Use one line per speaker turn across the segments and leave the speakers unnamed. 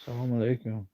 Selamun Aleyküm.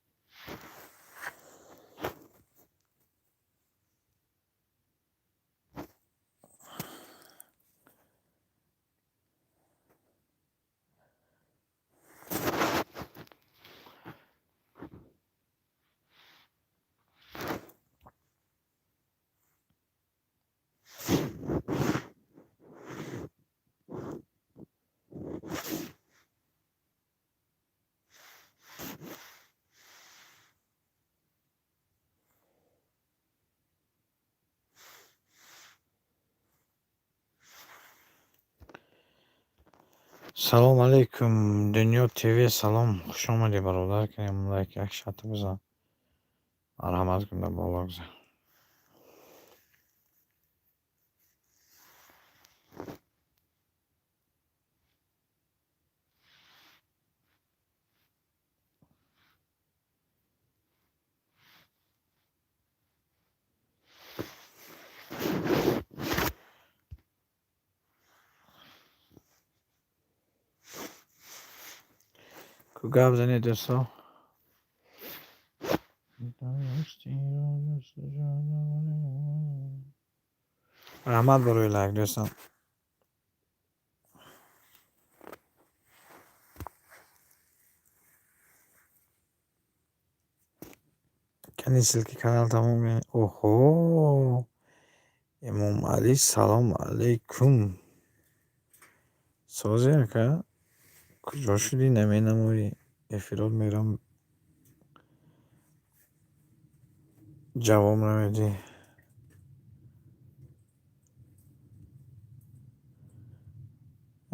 Салом алейкум. Дунё ТВ салом. Хуш омадӣ бародар. Канем лайк як шата бизан. Марҳамат кун дар боло гузар. Ку гап занед дӯсто? Раҳмат барои лайк дӯстон. Кани силки канал тамом меён. Оҳо! Имом Али салом алейкум. Созе ака? Куҷо шудӣ наменамоӣ? Эфирот мерам. Ҷавоб намедӣ.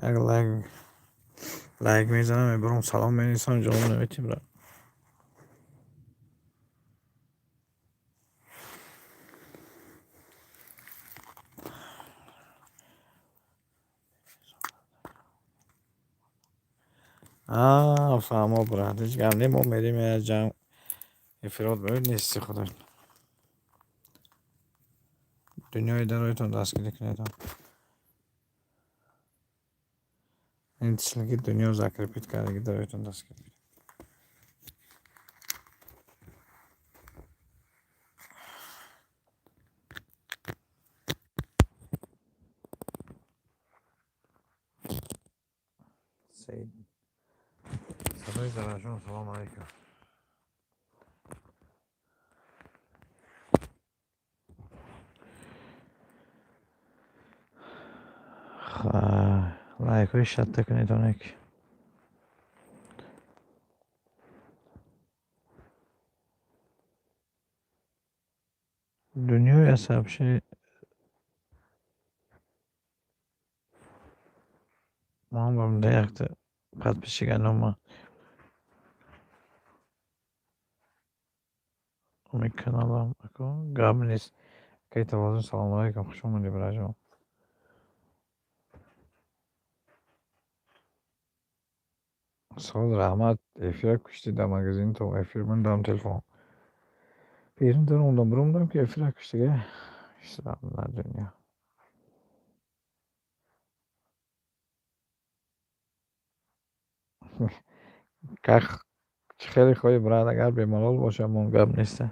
Як лайк мезанам, мебарам салом менависам, ҷавоб наметӣ брат. Фаҳмо брат. Ҳеҷ гап не, мо мерим аз ҷамъ эфирот меёд нести худод. Дунёи дароятон дастгирӣ кунедам. ин чизлаки дунё закрепит кардаги дароятон дастгирӣ кунед. Садои зарашон. Салом алейкум. лайкҳои шатта кунед онак. Дунёи асабши ман бамда якта подписчиганома ми каналам ако гап нест. Кай тавозун. Салом алейкум. Хуш омадӣ браҷон. Соз раҳмат. Эфира куштӣ дар магазин то эфир мондам телефон. Берун даромдам биромдам ки эфира куштига. Исрам дар дунё. Чӣ хеле хоҳӣ брат, агар бемалол бошам он гап неста.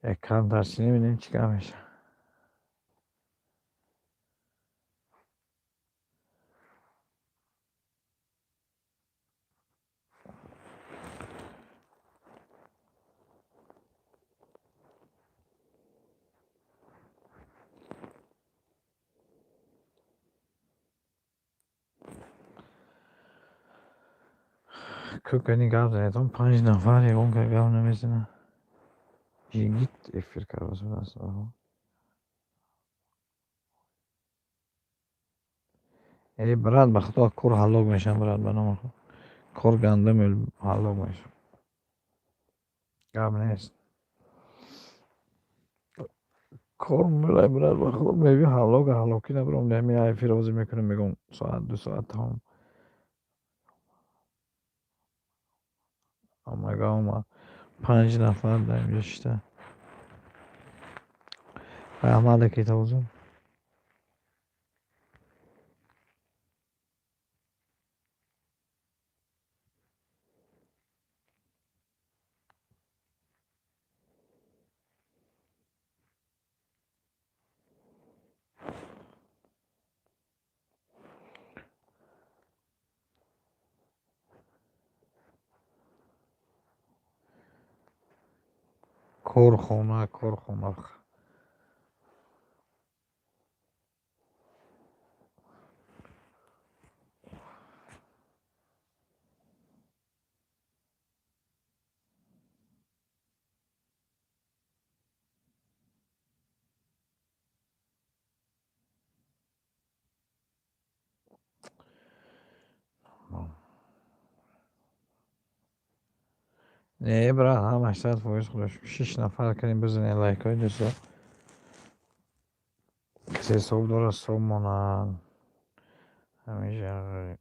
Як кам тарсӣ мебинем чӣ гап меша. Кӯкани гап занед. Он 5 нафар ягон ка гап намезанад. Жигит эфир кард. брат, ба худо кор ҳаллок мешам брат, ба номи худ. Кор ганда ҳаллок мешам. Гап нест. کار می‌لای برات بخدا می‌بینی حالا که حالا کی نبرم نمی افیروزی میکنم میگم ساعت 2 ساعت تمام آمگاه 5 نفر داریم بیشتر رحمت کی توزون کور خونه نه برا هم 80% خودش 6 نفر کنیم بزنین لایک های دوستا کسی صبح درست صبح مانن همیشه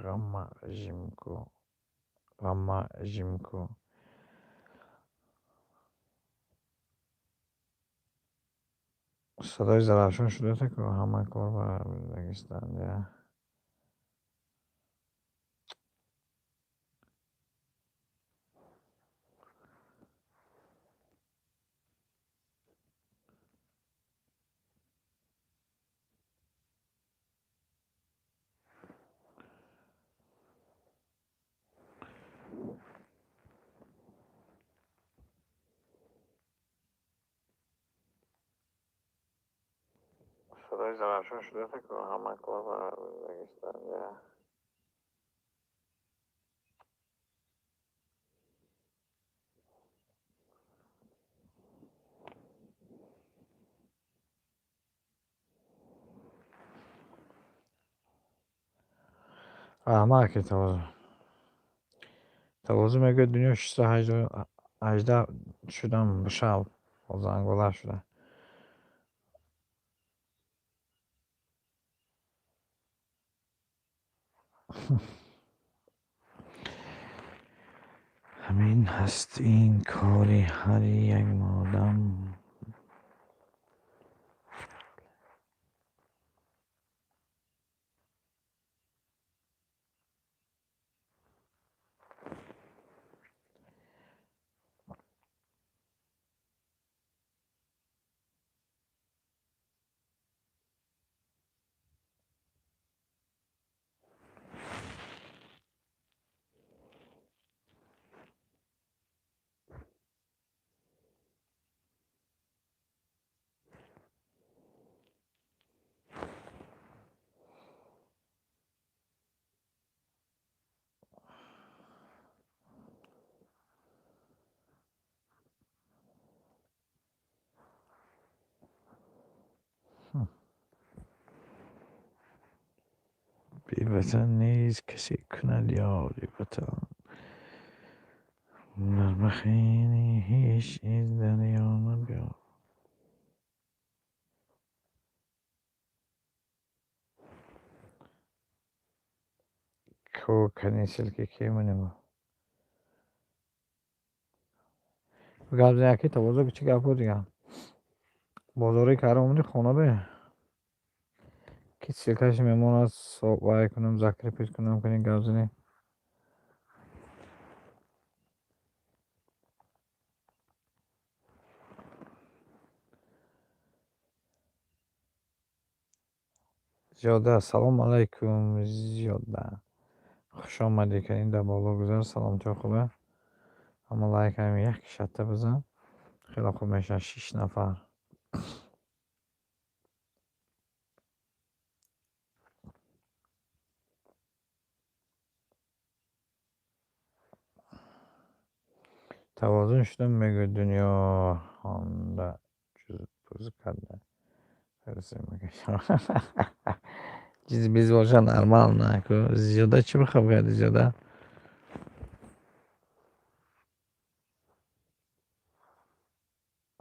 غم رجیم کو صدای زرافشان شده تا که همه کار بر داگستان صدای زرافشان شده تا که همه کار بر داگستان همه که توازو میگه دنیا 618 شدم بشم و زنگوله شده همین هست این کاری هر یک مادم بی وطن نیست کسی کند یاری وطن در بخینی هیچ چیز دنیا نبیا کو کنیسل که کی منیم گابزه اکی توازو چی گپ بود دیگه بازاری کار اومدی خونه به کی سیلکش میمون از صبح وای کنم ذکر پیش کنم کنین گابزنی زیاده سلام علیکم زیاده خوش آمدی کنین در بالا گذار سلام تو خوبه اما لایک هم یک شته بزن خیلی خوب میشه 6 نفر توازن şudan میگه دنیا هانده جز بز کرده هرسی میگه چیزی biz باشه نرمال نه که زیاده چی بخواب کرده زیاده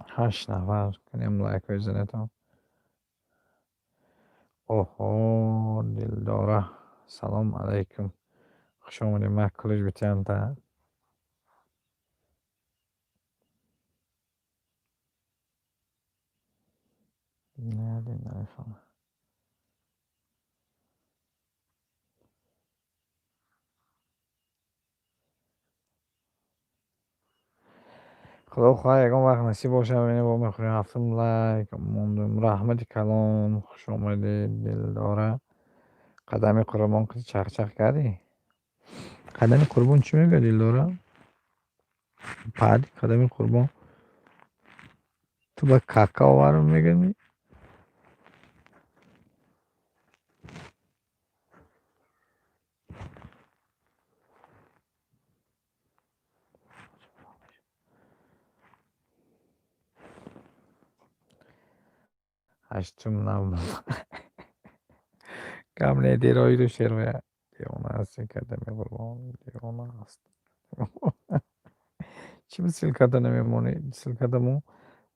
8 نفر کنیم لایک بزنه تو اوهو دلداره سلام علیکم خوش آمدی مکلش بتیم تا نه نمیفهمم. خدا خواهد یکم وقت نصیب باشه ببینیم با میخوریم هفتم لایک موندم رحمت کلام خوش آمدی دلداره قدم قربان که چخ چخ کردی قدم قربان چی میگه دلداره بعد قدم قربان تو به کاکا وارم میگنی هشتم نو قبل دیرایی رو شروع دیوانه هست قدم قربان دیوانه هست چی به سلکتا نمیمونی سلکتمو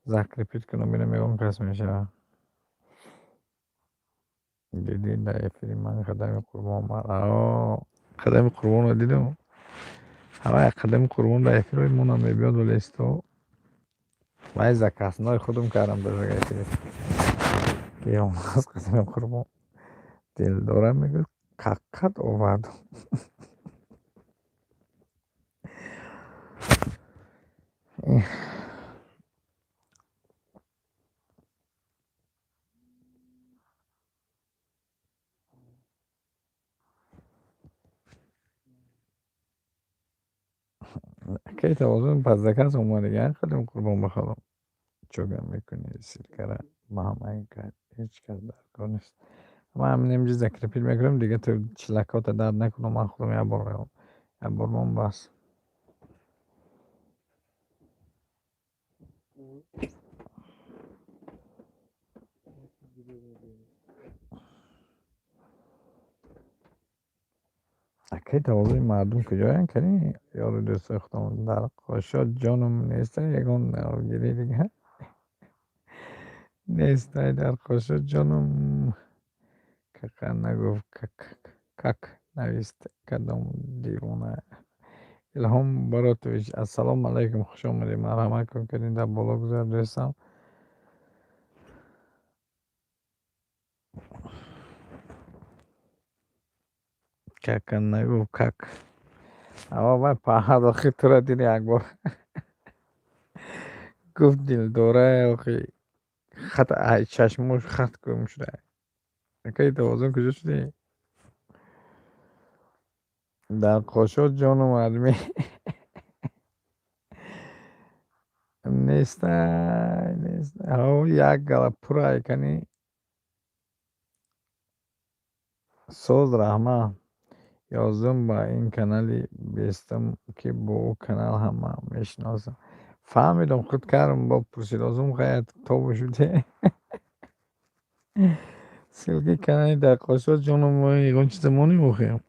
زخ ریپیت کنم بینم میگم کس میشه دیدی در فیلم من قدم قربان مرا قدم قربان رو دیدم همه قدم قربان در فیلم مونم بیاد ولی استو من زکاسنای خودم کردم در جگه فیلم که اون از قدم قربان دل دارم میگه ککت آوردم کی توازن پس زکاس اومده یعنی قدم قربان بخوام چوگم میکنی سیرکره ما هم این کرد هیچ کس در کار نیست ما هم نمیجی ذکر پیل میکنم دیگه تو چلکات در نکنم من خودم یه بار من بس اکی توازن مردم کجاین کنی یارو دوست خودم در قاشات جانم نیسته یکان گیری دیگه نیسته در قاشات جانم ککا نگفت کک نویسته کدام دیوانه الهام براتویش السلام علیکم خوش آمدید مرحمت کن کردین در بالا گذار ککن نگو کک اما من پهد آخی تو را دیدی اکبر گفت دل داره آخی خط چشموش خط گم شده اکی توازن کجا شدی در قاشق جان مردمی نیسته او یک گل پورای کنی سوز رحمه یازم با این کانالی بیستم که با او کانال همه میشناسم فهمیدم خود کارم با پرسید ازم خیلی تو بشوده سیلکی کانالی در قاشق جانم یکون چیز مونی بخیم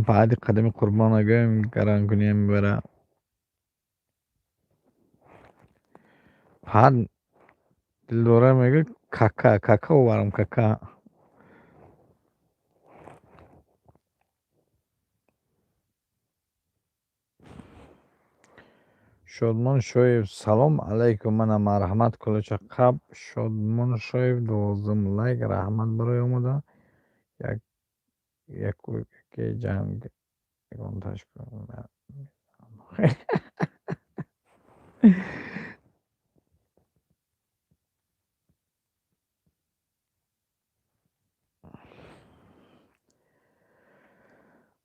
بعد قدم قربان اگه گران کنیم برا بعد دلدوره میگه کاکا وارم کاکا شادمان شویب سلام علیکم من مرحمت کلش قبل شادمان شویب دوازم لایک رحمت برای اومده یک که جنگ یکان تشکر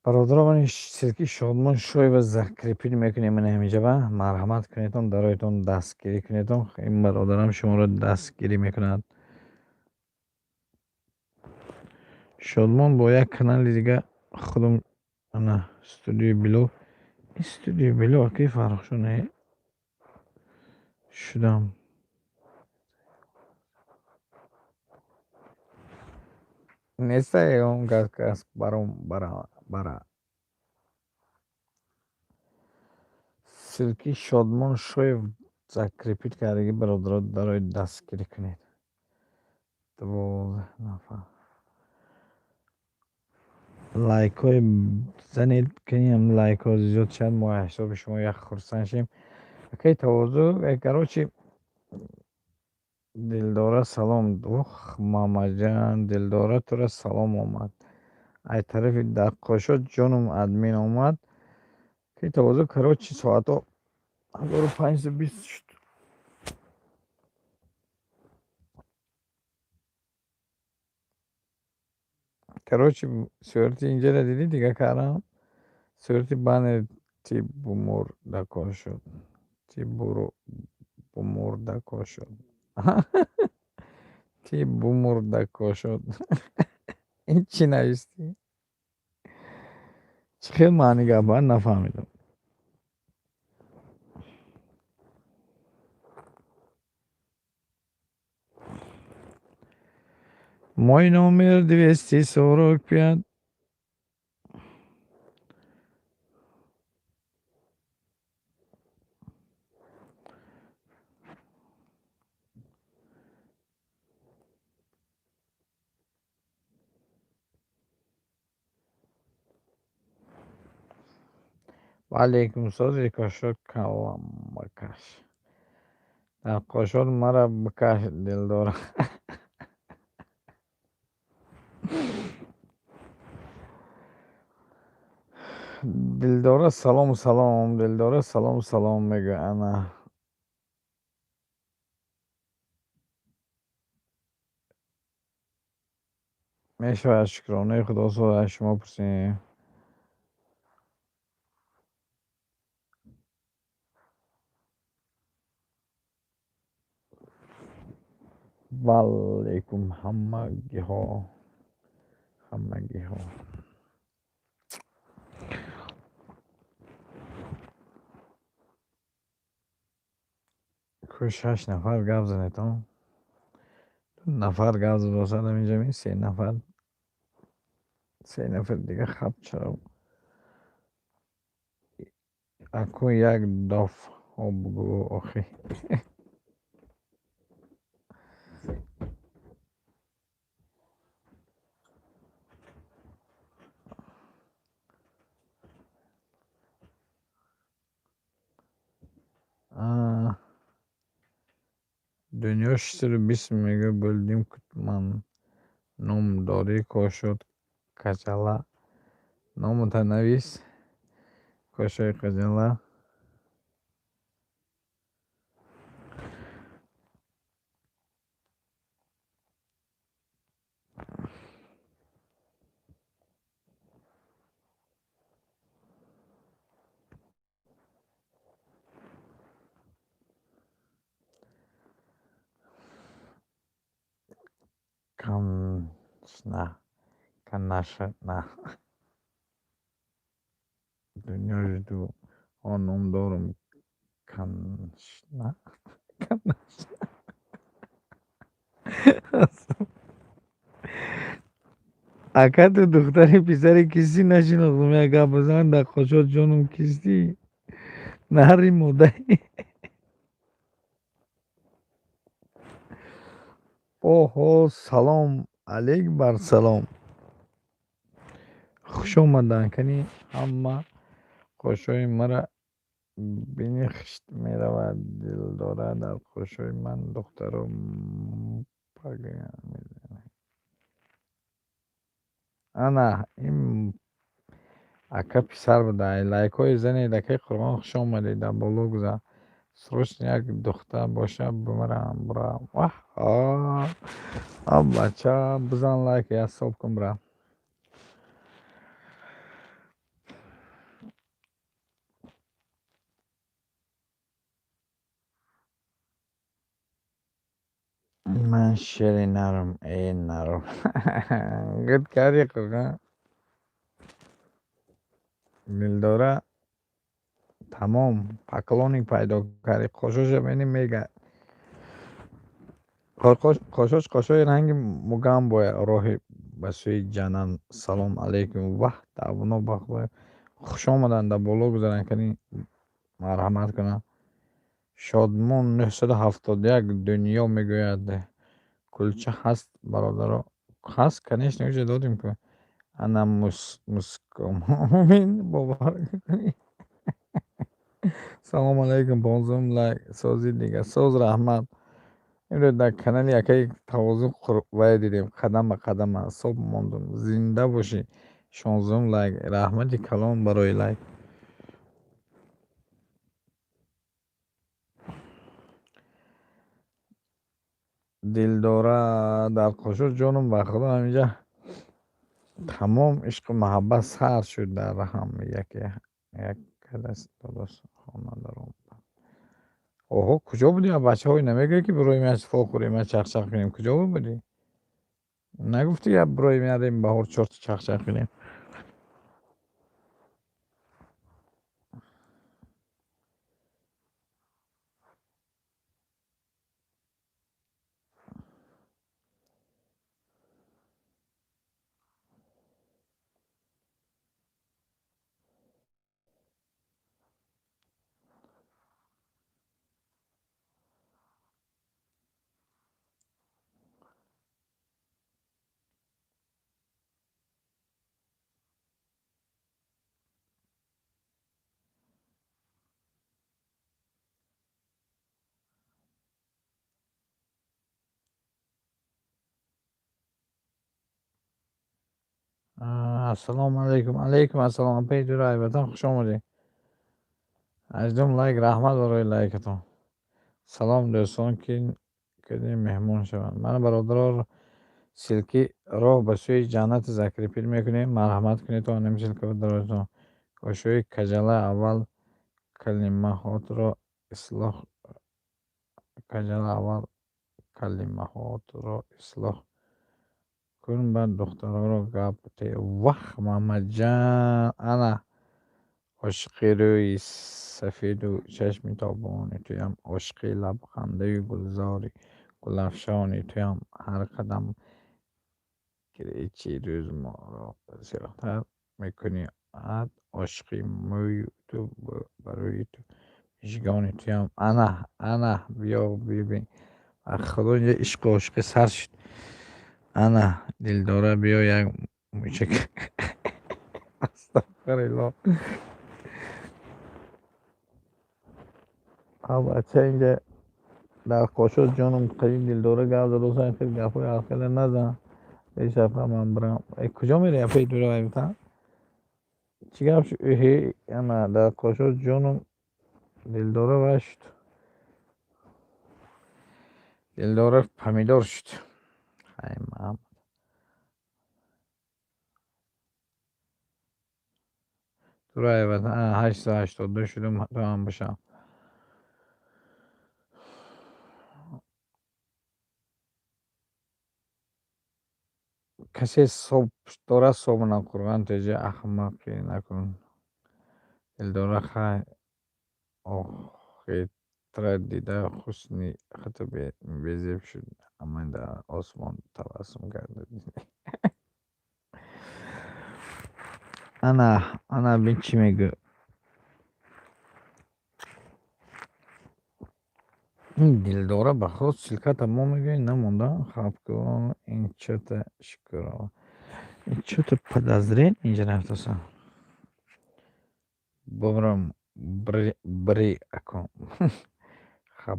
برادران سلکی شادمان شویب زکریپیل میکنیم من همیجا با مرحمت کنیتون درایتون دستگیری کنیتون این برادرم شما رو دستگیری میکند شادمان با یک کانال دیگه خودم انا استودیو بلو کی فرق شونه شدم نیسته اون کس برا سلکی شادمان شوی زکریپیت کردگی برادرات درای دستگیری کنید 12 نفر لایک های زنید کنیم لایک ها زیاد شد ما حساب شما یک خورسن شیم اکی توازو کراچی دلداره سلام. اوه ماما جان دلداره تو را سلام آمد. ای طرف دقاشات جانم ادمین آمد که تازه کراچی ساعت ها 1520 شد. کراچی صورتی اینجا را دیدی دیگه کارم صورتی بانه تی بومور دکا شد. تی برو بومور دکا شد. تی بومور دکا شد. این چی نویستی؟ چه خیلی معنی گفت نفهمیدم. Мой номер 245. وعلیکم السلام کاشان کلام بکش. کاشان مرا بکش دل داره. دل داره سلام سلام دل داره سلام سلام میگه انا میشه از شکرانه خدا از شما پرسیم. وعلیکم همگی ها همگی ها. کش 8 نفر گفت زنیتان 2 نفر گفت زدن اینجا می 3 نفر دیگه خب چرا اكو یک داف بگو آخی. دنیا 620 میگه بلدیم کتمان نام داری کاشد کچلا نام تنویس کاشای کچلا کنشنه کنشه نه دنیا جدو آن نام دارم کنشنه اکا تو دختری پیسری کسی نشیناختم یک گپ بزن در خوشات جانم کسی نهری مادری. اوه سلام علیک بر سلام خوش آمدن کنی اما خوشای مرا بینیخت می رود دل داره در خوشای من دخترم پگه میزنه. انا این اکا پیسر بوده لایک های زنی دکی قربان خوش آمدی در بلو گذار سروش یک دختر باشه بمرم برا واه بچه بزن لایک یا ساب کن برا. من شیری نرم ای نرم گد کاری قرقا دلداره تمام پاکلونینگ پیدا کردی خوشوش بینی میگه خوشوش رنگ مگم باید راهی بسوی جنن سلام علیکم وقت دابونو بخواه خوش آمدن در بالا گذارن کنی مرحمت کنن شادمون 971 دنیا میگوید کلچه هست برادر هست کنیش نوشه دادیم که انا مسکومین باور کنی. سلام علیکم بانزم لایک سازی دیگه ساز رحمت امروز در کانال یکی توازن قربای دیدیم قدم به قدم اعصاب ماندم زنده باشی 16 لایک رحمت کلام برای لایک دلداره در قشور جانم به خدا همینجا تمام عشق و محبت سر شد در رحم یک کلاس درست خانه دارم اوه کجا بودی بچه های نمیگه که بروی میاد فوق خوریم ما چخ کنیم کجا بودی نگفتی یا بروی میادیم بهار چرت چخ کنیم السلام علیکم علیکم السلام پیج رای وطن خوش آمدی اجدم لایک رحمت برای لایکتون سلام دوستان که کردیم مهمون شوند من برادر سلکی راه به سوی جنت ذکر پیر میکنیم مرحمت کنید تا نمیشه که دراتون گوشوی کجله اول کلمات را اصلاح کجله اول کلمات را اصلاح کن بعد دخترها را گپ ته وقت محمد جان انا عشقی روی سفید و چشمی تابانی تویم عشقی لبخنده گلزاری گلفشانی تویم هر قدم گریچی روز ما را زیادتر میکنی اد عشقی موی تو برای تو اشگانی تویم انا بیا ببین خدا اینجا عشق و عشق سر شد انا دلداره بیا یک موچک استغفرالله بچه اینجا در قاشق جانم قریب دلداره گرد روزای خیلی گفای آخر نزن یه شفقه من برم کجا میره اپی دوره بایمتا چی گفت شو هی اما در قاشق جانم دلداره بشت دلداره پمیدار شد خیلی دوره بایمتا 882 شدم تو هم بشم کسی صبح داره صبح نکرگان تیجه احمقی نکن دلداره خیلی آخی ترد دیده خوشنی خطو بیزیب شد اما در آسمان تبسم کرده انا بین چی میگه این دلداره به خود سلکت ما میگه نمونده خواب که این چوت شکر این چوت پدازرین اینجا نفتسه ببرم بری اکن خب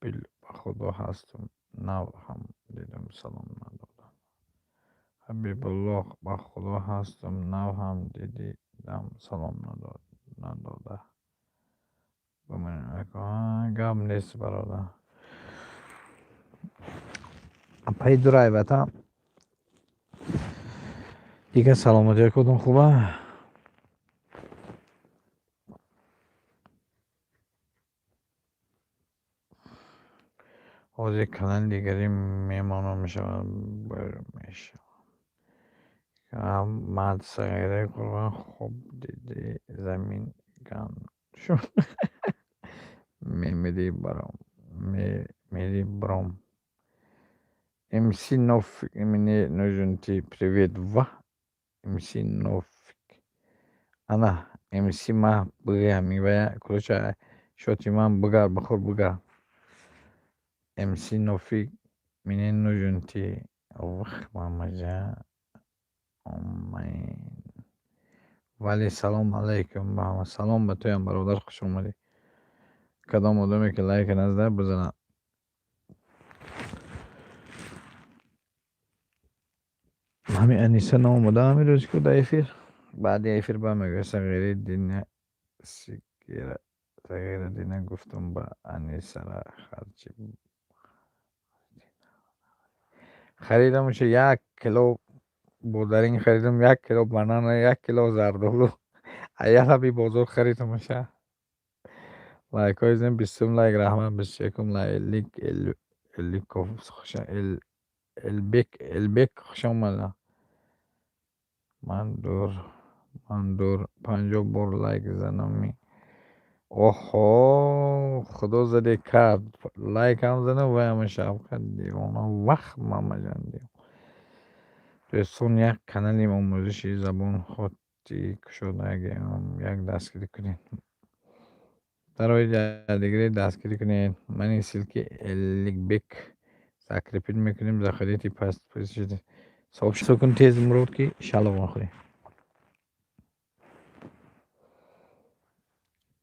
بل به خدا هستم نو هم دیدم سلام ندادم حبیب الله به خدا هستم نو هم دیدم سلام نداده به من اکن گم نیست برادر پای درای وطن دیگه سلامتی کدوم خوبه حوض کانال دیگری میمانم میشود میشه مرد سغیره قربان خوب دیدی زمین گم شد میری برام میری برام MC Новик мне нужен ты привет в MC Новик она MC ма бга мивая короче шоти ман бгар бахор бга MC Новик мне нужен ты вах мамаджа омайн ولی سلام علیکم با همه سلام به تویم برادر خوش اومدی کدام آدمی که لایک نزده بزنه همین انیسه ناموده همین روز که در افیر بعد افیر با مگه صغیره دینه سیگیره صغیره دینه گفتم با انیسه را خریدمش 1 کیلو بودرینگ خریدم 1 کیلو بانانا 1 کیلو زردالو ایالا بی بازار خریدمش لایک های زن 20 لایک رحمت 21 لایک اللیک خوشم البک خوشم اومد من دور 50 بار لایک زنم می اوه خدا زده کرد لایک هم زنه و همه شب کرد دیوانه وقت ماما جان دیو دوستان یک کانال آموزشی زبان خودی شده یک دستگیری کنید در روی دیگری دستگیری کنید من این سیلکی اللیک ساکریپید میکنیم زخریتی پست پوزیشن صبح سکون تیز مرود که شلوار خوریم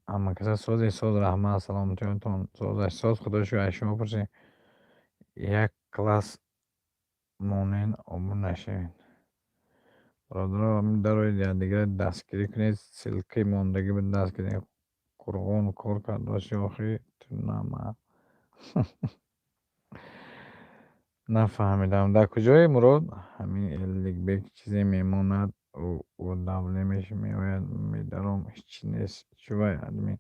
اما کسی ساز رحمت سلام تون ساز خدا شما پرسید یک کلاس مونین آمون نشوین برادر همین در روی دیگری دستگیری کنید سیلکی موندگی به دستگیری قرغون کار کرد راشی آخی تو نامه نفهمیدم در کجای مراد همین اللیک بیک چیزی میموند و دوله میآید میدارم هیچی نیست چی باید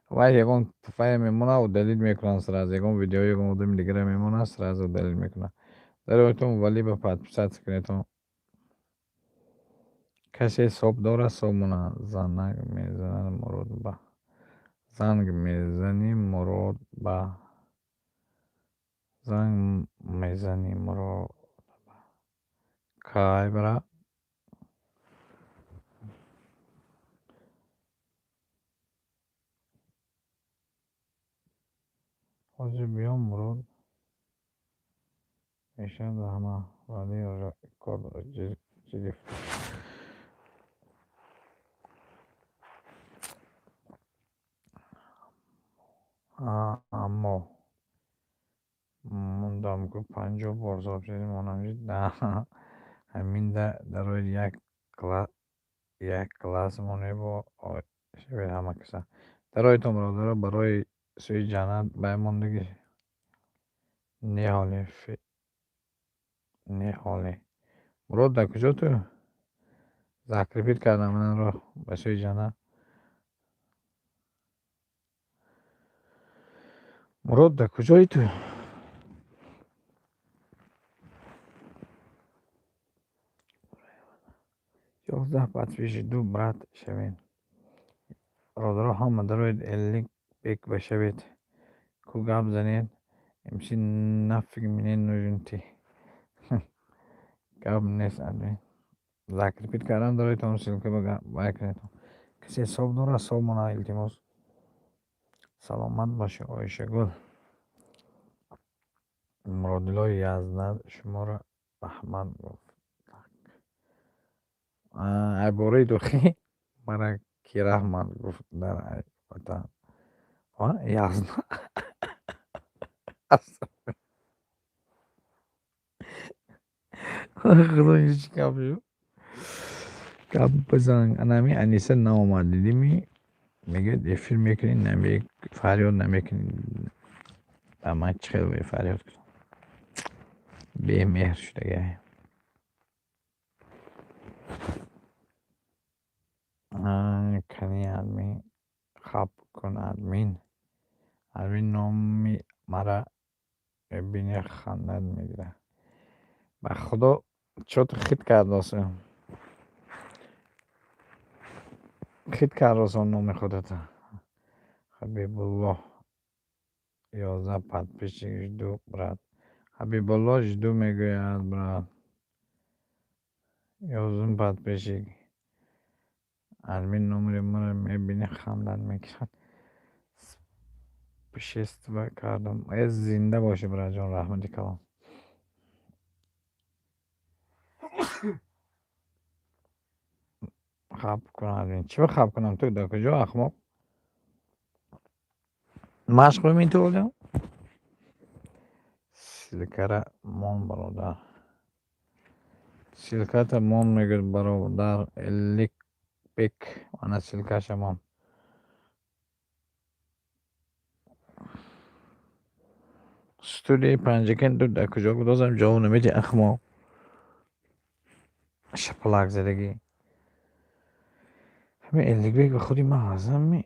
وای یکون فایل میمونه و دلیل میکنن سر از یکون ویدیو یکون بودم دیگه میمونه سر از دلیل میکنن در اوتون ولی به پاد کنیتون کسی صبح داره صبح مونه زنگ میزنه مراد با زنگ میزنی مراد با زنگ میزنی مراد کای برا حاجی بیام مراد ایشان همه ولی را کار جریف اما موندم که 50 بار صاحب شدیم اونم نه همین در روی یک کلاس مونه با شبیه همه کسا در روی تو مراد را برای سوی جنت بایماندگی نه حاله مراد در کجا تو زکریپیت کردم من را به سوی جنت مراد در کجایی تو 11 پیش دو برات شوین برادرها همه در روی اللیک بیک بشوید کو گپ زنید امسی نفک منین نوجونتی گپ نیست ادوین زکریپیت کردم در روی تانسیل که باید کنید کسی صبح داره صبح منا التماس سلامت باشه آیشه گل مرادلای یزدد شما را رحمت گفت عباره دوخی مرا کی رحمت گفت در وطن یزدد خدا هیچ گپ شو گپ بزن انمی انیسه نامد دیدی میگه افیر میکنین فریاد نمیکنین اما چه خیلی فریاد کنم به مهر شده کنی ادمین خواب کن ادمین نامی مرا ببینی خندت میگیره به خدا چطور خیت کرد نام خودت حبیب الله 11 پد پیش دو برات حبیب الله جدو میگوید برات 11 پد پیش ادمین نمره مرا میبینی خندت میگیرد پیشست و کردم از زنده باشه برای جان رحمتی کلام خواب کنم چی خواب کنم تو در کجا اخمو مشق بمین تو بودم سلکره من برادر سیلکا تمام میگه برادر الیک بک من سیلکا شمام استودی پنجکن تو در کجا گذاشتم جاو نمیدی اخما شپلاک زدگی همین الیک بک به خودی مغازم می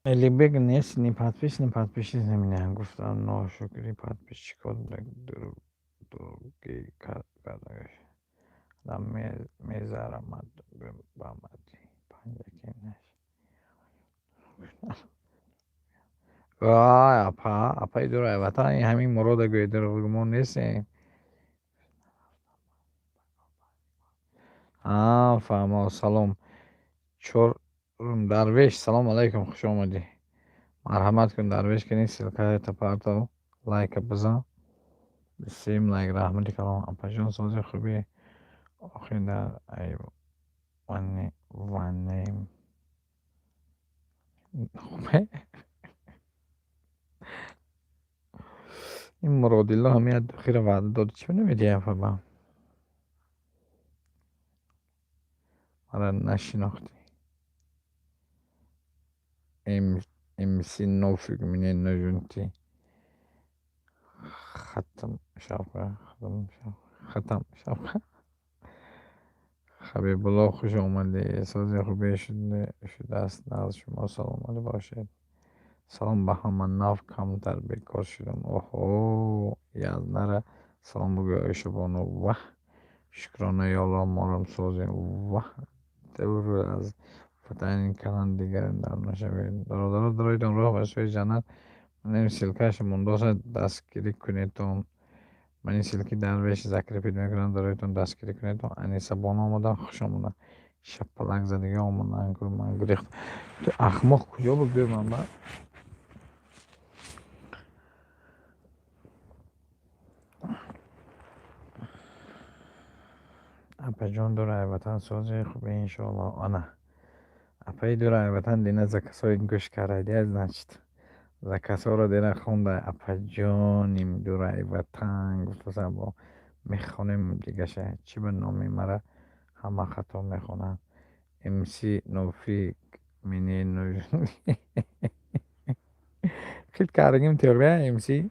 الیک بک نیست نیپت پیش نمینه گفتم ناشکری پت پیش چیکار درگی کردگش دم میذارم با مدی پنجکن نش وای اپای دور ایوتا این همین مراد گوی در گمون نیستیم فهمه سلام چور درویش سلام علیکم خوش آمدی مرحمت کن درویش کنی سلکه تپارتو لایک بزن بسیم لایک رحمتی کلام اپا سوزی خوبی آخرین در ای وانیم خوبه این مراد الله همیت خیر وعده داد چی نمیدی افا با مرا نشناختی امسی نوفیق منی نجونتی ختم شب حبیب الله خوش آمدی سازی خوبی شده است ناز شما سلامت باشید سلام به همه ناف کمتر بیکار شدم اوهو یزنره سلام بگو ایشبانو وح شکرانه یالا مارم سازی وح دور از فتحین کلان دیگر در نشوید درایدان راه به سوی جنت من این سلکش مندازه دستگیری کنیتون من این سلکی درویش ذکر پید میکنم درایتون دستگیری کنیتون انیسه بانو آمدن خوش آمدن شپلک زدگی آمدن کل من گریخت تو اخماق کجا بود بیر من با اپا جون دور وطن سازی خوبی انشاءالله آنه اپای دور وطن دینه زکسای گوش کرده از نشت زکسا رو دیره خونده اپا جانیم دور وطن گفت با میخونیم دیگه شه چی به نامی مرا همه خطا میخونن امسی نوفیق منی نوجونی خیلی کارگیم تیغه امسی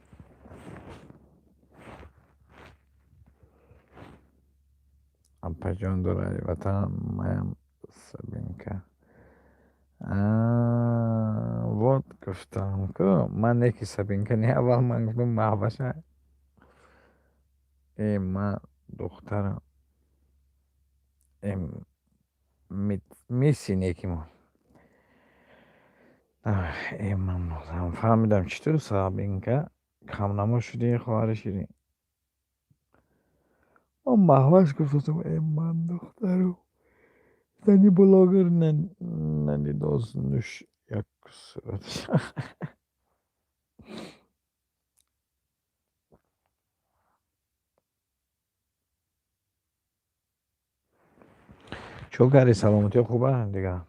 اپا جان دور وطن مایم سبینکه вот گفتم که من یکی سبینکه نه اول من گفتم محبشه ای من دخترم میسین یکی ما ای من مازم فهمیدم چطور سبینکه کم نما شدی خواهر شدی من محبش گفتم ای من دخترم زنی بلاگر ننی داز نوش یک صورت چون کاری سلامتی خوبه دیگه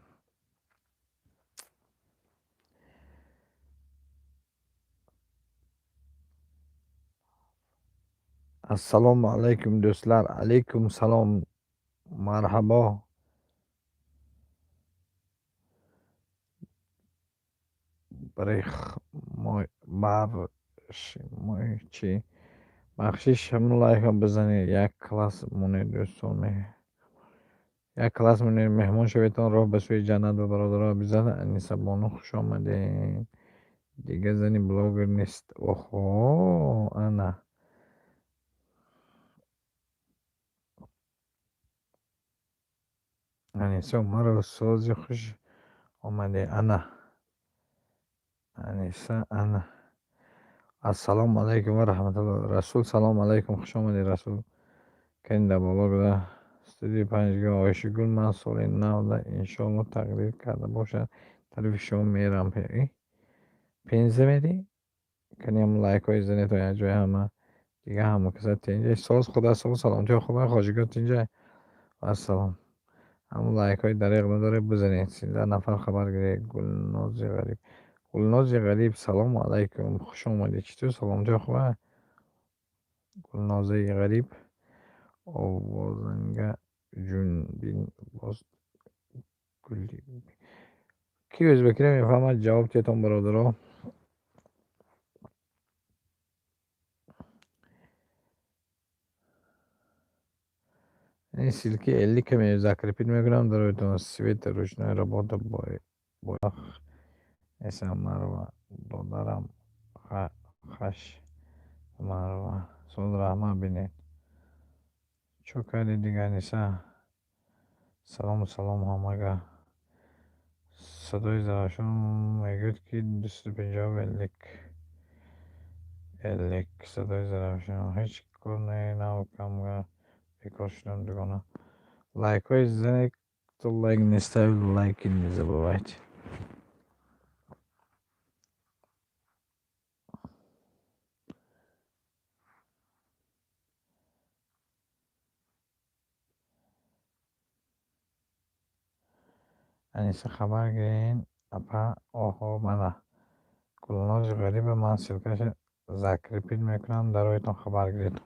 السلام علیکم دوستlar علیکم سلام مرحبا چی بخشش همون لایک هم بزنید یک کلاس مونه دوستان یک کلاس مونه مهمان شویتان راه به سوی جنت و برادرها بزنه انیسه بانو خوش آمدین دیگه زنی بلاگر نیست اوهو انا انیسه مرا سازی خوش آمده انا انیسه انا السلام علیکم و رحمت الله رسول سلام علیکم خوش آمدی رسول که این در بالا گده استودیو پنجگاه آیشی گل من سال 90 انشاءالله تقدیر کرده باشد طریف شما میرم پینزه میدی کنی هم لایک های زنی تا یه جای همه دیگه همه کسا تینجای ساز خدا سال سلامتی خوبه خواهشگاه تینجای و السلام همون لایک های دریق نداره بزنید 13 نفر خبر گیره گلنازی غریب سلام علیکم خوش آمدی چطور سلامتی خوبه گلنازه غریب آوازنگ جنبین باز گلی. کی özbekine میفهمد جواب تیتون برادرها. این سیلکی 50 کمی زکرپید میکنم در ایتون سویت روشنای را با اسم مروا دادارم خش مروا سود رحمه بینید چو کردی دیگر نیسه. سلام همگه. صدای زراشون میگوید که 250 الک صدای زراشون هیچ کار نه کم بیکار شدم دیگانه. لایک های زنه تو لایک نیسته لایک این забывайте. انیسه خبر گرین اپا آها منه گلناز غریب من سلکش زکرپید میکنم در رویتون خبر گرید.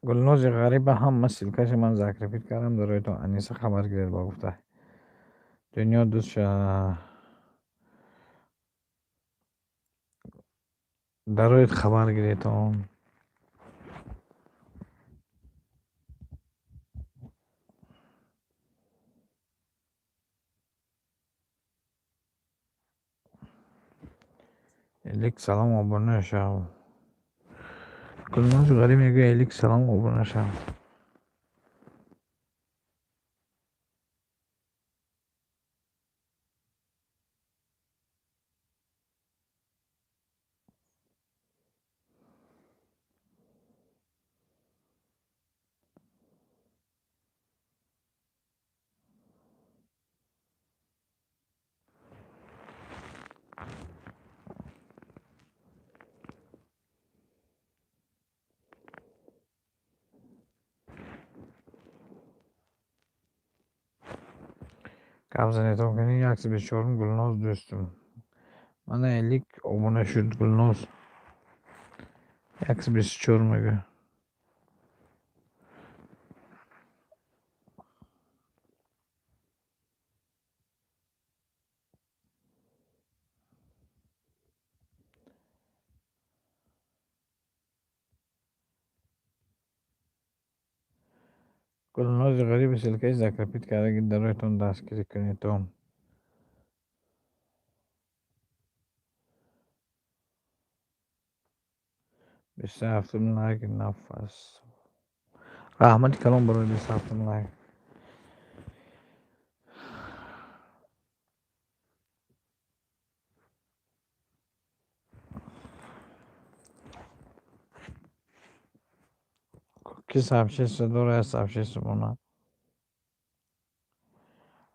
گلناز غریب هم من سلکش من زکرپید کردم در رویتون انیسه خبر گرید با گفته دنیا دوست شد در رویت خبر گریتون. الیک سلام abone شو. گلناز غریب میگه الیک سلام abone شو. Kabzanetون کنی 124 گلناز دوستم. من الیک abone شد گلناز 124 میگه. گلناز غریب سلکه زکرپید کرده که در رویتون دستگیری کنیتون. 27 لایک نفس رحمت کلام برای 27 لایک. کی سبشه صدور سبشه سمونه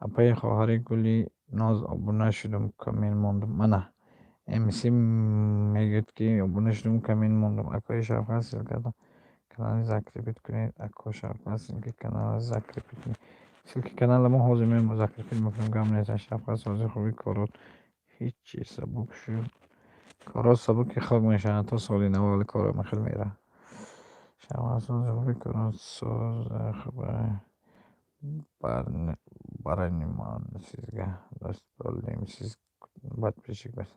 اپای خواهری گلی ناز abone شدم کمین موندم. منه امسی میگوید که abone شدم کمین موندم. اکای شفقت سلکه کانال زکرپید کنید. اکو شفقت سلکه کانال زکرپید کنید. سلکه کانال ما حوضی میم زکرپید میکنم گم نیستن. شفقت سازی خوبی کارات هیچی سبک شد. کارات سبک خاک میشن تا سالی نو ولی کارم خیلی میره. شفقت سازی خوبی کارات ساز خبر برای نیمان sizga do'st bo'ldim siz подписчик بس.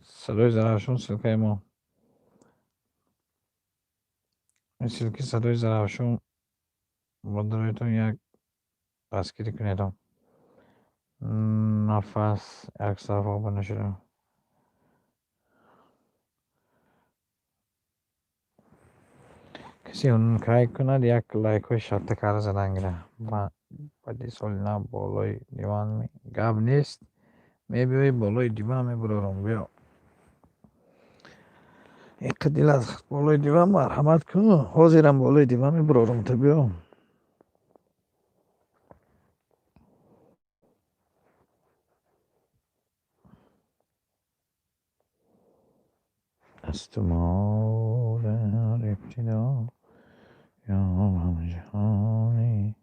صدای زرافشون سلکه ما این سلکی صدای زرافشون با درایتون یک دستگیری کنیدم. نفس یک صفحه abone شدم. کسی اون کای کند یک لایک های شرط کار زدن گیره. من بدی سال نه بالای دیوان می گب نیست میبیوی بالای دیوان میبرارم بیا این قدیل از بالای دیوان مرحمت کن حاضرم بالای دیوان میبرارم تا بیا استمال ابتدا یا هم جهانی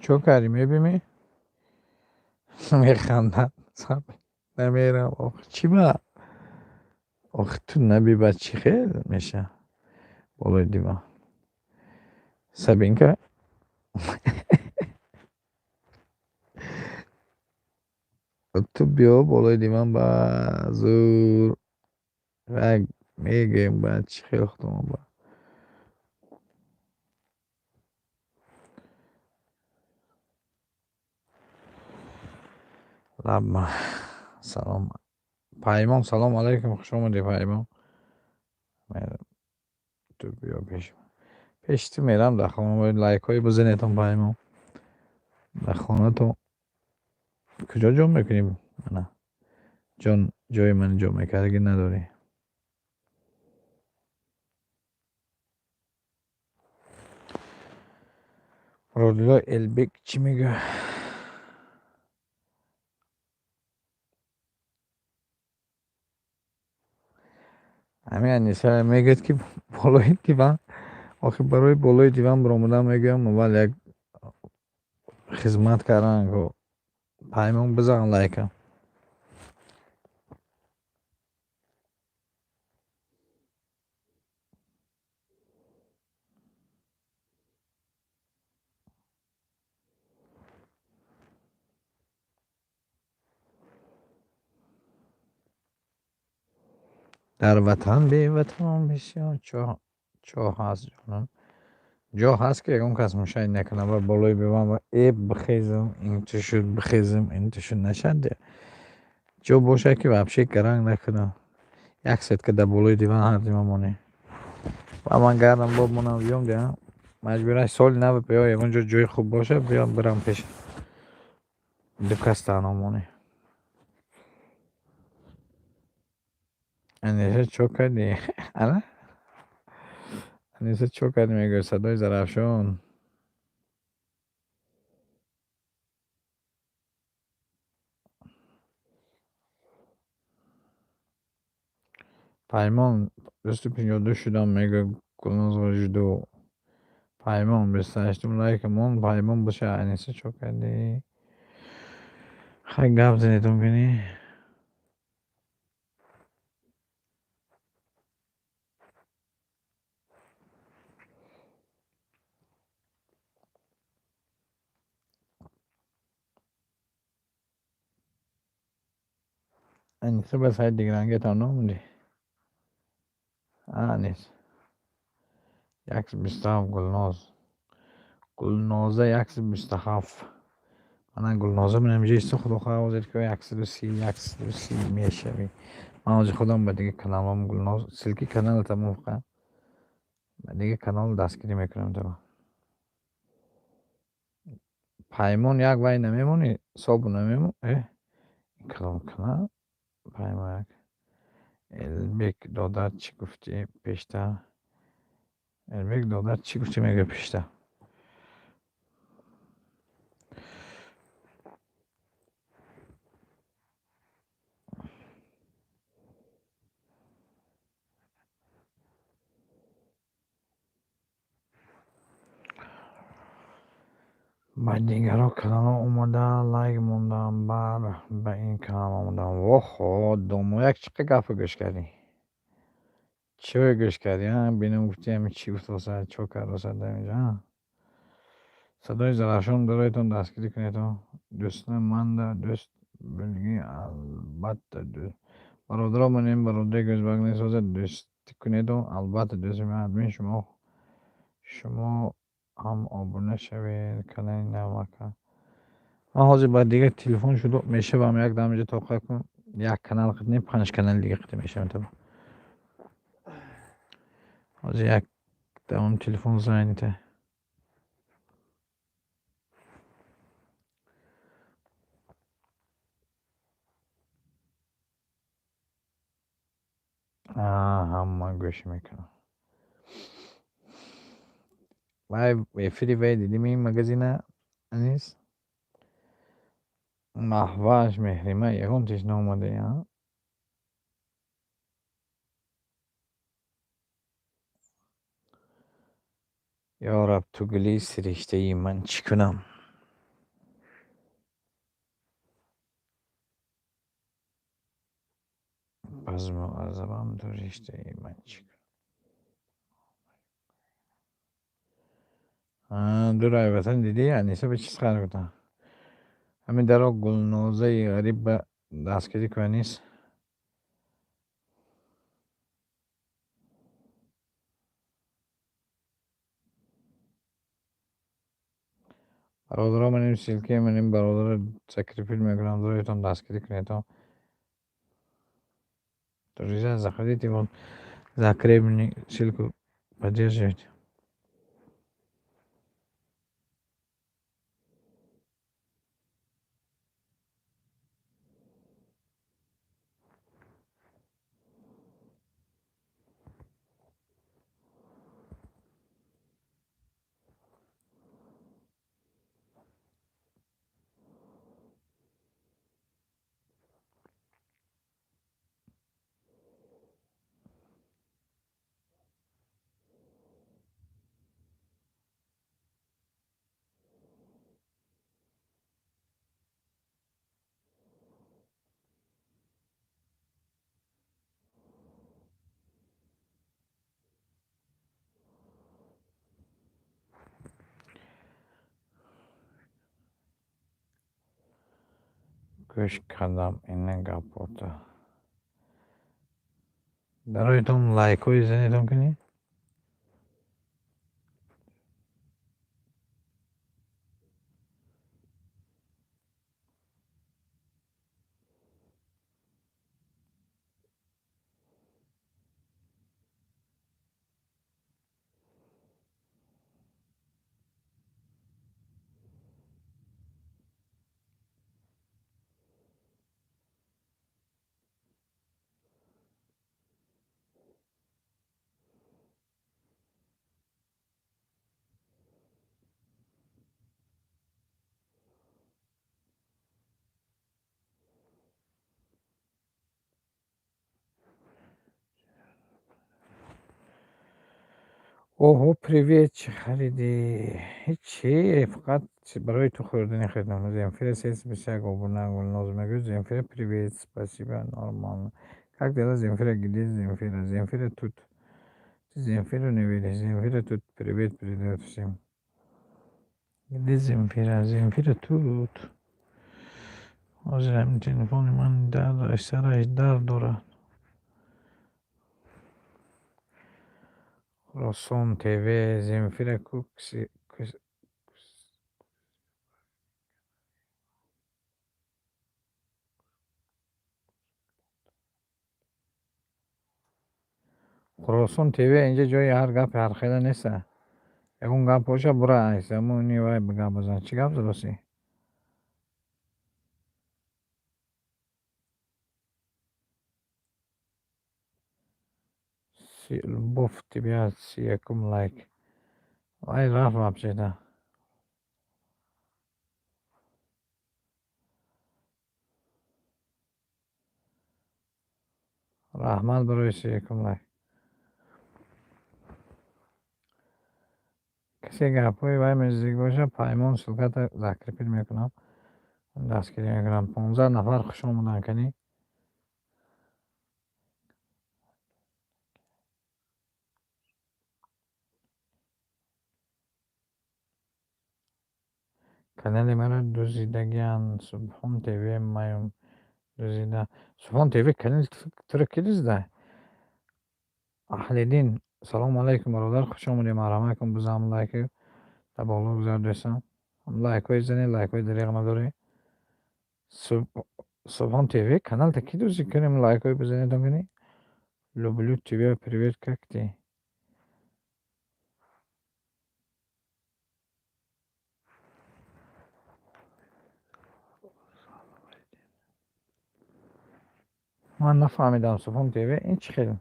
چو کردی میبینی؟ میخندن نمیرم آخه چی با آخه تو نبی بچی خیلی میشه بالای دیوان سبینکه تو بیا بالای دیوان با زور رگ میگیم بچی خیلی خودمون با لبما سلام پیمان سلام علیکم خوش آمدی پیمان میرم تو بیا پیشتی میرم در خانه باید لایک های بزنیتون پیمان در خانه تو کجا جا میکنیم نه جان جای من جا میکردگی نداری رودلا البک چی میگه همین انیسه میگه که بالای دیوان آخه برای بالای دیوان برامودم میگم اول یک خدمت کردن که پیمان بزن لایکم در وطن بی وطن بسیار چاه هست جانم جا هست که اون کس مشاهد نکنه و بالای بیوان و ایب بخیزم این تو شد بخیزم این تو شد نشده جا باشه که وابشه گرنگ نکنه یک ست که در بالای دیوان هردیم امونه و من گردم باب منم بیام دیگه مجبوره سال نو بیا اونجا جای خوب باشه بیام برم پیش دو کس تنامونه انیسه چو کردی انا انیسه چو کردی میگه صدای زرفشون پیمان 252 شدم میگه گلناز وجدو پیمان 28 لایکمون پیمان باشه انیسه چو کردی خیلی گپ زنیتون کنی انیسه بس های دیگه رنگت هم نمونی انیس 127 گلنازه 127 من گلنازه من همجه ایسته خدا خواه وزید که 130 میشه من آجه خودم به دیگه کانالم گلناز سلکی کانال تموم کنم به دیگه کانال دستگیری میکنم تو پیمان یک وای نمیمونی صابو نمیمون این کلام کنه پیمان یک البک دادر چی گفتی پیشتر البک دادر چی گفتی میگه پیشتر با دیگرها کانال اومده لایک موندم بر به این کانال اومدم واخو دومو یک چقه گفت گوش کردی چی گوش کردی ها بینم گفتی همین چی گفت واسه چوکر واسه اینجا صدای زرافشان برایتون دستگیری کنید دوستان من در دوست بلگی البته دوست برادرها من این برادر گوزبگ نیست دوستی کنید البته دوستی من ادمین شما هم آبونه شوید کلین نمکن من حاضر باید دیگه تلفن شده میشه و هم یک دامجه توقع کن یک کانال قدنیم 5 کانال دیگه قدنیم میشه تو حاضر یک دام تلفن زنیته همه گوش میکنم وای فری وای دیدیم این مگزینه نیست محواش مهریمه یکم تیش نامده ها یا رب تو گلی سرشته ای من چی کنم از معذبم تو رشته ای من دور وطن دیدی انیسه به چیز قرار بودن همین درا گلنوزه غریب به دستگیری که نیست برادرها من این سیلکی من این برادر سکریفیل میکنم دارایتون دستگیری کنیتون تو ریزه زخدی تیمون زکری منی سیلکو بدیر شد گوش کردم این گپوتا دارایتون لایکوی زنیتون کنی اوه پریویت چه خریدی هیچی فقط برای تو خوردنی خریدم زنفیر سیس بشه گوبرنا گلناز مگو زنفیر پریویت спасибо нормально как дела زنفیر где زنفیر тут زنفیر не видишь زنفیر тут привет передает всем где زنفیر тут حاضرم تلفن من در سرش در دارد رسوم تیوی زنفیر کوکسی خراسان تیوی اینجا جای هر گپ هر خیلی نیسته یکون گپ باشه برای ایست همونی وای بگپ بزن چی گپ زدوسی بفتی بیاد سی یکم لایک وای رفت بپشیده رحمت برای سی یکم لایک کسی گپوی وای نزدیک باشه پیمان سلکت زکرپیل میکنم دستگیری میکنم 15 نفر خوش آمدن کنی کانال مرا دوزیدگیان سبحان تیوی مایم دوزیده سبحان تیوی کانال ترکی دزده اهل دین سلام علیکم برادر خوش آمدید مرحمت کن بزنم لایک تا بالا گذاردیسم لایک های زنی لایک های دریغ نداری سبحان تیوی کانال تا کی دوزی کنیم لایک های بزنید کنی люблю тебя привет как ты من نفهمیدم سبحان تیوی این چی خیلی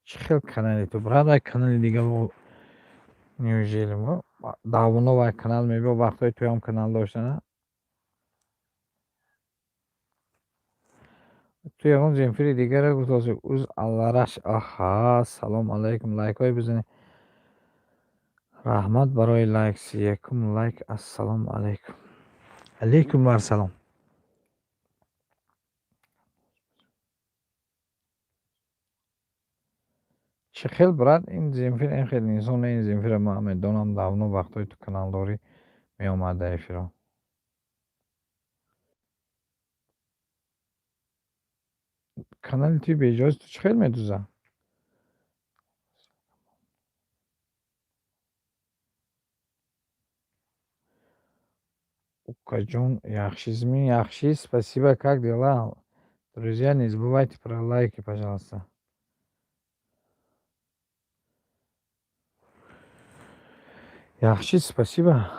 چی خیلی کانالی تو برای وای کانال دیگه و نیوزیلی و داونا وای کانال میبی و وقتای توی هم کانال داشتنه توی اون زنفیری دیگه رو گذاشت اوز الله رش آها سلام علیکم لایک های بزنی Rahmat baroy lайк. Якум лайк. Ассалому алейкум. Алейкум ва салом. چه خیلی برات این زنفیر این خیلی انسان این زنفیر ما میدونم داونو وقتای تو کانال داری می اومده ایفیرا کانال توی بیجاز تو چه خیلی میدوزه Укажун яхшизми яхши. Спасибо, как дела? Друзья, не забывайте про лайки, пожалуйста. Яхши, спасибо.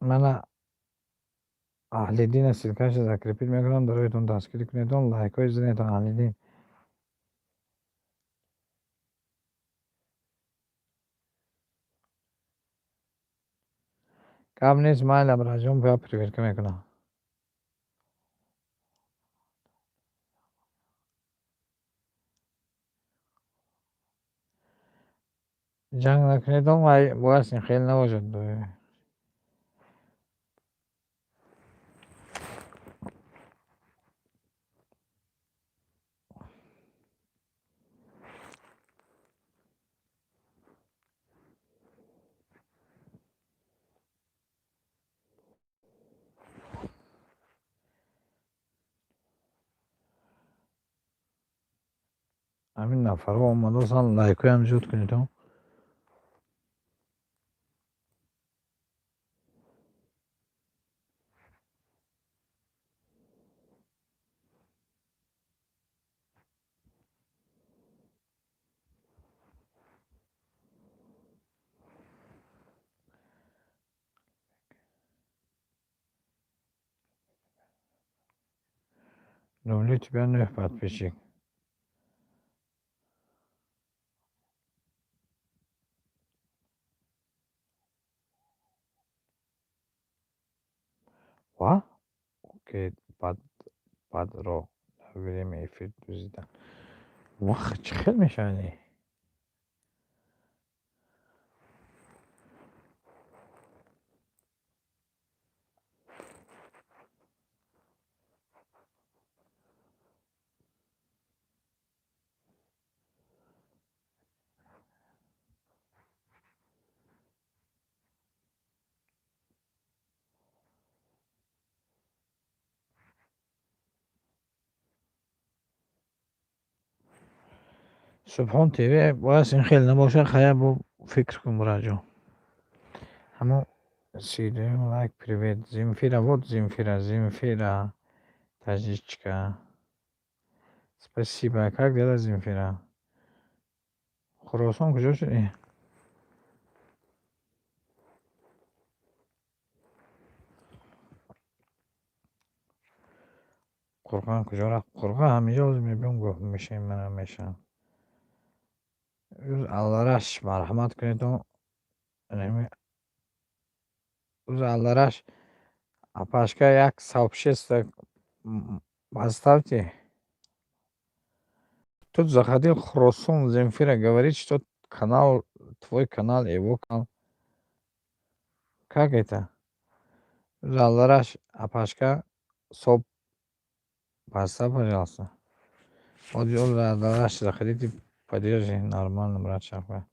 Mana Ahlidin silkash закрепить микрофон, даройтон дастгирӣ кунедон, лайкҳои занедон Аҳлиддин. Гап нест, майла браҷон, я проверка мекунам. Ҷанг накунедон, боясин хеле навошад. Ҳамин нафарҳо омадосан, лайкҳоям зиёд кунедон. Люблю тебя, новых подписчик. Ва? Окей, падро. Время эфир дузидан. Вах, чӣ хел мешавӣ? Субҳон ТВ бояс ин хел набошад, хая бо фикр кун бураҷон. Ҳамон сидоим лайк, привет. Земфира, вот Земфира, таҷичка. Спасибо. Как дела, Земфира? Хӯросон куҷо шудӣ? Қурған куҷо рафт? Қурған ҳаминҷо ҳозир мебиём, гуфт мешаи мана мешавам. Аллараш марҳамат кунедон. Аллараш Апашка як сообщество поставьте. Тут заходил Хросон, Земфира говорит, что канал, твой канал, его канал. Как это? Аллараш Апашка соп поставь, пожалуйста. Вот Аллараш заходите, поддержи, нормально, брат Шахва.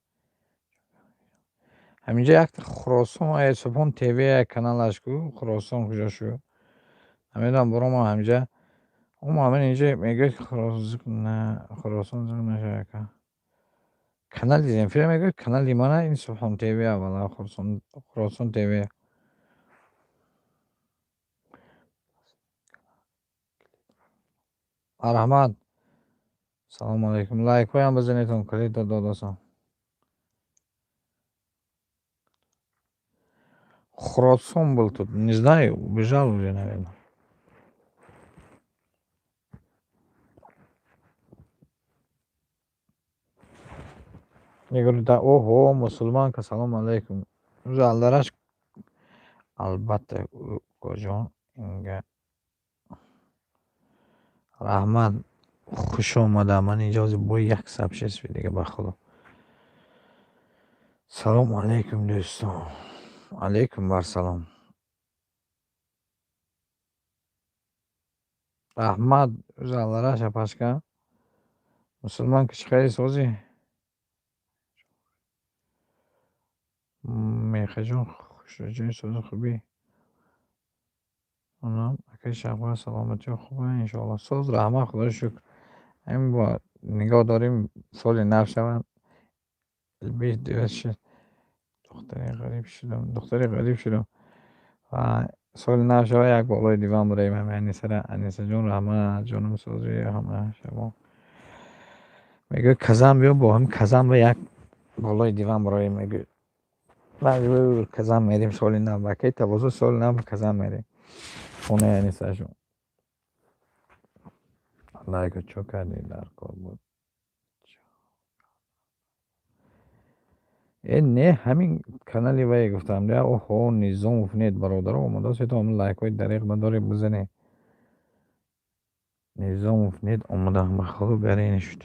ҳаминҷа якта Хросон Субҳон ТВ каналашку Хросон куҷо шу? Ҳамедам буром ҳаминҷа ҳамин инҷа мегӯяд Хросон нашака. Канали Земфира мегӯяд канали мана ин Субҳон ТВ аввала Хросон ТВ. Марҳамат. Салому алейкум. Лайкҳоям бизанедон, клик додасам. Хросон был тут, не знаю, убежал уже, наверное. Я говорю, да, ого, мусульманка, салому алейкум. Уже аллараш албатта кожон инга رحمت خوش اومده. من اینجا با یک سب شسفی دیگه بخدا. سلام علیکم دوستان. علیکم بر سلام. رحمت زالراش اپاشکا مسلمان کش خیلی سوزی میخه جون خوش جای سوز خوبی اونم اکی شبه سلامتی و خوبه انشاءالله. سوز رحمت خدا شکر. همین با نگاه داریم سال نو شوند البیش دیوست شد. دختری غریب شدم و سال نو شوه یک بالای دیوان براییم همه انیسه جون رحمت جانم سوزی همه شما میگه کزم بیا با هم کزم به یک بالای دیوان براییم. میگه مجبور کزم میریم سال نو و کی توازو سال نو کزم میریم خونه انیسه جون. لایک چو کردی در کار بود. نه همین کانالی وای گفتم ده اوه نظام افنید برادر اومده سه تا هم لایک های دریق نداره بزنه. نظام افنید اومده هم خدا برای نشد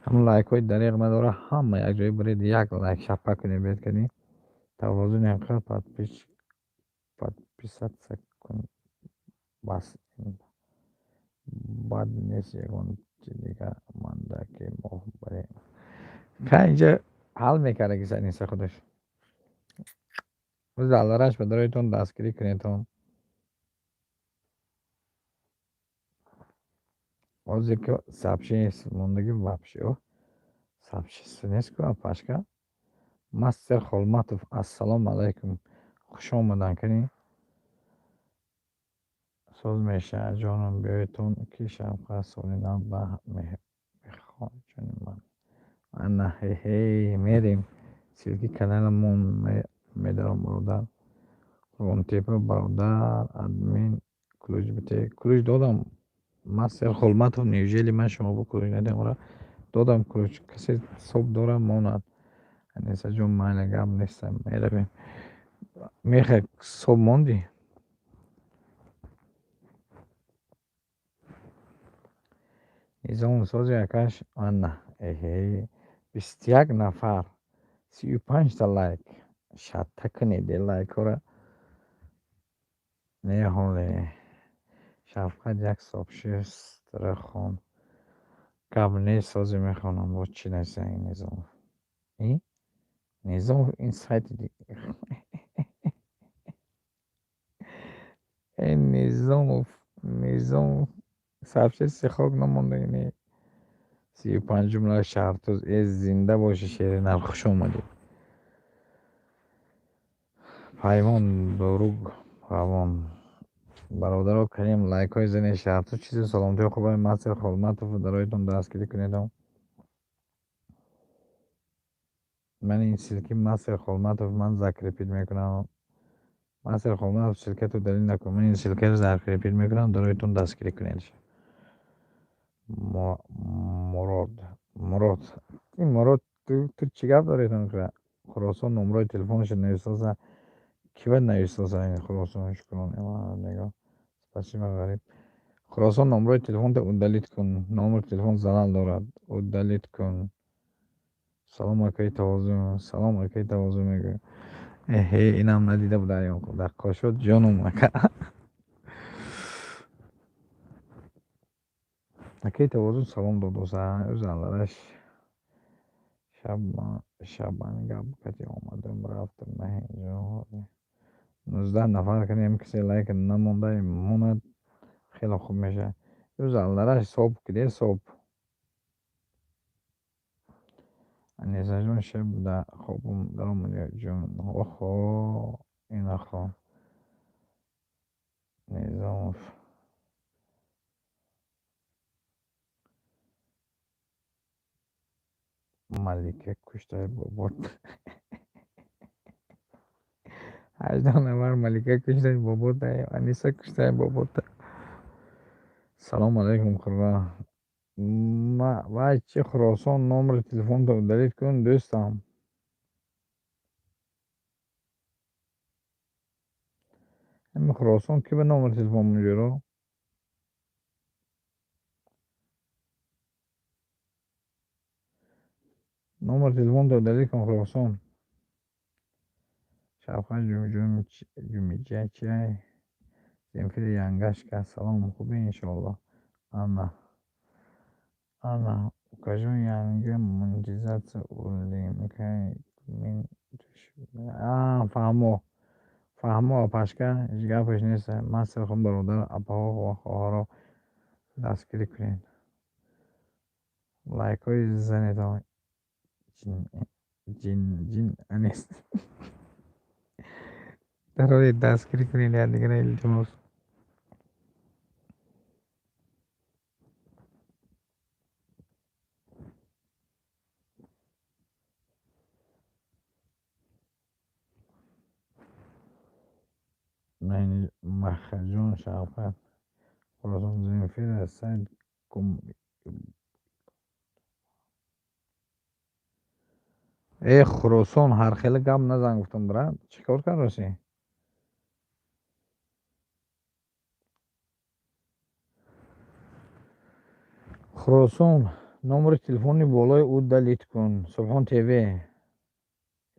هم لایک های دریق نداره همه یک جای برید یک لایک شپا کنی بید کنی توازن اینقدر پد پیست سکن بس بد نیست یکون چی دیگه مانده که ماه برای که اینجا حل میکرده که نیست خودش روز دلارش به درایتون دستگیری کنیتون اوزی که سبشی موندگی وپشی او سبشی سنیس که اپاشکا مستر خلماتوف السلام علیکم خوش آمدن کنی سوز میشه جانم بیایتون کی شب سالی نو به میخوان چون من نه هی میریم سیلکی کانالمون میدارم برادر اون تیپ برادر ادمین کلوج بده کلوج دادم مستر خلماتوف نیوژیلی من شما با کلوج ندیم را دادم کلوج کسی صبح دارم ماند انیسه جون من نگم نیستم میرویم میخه صبح موندی نظام ساز یکش آنه ایهی 21 نفر 35 تا لایک شد تکنیدی لایک ها را نه حالی شفقت یک صبح شست را خون قبل سازی میخوانم با چی نیسته این نظام این نظام این سایت دیگه این نظام سبشه سیخاک نمونده اینه 35 جمله شرط زنده باشه شیر نر خوش آمدید پیمان دروگ روان برادر کریم لایک های زنی شرط چیزی سلامتی خوبه مستر خلمت و درایتون دستگیری کنیدم من این سلکی مستر خلمت و من ذکر رپید میکنم مستر خلمت شرکت رو دلیل نکنم من این سلکی رو ذکر رپید میکنم درایتون دستگیری کنید مراد این مراد تو چی گفت داریتون که خراسان نمره تلفنش نویسازه کی باید نویسازه این خراسانش کنون نگاه پسیمه غریب خراسان نمره تلفن او دلیت کن نمره تلفن زلال دارد او دلیت کن سلام اکی توازو میگه اینم ندیده بود در کاشوت جانم اکی توازو سلام دادوسه او زلالش شب گب کتی آمدم رفتم نه اینجا 19 نفر کنیم کسی لایک نمونده موند خیلی خوب میشه او زلالش صبح کده صبح انیسه جون شب در خوبم درام جون اوه این اخو نظام ملکه کشته بابات 18 نفر ملکه کشته بابات انیسه کشته بابات سلام علیکم خدا ما وای چه خراسان نمر تلفن تو دلیت کن دوستم همین خراسان که به نمر تلفن میگیره номер телефон додали кун хуросон шавқат ҷумиҷачай земфири янгашка салом хубӣ иншоалло ана укажон янга мунҷизатса улимкай мин фаҳмо апашка ҳеҷ гапеш нест ман сархум бародар апаҳо ва хохаро дастгирӣ кунед лайкҳои занедон ҷин анист дарои дастгирӣ кунед якдигара илтимос махаҷон шавқат хуросон земфира сайд хуросон ҳархела гап назан гуфтам брат чӣ кор кардаси хуросон номери телефони болои ӯ далит кун субҳон тв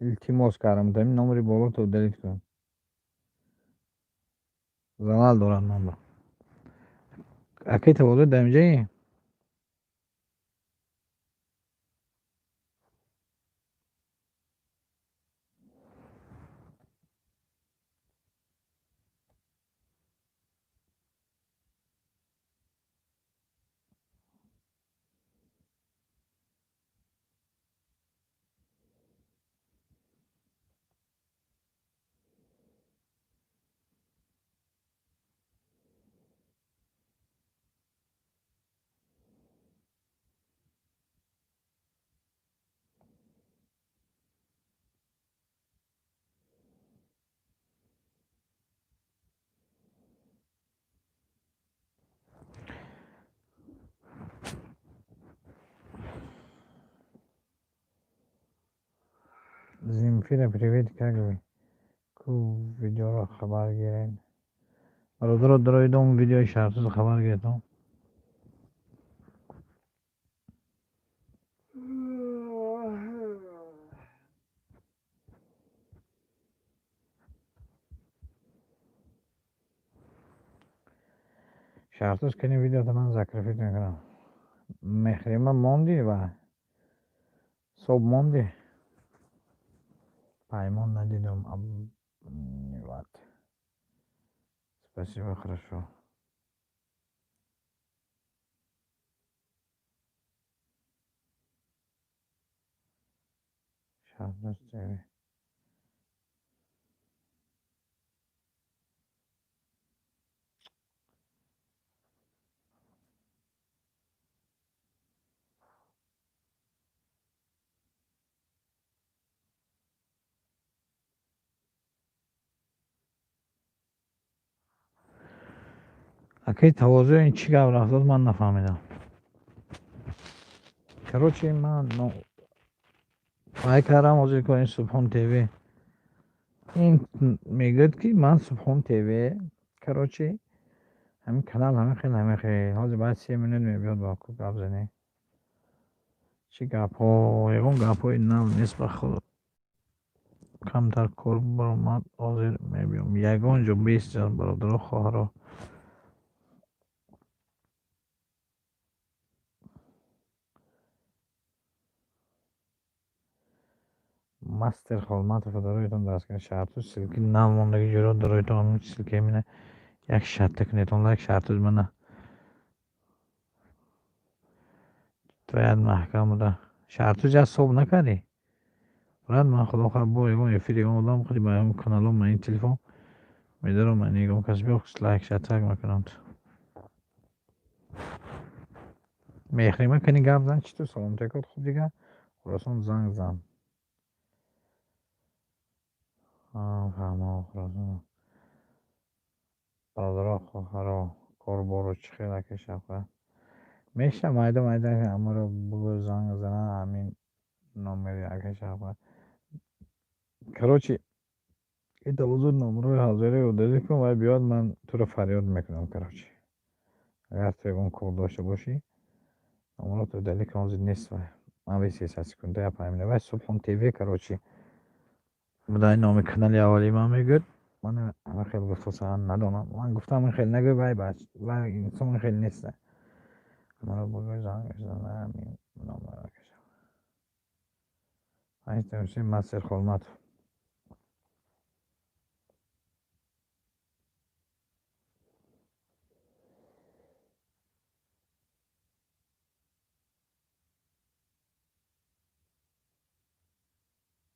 илтимос кардам дами номери болото далит кун залал дорад номер акай таваллуд дамҷаи земфира привет как вы ку видеоро хабар гиред бародаро дароидом видеои шаҳрсӯз хабар гиред шаҳрсӯз кани видеото ман закрифит мекунам мехрима монди ва соб монди паймон надидам вот спасибо хорошо шаҳрсӯз тв акай тавозӯ ин чӣ гап рафтод ман нафаҳмидам короче ман вай кардам ҳозир кунем субҳон тв ин мегӯяд ки ман субҳон тв короче ҳамин канал ҳамин хел ҳозир баъд 3 минут мебиёд ба ку гап занем чӣ гапҳо ягон гапҳои нав нест ба худ камтар кор баромад ҳозир мебиём ягон ҷо бисҷан бародаро хоҳаро мастер холматов дароитон дастгир шаҳрсӯз силки намондаги ҷоро дароитон ҳамин силкаи мина як шатта кунетон лайк шаҳрсӯз мана бояд маҳкам буда шаҳрсӯз ҷа соб накардӣ брат ман худохоҳ бо ягон эфир ягон одам худи ба ягон каналом ман ин телефон медарам ман ягон кас биёхс лайк шаттак мекунанд мехрима кани гап зан чӣ ту саломтекот хуб дига хуросон занг зан бародаро хохаро корбору чӣ хел ака шавқат меша майда амаро бугӯ занг занам ҳамин номери ака шавқат короче ин тавозуд номерои ҳазориро дадӣ кун вай биёд ман туро фарёд мекунам короче агар ту ягон кор дошта бошӣ номерото далӣ кун ҳозир нест вай ما 300 секунда я памятаю. Вай Субхан ТВ, короче, будай номи канали аввали ман мегӯд. Ман ҳама хел гуфтасан надонам. Ман гуфтам ин хел нагӯй вай бач. Вай инсон хел нест. Маро бугӯй занг мезанам ин номеро кашам. Айстам Масир Холматов.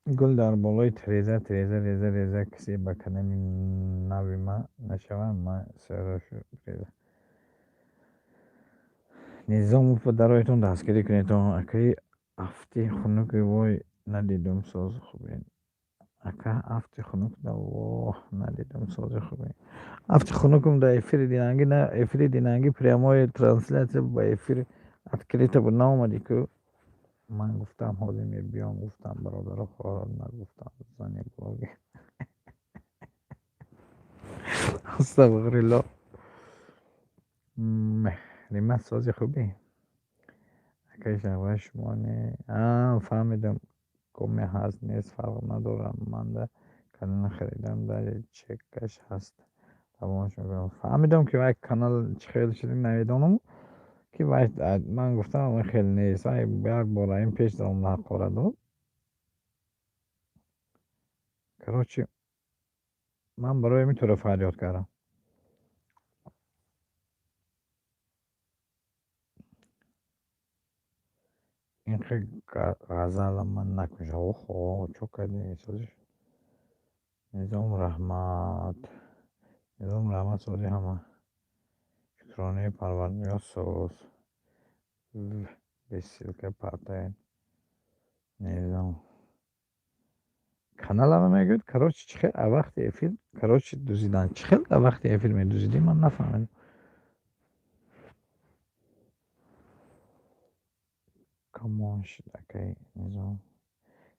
гул дар болои реза кисе ба канали нави ма нашавад ма серошу реза низом дароятон дастгирӣ кунед то акаи афти хунуки вой надидум сози хубе ака афти хунук да во надидум сози хубе афти хунукум да эфири динангӣ на эфири динангӣ прямои транслясия ба эфир открита буд наомади ку ман гуфтам ҳозир мебиём гуфтам бародарон хоҳарон нагуфтам зани блоги астағфирулло рима сози хубе акай шаҳва шумо не фаҳмидам коме ҳаст нест фарқ надорам ман да канал харидам дар чекаш ҳаст тамомаш мекунам фаҳмидам ки вай канал чӣ хел шуд намедонам ки вай ман гуфтам ин хел нест вай як бора ин пеш даром нақора дод короче ман барои ин тура фарёд кардам ин хел ғазала ман накуша охо чо кардӣ созиш низом раҳмат сози ҳама шукронаи парвардигор соз бесилка партаен низом каналама мегӯяд короче чӣ хел а вақти эфир короче дузидан чӣ хел а вақти эфир медузидӣ ман нафаҳмидам камон шуд акай низом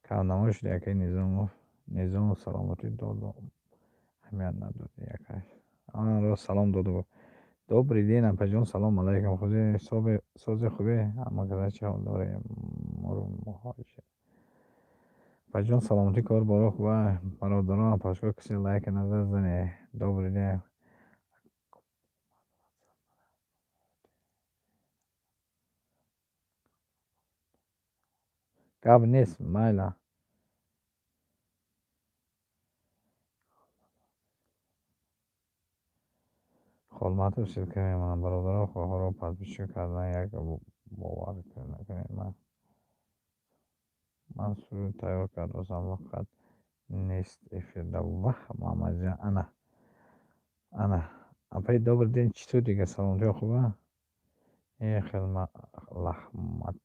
камнамой шуд акай низому саломатӣ доду аҳамият надоди якаш рост салом доду добрый день апаҷон салом алайкум худи сози хубе ҳама чӣ ҳол дорем моро муҳоҷир апаҷон саломатӣ кор боро хуб бародарон Апашкахо кисе лайка назар зане добрый день гап нест майла холматов силка мемонам бародарон Хохарон подписчик кардан як бовар накунед ман суруд тайёр кардозам вақт нест эфирда вах мамаҷан ана апай добрый день читӯр дига саломатиҳо хуба хел лахмат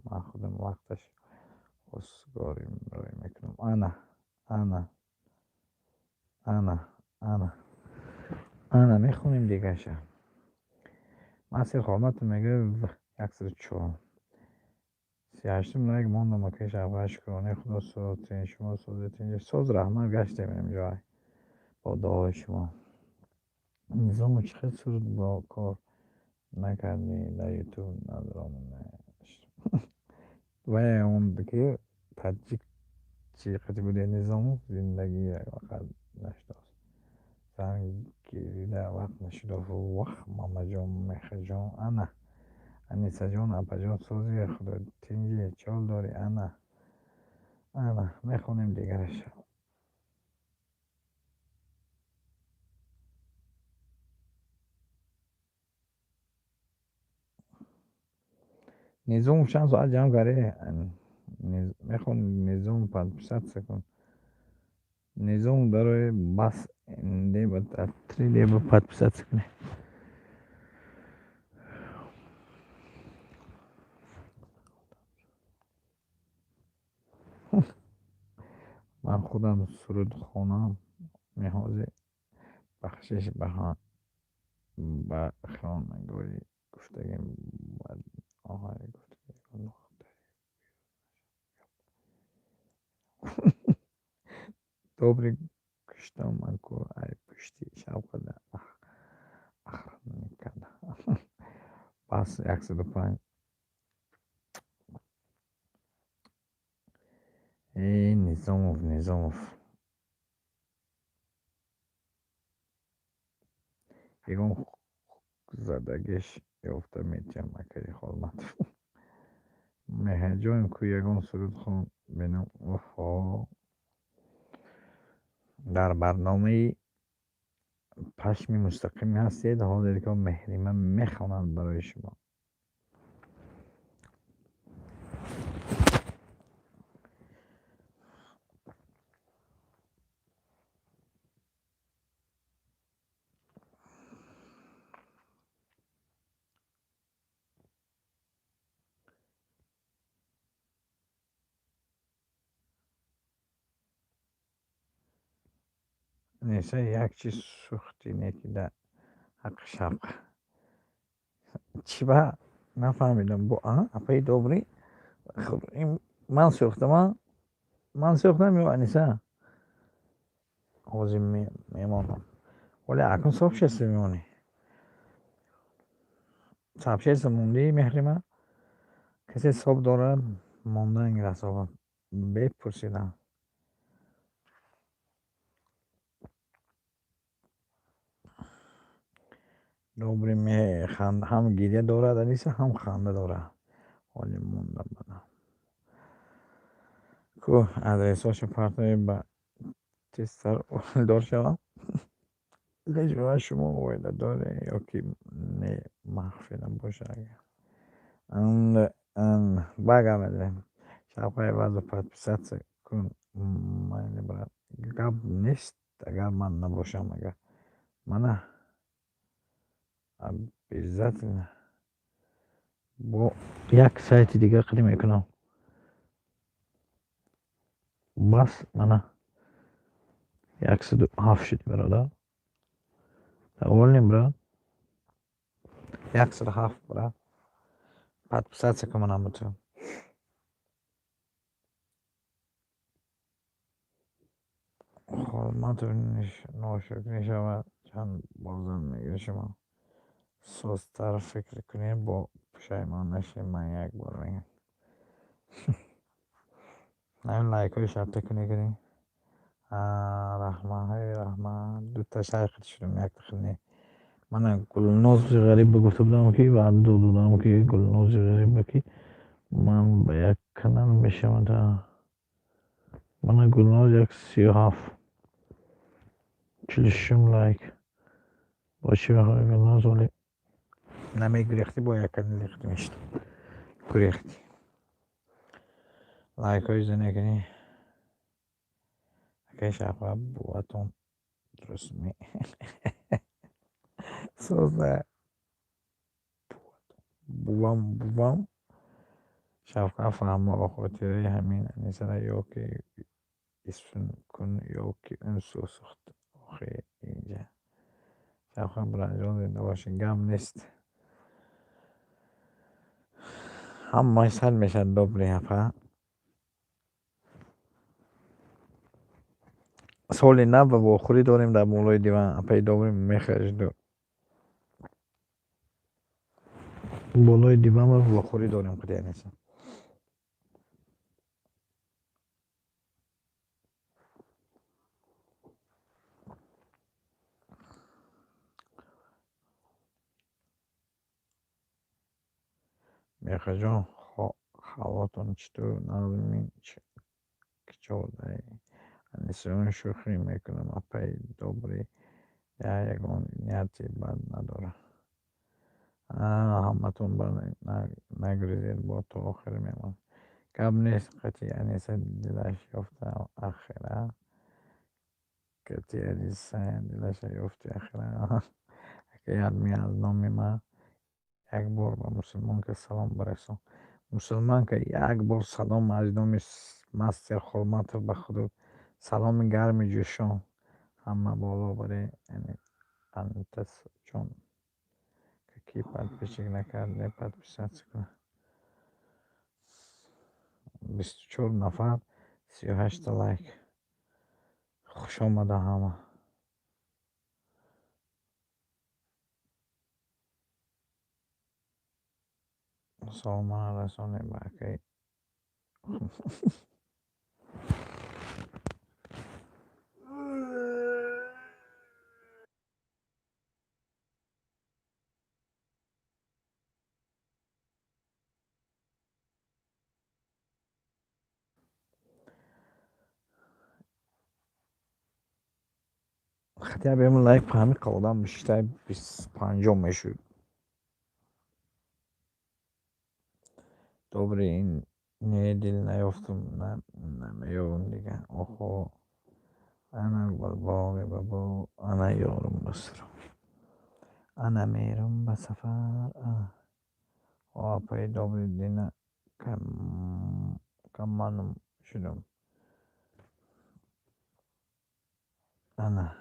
ман худам вақташ хусгорӣ мекунам ана мехонем дигаша Масир Холматов мегӯяд 104 38 лайк мондам акай шаҳва шукронаи худо соз шумо созед соз раҳмат гаштем имҷо бо дуои шумо низому чӣ хел суруд бо кор накардӣ дар ютуб надорам вай он ки таҷик чӣ қати буде низому зиндагӣ як вақт наштост занг гирида вақт нашудов вах мамаҷон мехаҷон ана анисаҷон апаҷон сози худо тинҷи чол дорӣ ана мехонем дигараш низом чанд соат ҷамъ кардӣ мехон низом 50 секунд низом дарои бас деба 3 деба 50 секунд ман худам сурудхонам меҳози бахшиш ба хонагоҳи гуфтагим оҳаи гуфтагим добре куштам анку ай пушти шавқада ахрникада бас 105 ای نظامов ягон задагиш ёфта метиҳам акаи холмат меҳаҷоем ку ягон сурудхон бинам оҳо дар барномаи пашми мустақим ҳастед ҳозир ки меҳрима мехонад барои шумо неса як чиз сӯхтӣ некида ҳаққи шавқа чӣ ба нафаҳмидам бо апаи добрӣ ман сӯхтам ё аниса ҳозир мемонам вале акнун соҳиб шеста мемонӣ соҳиб шеста мондӣ меҳрима касе соҳиб дорад мондан расова бепурсидам добрӣ механда ҳам гиря дорад аниса ҳам ханда дорад ҳоли мондам бана ку адресҳошо партои ба тестар дор шавам леҷва шумо оида доре ё ки не махфӣ набоша багамедем шавқаи вазу подписатсия кун майли брат гап нест агар ман набошам агар мана обязательно бо як сайти дигар қидӣ мекунам бас мана 107 шуди бародар довольный брат 107 брат подписаться кун манам бутун холматов ношукр мешавад чанд бозам мегӯям шумо сустар фикр кунед бо пушаймон нашед ман як бор мегӯям намин лайкҳои шарта кунед раҳмат дута шайхи шудам якта хилне мана гулнози ғариб ба гуфта будам ки ваъда дода будам ки гулнози ғариб ки ман ба як канал мешавад мана гулноз 137 46 лайк боши ваҳои гулноз вале намегурехтӣ бо як канал рехтӣ мешуд гурехтӣ лайкҳои занекунӣ акаи шавқа буватон дуруст ме соза бувам шавқа фаҳмо хотираи ҳамин анисара ё ки исм кун ё ки ун сӯсухт охи инҷа шавқа братҷон зинда бошед гап нест ҳамаи сар мешавад добрӣ апа соли нав ва вохӯрӣ дорем дар болои диван апаи добрӣ мехажду болои диван ва вохӯрӣ дорем куди аниса мехаҷон ҳавотон чутур назмин кичодаи анисаон шӯхӣ мекунам апаи добрӣ ягон нияти бад надорад ҳаматон нагризед бо то охир мемонед гап нест қатъи аниса дилаш ёфта ахира қатъи аниса дилаша ёфти ахира акаи адми аз номи ман як бор ба мусулмонка салом барасон мусулманка як бор салом аз номи мастер холматов ба худуд саломи гарми ҷӯшон ҳама боло баре антас ҷон какие подписчик накарде подписаться кунад 24 нафар 38 лайк хушомада ҳама саломона расонед ба акаи خطیه بیمون لایک پهمی قلدم بیشتر 25 شد. دوباره این نه دل نیافتم نمیام دیگه. اوه انا بالباغ بابا انا یارم بسرم انا میرم به سفر پای دوباره دینا کم منم شدم. انا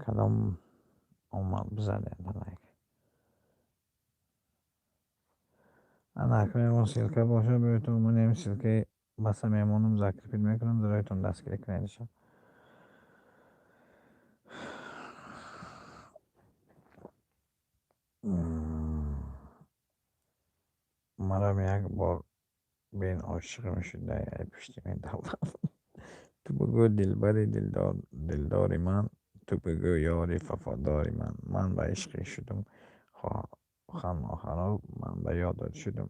کدام اومد بزنه لایک. انا میمون سیلکه باشه بهتون من این سیلکه بس میمونم ذکر پیل میکنم درایتون دستگیری کنیدشم. مرا یک بار بین عاشق میشد در پشتی می دولم. تو بگو دلبری دلداری من، تو بگو یاری وفاداری من به عشقی شدم خواهران من به یادت شدم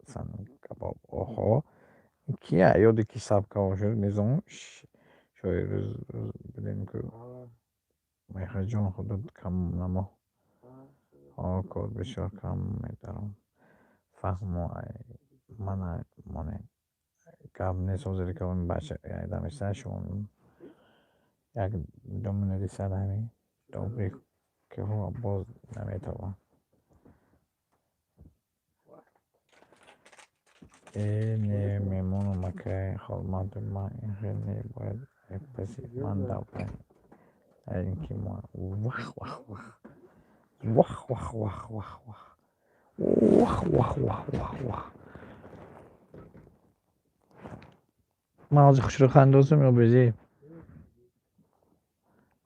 سن کباب. اوه کیه یادی کی سب کباب شد نظام شاید روز بدیم که میخوای جان خودت کم نما کار بسیار کم میدارم فهم من مانه کم نیست وزیری که اون بچه یادم است شون یک دومینه سر همین دوباره که هوا باز نمیتوان اینه میمونم که خالمات من این خیلی باید پسی من دوباره اینکه ما وخ وخ وخ وخ وخ وخ وخ وخ وخ وخ وخ وخ وخ مغز خوش رو خندازم یا بزی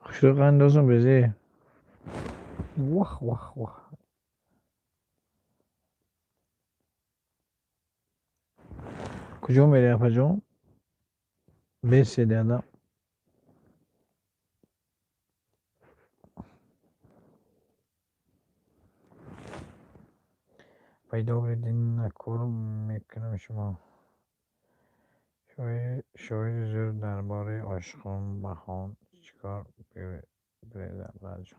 خوش رو خندازم بزی وخ وخ وخ کجا میری اپا جون بیسی دیدم پیدا بردین نکارم میکنم شما شاید زور درباره عاشقان بخوان چیکار بریدم راجع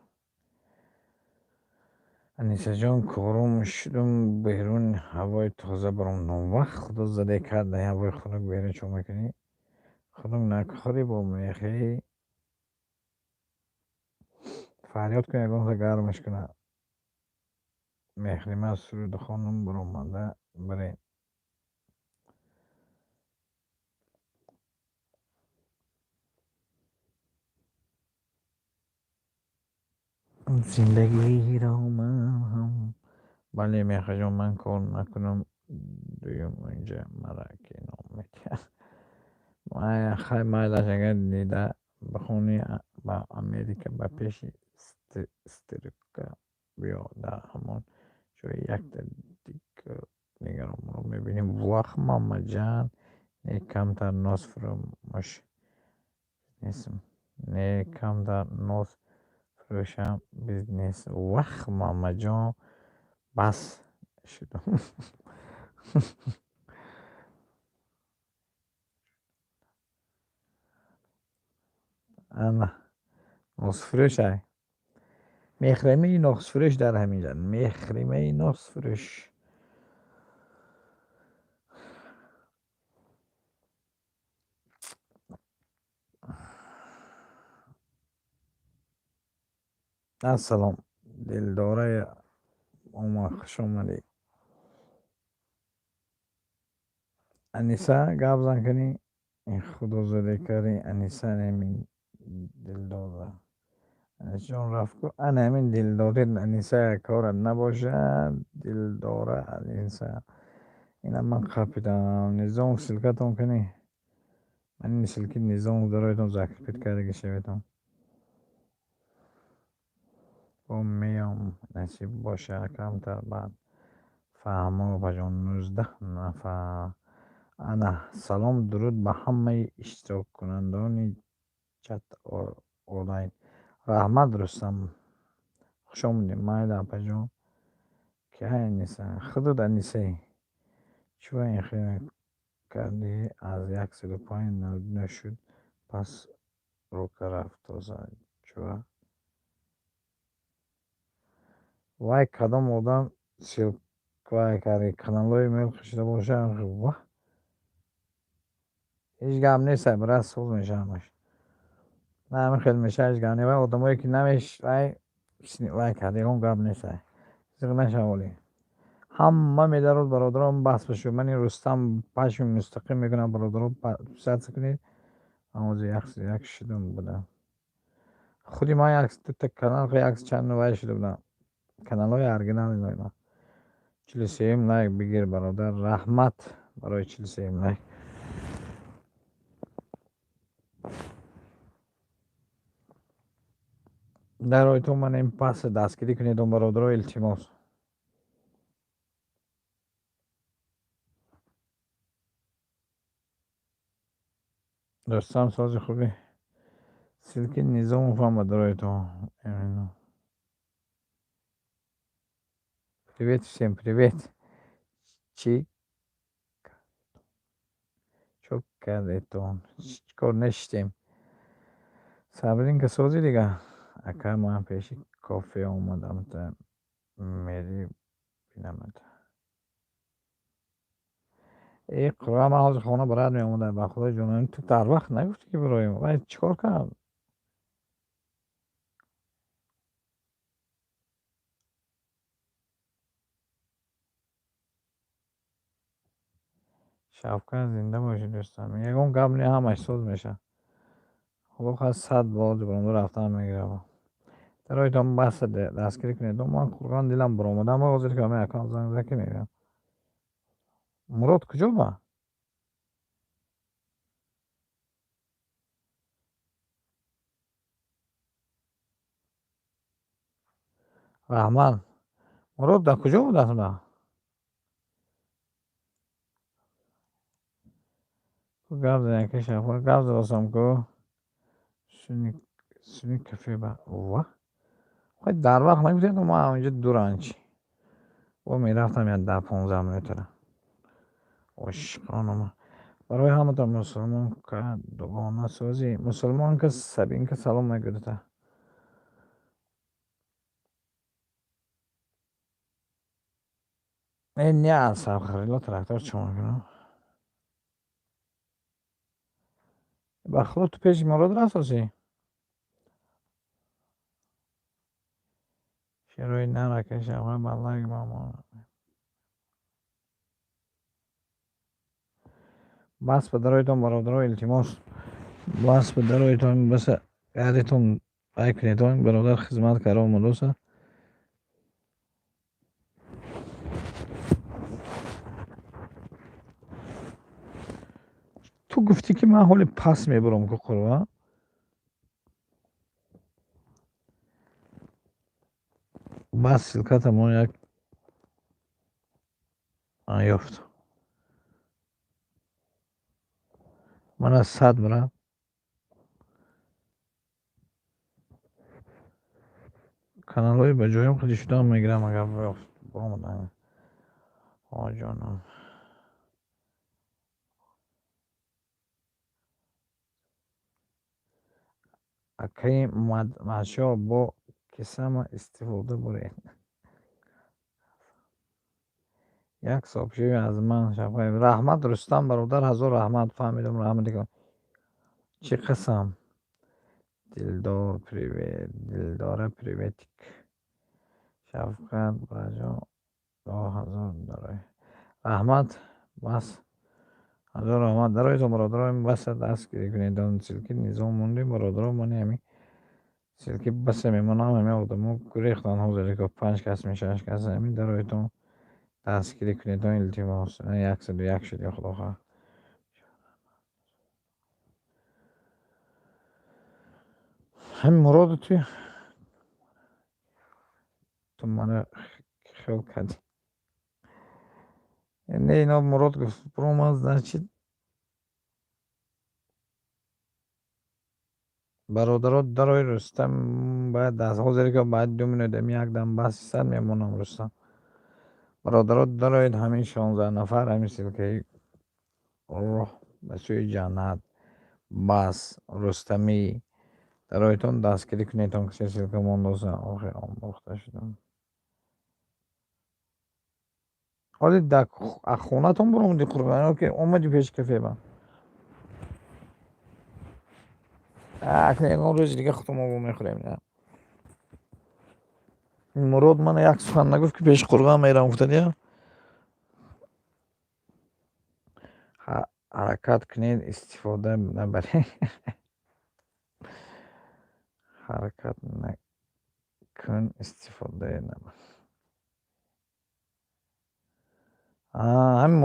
انیسه جان کارم شدم بیرون هوای تازه برام وقت خدا زده کرد در هوای خنک بیرون چون میکنی خودم نکاری با میخی فریاد کنی اگه گرمش کنه میخریم از سرود خانم برامده برین زندگی را من هم بله میخوای جان من کار نکنم دویم اینجا مرا که نامید خیلی مایلش اگر دیده بخونی با امریکا با پیش استریکا بیا در همون جای یک دیگه نگرم رو میبینیم وقت ماما جان نه کمتر ناز فراموش نیستم نه کمتر ناز فروشم بیزنس وقت ماما جان بس شدم انا ناز فروش های میخرمه ناز فروش در همین جان میخرمه ناز فروش السلام دلداره اوما خوش اومدی انیسه گاب زن کنی این خدا زده کردی انیسه نمین دلداره انیسه جان رفت کو انا همین دلداره انیسه کارت نباشه دلداره انیسه اینا من خپیدم نظام سلکتون کنی من این سلکی نظام درایتون ذکر پیت کرده شویتون با میام نصیب باشه کمتر بعد فهمو بجان 19 نفر انا سلام درود به همه اشتراک کنندگان چت آنلاین رحمت رستم خوش آمدید مایل اپا جان که های نیسه خودت نیسه چوه این خیلی کردی از 105 نشد پس روکه رفت و زد چوه وای کدام آدم سیلکوهای کاری کانالوی میل کشیده باشه و هیچ گم نیست برای سوز میشه همش نه همه خیلی میشه هیچ گم نیست وای آدمایی که نمیش وای کرده اون گم نیست زیغ نشولی همه میدارد برادرم بس بشو من این رستم پشم مستقیم میکنم برادرم سد سکنید آموز یک شدم بودم خودی ما یک تا کانال که یک چند نوعی شده بودم کانال های ارگنال اینا 43 لایک بگیر برادر رحمت برای 43 لایک در روی تو من این پس دستگیری کنید اون برادر رو التماس دوستان ساز خوبی سلکی نظام فهم در روی تو привет всем привет چی چوک کرده تو چیکار نشتیم صبرین که سازی دیگه اکا من پیش کافه اومدم تا میری بینمت ای قرآن من حاضر خانه برات می اومدم با خدا جونم تو در وقت نگفتی که برایم وای چیکار کنم شفقت زنده باشی دوستم یکم قبلی همش سوز میشه خدا خواست 100 بار برام رفتم میگیره در روی تام بس دستگیری کنید من قرآن دیلم برآمدم حاضر که همه اکانت زنگ زکی میگم مراد کجا با رحمان مراد در کجا بود اصلا گفت که شفقت گفت واسم کو سونی کافه با اوه خواهی در وقت نگفتید ما اونجا دورانچی و میرفتم یه 10-15 متر عشقانم برای همه تا مسلمان که دوگانه سازی مسلمان که سبین که سلام نگرده این نه اصاب خریلا ترکتر چون کنم بخلا تو پیش مراد رفت آسی شروع نرکش اول بلنگ ماما بس به درایتون برادر التماس بس به درایتون بس یادتون کنیتون برادر خدمت کرام مدوسه تو گفتی که من حال پس میبرم که قربان بس سلکتمون یک یافت من از 100 برم کانال های به جایم خودی شدم میگیرم اگر بیافت برامدن جانم اکی مدشا با کسم استفاده بره یک صاحبشوی از من شفقه رحمت رستم برادر هزار رحمت فهمیدم رحمتی کن چی قسم دلدار پریویت دلداره پریویتیک شفقت برجا 1000 داره رحمت بس هزار رحمت درای تو برادرم بس دست گیری کنید دان سلکی نظام مونده برادرم منی همی سلکی بس میمونم همی آدمو گریختان حوزه که 5 کس میشه 6 کس همی درای تو دستگیری کنید دان التماس 101 شد یا خدا خواه همین مراد توی تو منو خیال کردی نه اینا مراد گفت برو من значит برادرات درای رستم باید دست حاضری که باید 2 minute یک دم بس 100 میمونم رستم برادرات دارید همین 16 نفر همین سلکی روح به سوی جنت بس رستمی дароитон дастгирӣ кунедон киси силка мондоза охи омӯхта шудам. ҳоли аз хонатон биромадӣ қурбан ки омадӣ пеши кафеба. ягон рӯзи дига хутумову мехӯрем. Мурод мана як сухан нагуфт ки пеши қурбан мерам гуфтадия. ҳаракат кунед истифода набаред. ҳаракат накун истифодаи набар. ҳамин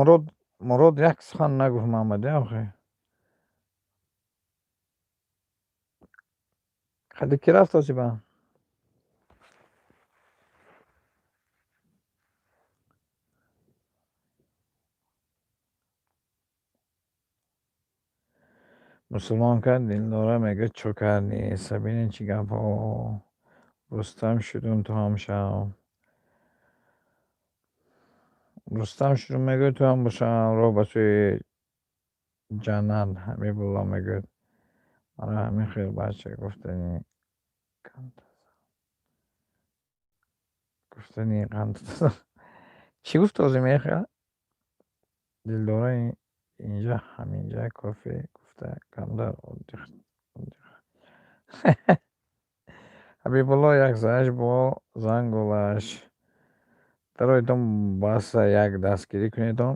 мурод як сухан нагуфт Маҳмад охи. қади ки рафт осиба. мусулмон кард дилдора мегӯяд чо кардӣ сабини чӣ гапҳо рустам шудум ту ҳам шав. рустам шудум мегӯяд ту ҳам бошам роҳ ба сӯи ҷаннат. ҳабибулло мегӯяд мара ҳамин хел бача гуфтани чӣ гуфт ози меха дилдора инҷа ҳаминҷа кофе гуфта камдар оддих. ҳабибулло як заҳш бо зангулаш дароитон баса як дастгирӣ кунедон.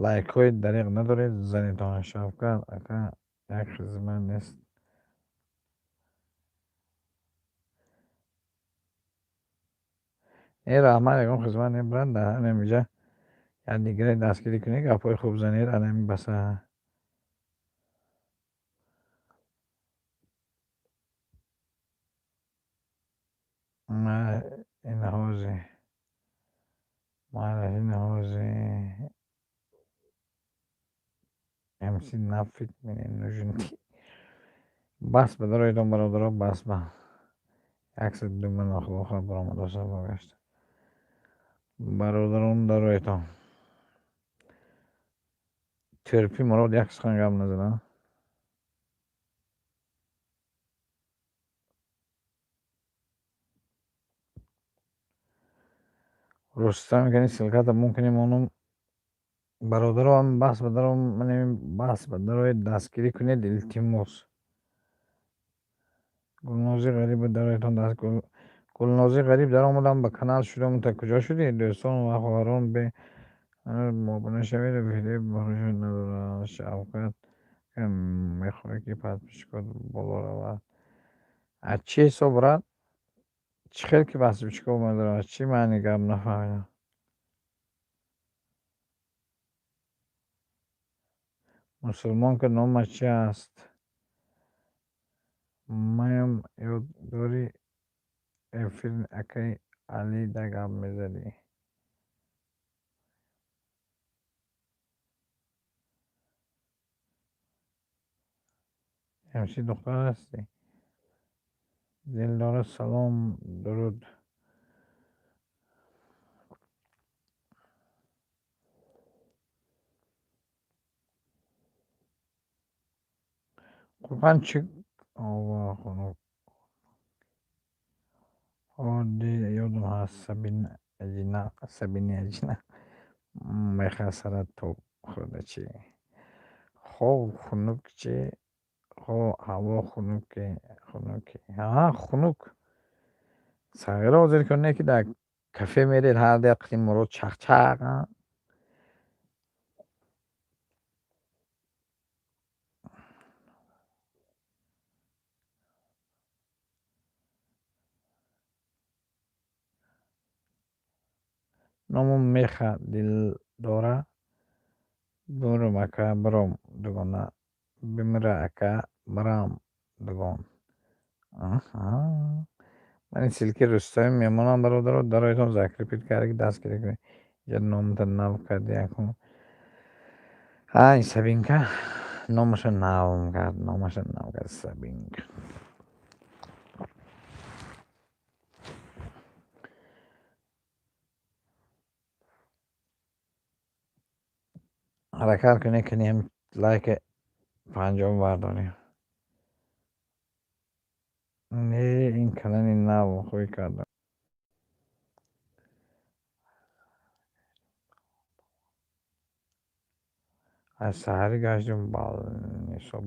лайкҳои дариқ надоред занетон. Шавкат ака як хизмат нест. раҳмат ягон хизмат не бранда ҳаминҷа якдигаре дастгирӣ кунед гапҳои хуб занед анами баса. бас ба дароитон бародаро бас ба 102 нохлохар баромадоса багашт. Бародарон дароитон терпи мурод як сухан гап назада. рустам кани силката мумкини монум бародаро бас ба дарои дастгирӣ кунед илтимос. гулнози ғариб дароитон гулнози ғариб даромадам ба канал шудам та куҷо шудӣ дӯстон ва Хохарон бе мобина шавед видео бохишон надорад. Шавкат мехоҳе ки подписчикот боло равад. аз чӣ ҳисоб рад чӣ хел ки подписчикот надорад чӣ маъни гап нафаҳмидам. мусулмонка номаш чӣ аст? маям ёддори эфир акаи алида гап мезадӣ. ҳамчи духтар ҳастӣ? дилдора салом дуруд. қурбан чӣ ёдам ҳаст сабини аҷина мехасара то хӯрда чӣ хов хунук чӣ ҳаво хунуке хунук сағира ҳозир кунед ки дар кафе меред ҳар дақиқи мурод чақчақ. номум меха дилдора бурум ака биром дугона бимира ака бирам дугон. мани силки рустами мемонам бародаро дароитон закрепит карди дастгирӣ кунед. ҷа номта нав карди якум сабинка номаша нав кард сабинка. ҳаракат кунед кани ҳам лайка پنجم برداریم. نه این کلنی نو خوی کردم. از سهری گشتیم بالنیسو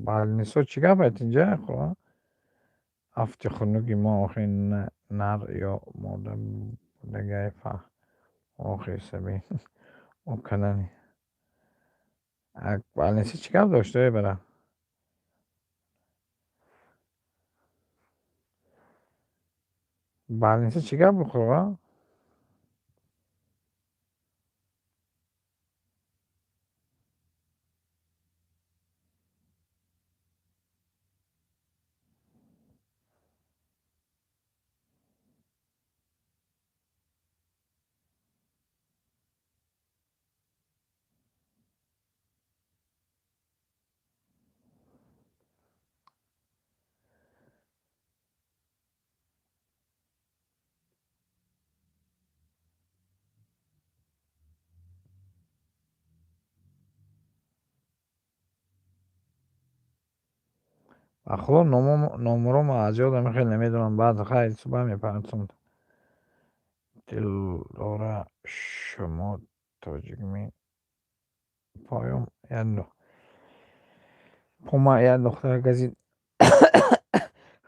چی گفت اینجا خب افتی خونگی ما آخی نر یا مادر بودگه فا آخی سبی او کلنی بالنیسو چی گفت داشته برم بالنیسو چی گفت بخورا خدا نمرم از یادم خیلی نمیدونم بعد خیلی صبح میپرسم دلاره شما تاجیک می پایم یه پوما یه دختر گزید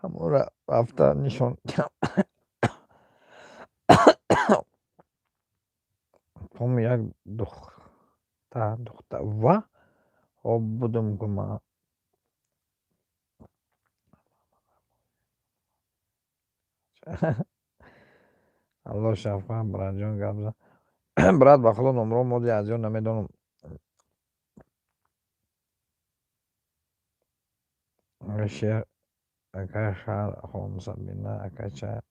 همون را رفته نشون پوم یک دختر و خب بودم که ما الله شفقه برای جان گبزه برات بخلا نمرو مودی از جان نمیدونم شعر اکا شعر خامسه بینه اکا چه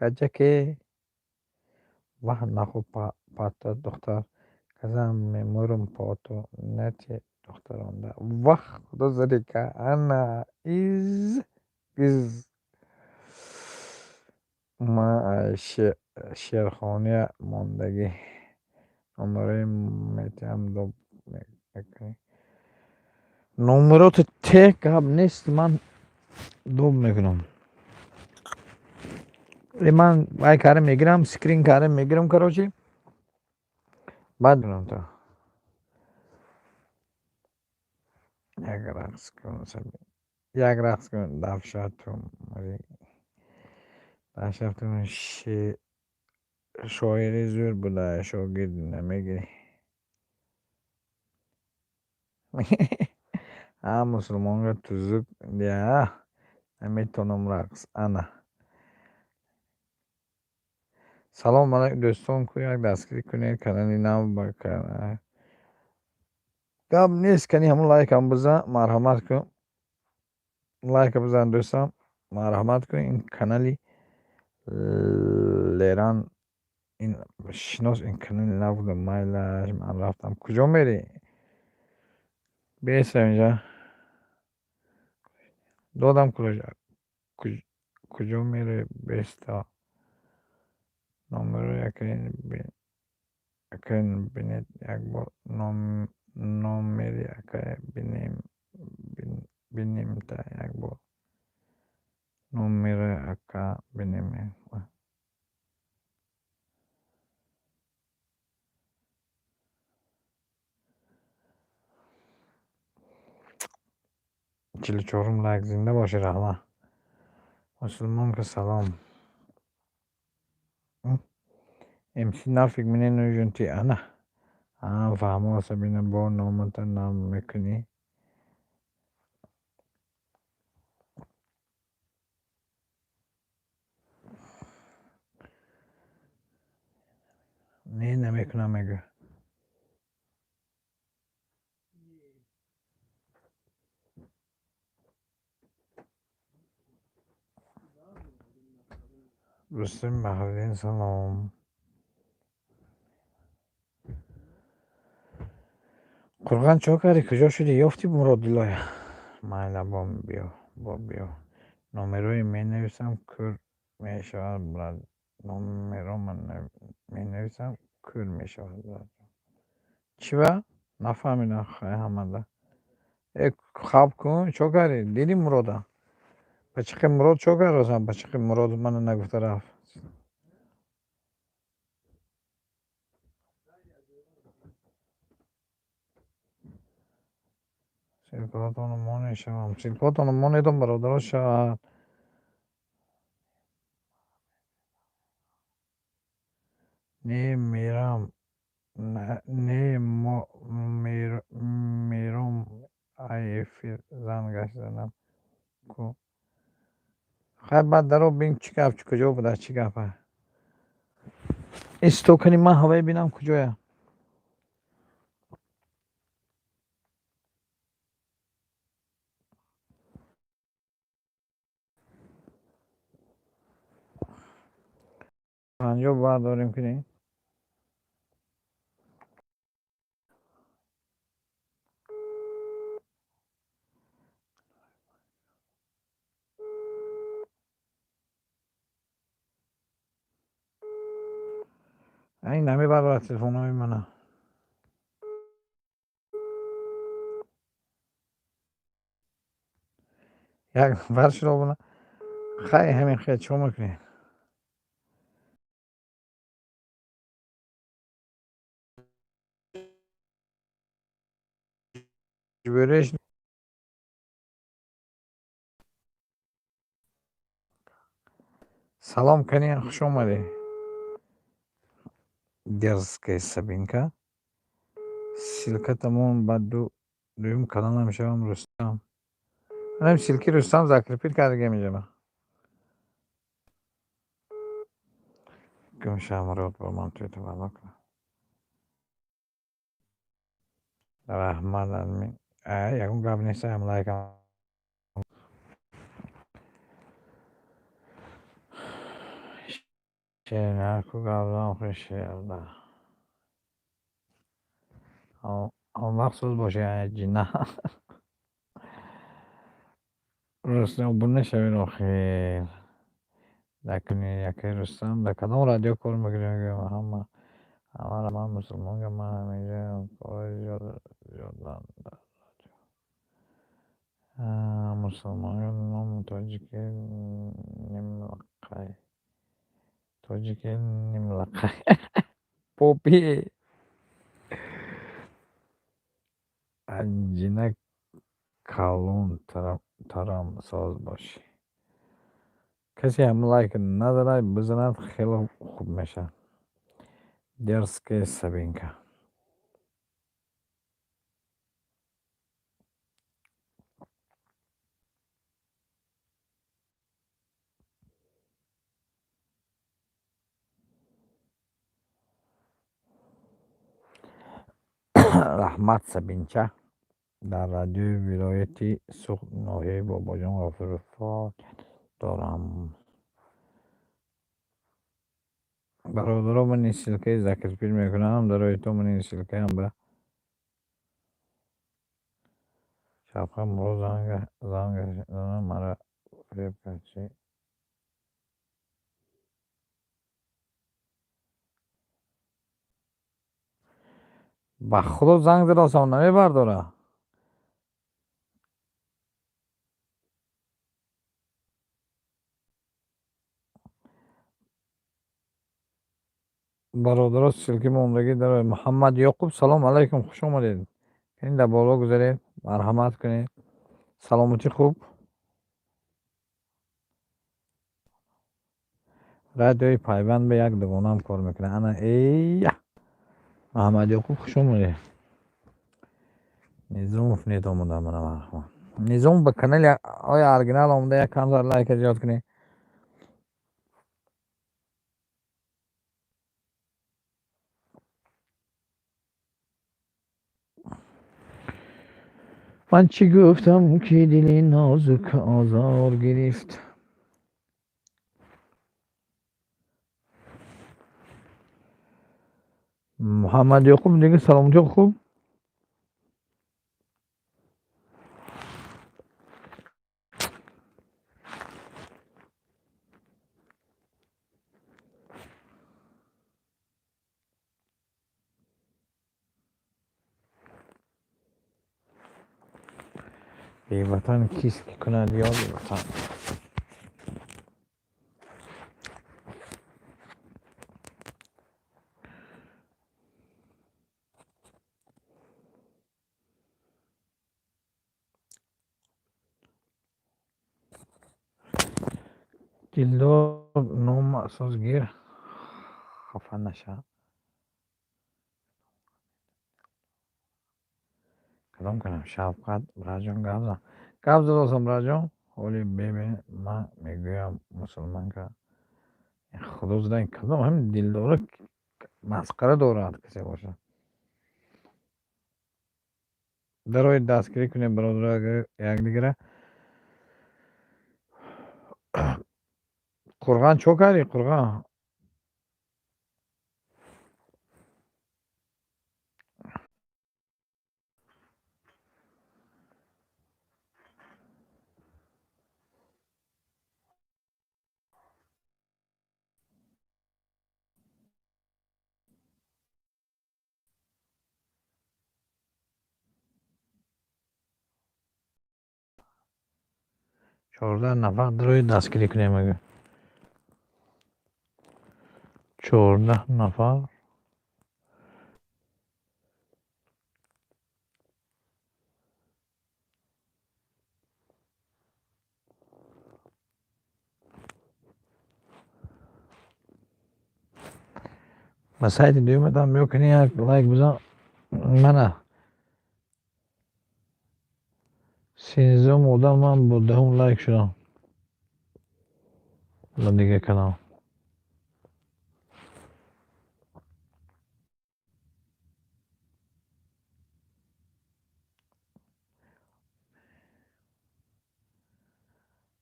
کجکه و نخو پاتا دختر کزم میمورم پاتو نتی دخترانده و خدا زدی که انا از ما شیرخانه ماندگی نمره میتیم دو میکنی نمرات تکب نیست من دو میکنم من وای کارم میگیرم سکرین کارم میگیرم کراچی بعد میرم تا یک رقص کن یک رقص کن دفشتم دفشتم شاعری زور بوده شاگرد نمیگیری مسلمان را تزوک دیا نمیتونم رقص انا سلام علیکم دوستان کو یک دستگیری کنید کانال نو بکنه گپ نیست کنی همون لایک هم بزن مرحمت کن لایک بزن دوستان مرحمت کن این کانالی لیران این شناس این کانال نبوده مایلش من رفتم کجا میری بیست اینجا دادم کجا میری بیستا نمره یکن بینید یک بار نمره یکه بینیم تا یک بار نمره یکه بینیم 44 لایک زنده باشه رحمه مسلمان که سلام امسی نفک منه نوجونتی انا فهمو سبینه با نامت نام میکنی نه نمیکنم میگه دوستم بخیرین سلام قرغان چاکری کجا شدی یافتی مراد لای مایلا بیا نامروی می نویسم کر می شود برد نامرو من می بنویسم کور میشود. چی و؟ نفهمیدم خیلی همه خواب کن چو کاری دیدی مرادا بچه مراد چو کار رسم بچه مراد منو نگفته رفت سیلکاتون مونه شوم سیلکاتون مونه دم برادر شد نه میرم نه میرم ای فیر زن گشتنم کو خیلی بعد درو بین چی گفت کجا بوده چی گفت استوکنی من هوای بینم کجایا پنجا برداریم کنیم این نمی بردار تلفن های منه یک فرش رو بنا خیلی همین خیلی چو میکنی جبرش سلام کنی خوش اومدی درسکه سبینکا سیلکتمون بعد دویم kanalına میشم رستم منم سیلکی رستم زاکرپیل کرده میجم که میشم مراد با من توی تو بالا کنم رحمت علمی یکون قبل نیست هم لایکم شیرنه کو قبل هم خوش شیرده اما مخصوص باشه یعنی جنه رستم بونه شوین آخیر دکنی یکی رستم در کدام رادیو کار میگیره همه من مسلمان که من همیشه کار زیادن مسلمان نام تاجیک نملقای تاجیک نملقای پوپی انجینه کالون ترام ساز باشی کسی هم لایک نداره بزند خیلی خوب میشه درس که سبینکه رحمت سبینچه در رادیو ولایتی سوخت ناحیه باباجان غفور دارم برادرم من این سلکه زکرپیل میکنم در تو من این سلکه هم به شبخه مرو زنگ مرا فریب کرد چی به خدا زنگ زد آسان نمی برداره برادر سلکی موندگی در محمد یعقوب سلام علیکم خوش آمدید این در بالا گذارید مرحمت کنید سلامتی خوب رادیوی پایبند به یک دوگانه هم کار میکنه انا ای محمد یعقوب خوش آمدید نظام افنید آمده من مرحمت نظام به کانال آیا ارگنال آمده یک کم در لایک زیاد کنید من چی گفتم که دلی نازک آزار گرفت محمد یعقوب دیگه سلامتی خوب بی‌وطن کیست که کند یاد وطن. دلدار نام اساس گیر خفه نشه. کدام کنم شفقت براجان گفت دادستان براجان. ولی ببین من میگویم مسلمان که خدا زدن کدام همین دلداره مسخره دارد کسی باشه. درای دستگیری کنیم برادر یکدیگره. قرغان چو کردی قرغان؟ چهارده نفر درای دستگیری کنیم اگه 14 نفر. به سایت دویمت هم میکنی یک لایک بزن. منه 13 آدم من با 10 لایک شدم با دیگه کنم.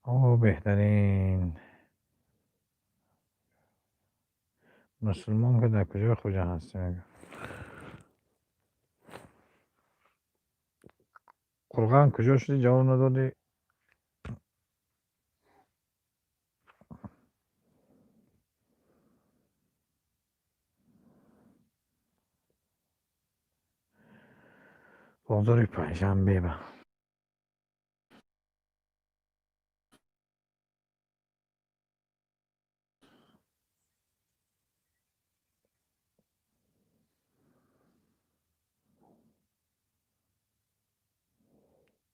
اوه بهترین مسلمان که در کجا هستی؟ قرغان کجا شدی جواب ندادی؟ بازار پنجشنبه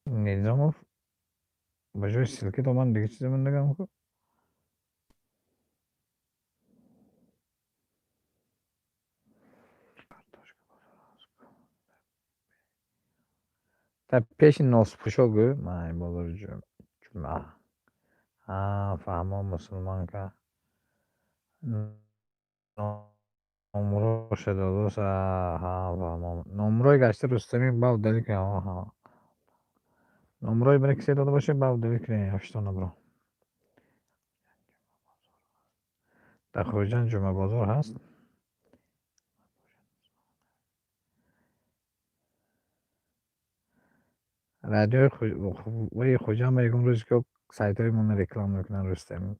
به نظام به جای سلکی تو من دیگه چیزی من نگم که تا پیش ناس پوشا گو من بازار جمعه فهمم مسلمان که نمرو شده دوست فهمم نمروی گشته رستمی باو دلی که نمروی برای کسی داده باشه باو دلی که هشتا نمرو در خوجان جمعه بازار هست. رادیوی خوجا میگم روز که سایت های من رکلام میکنن رستمی.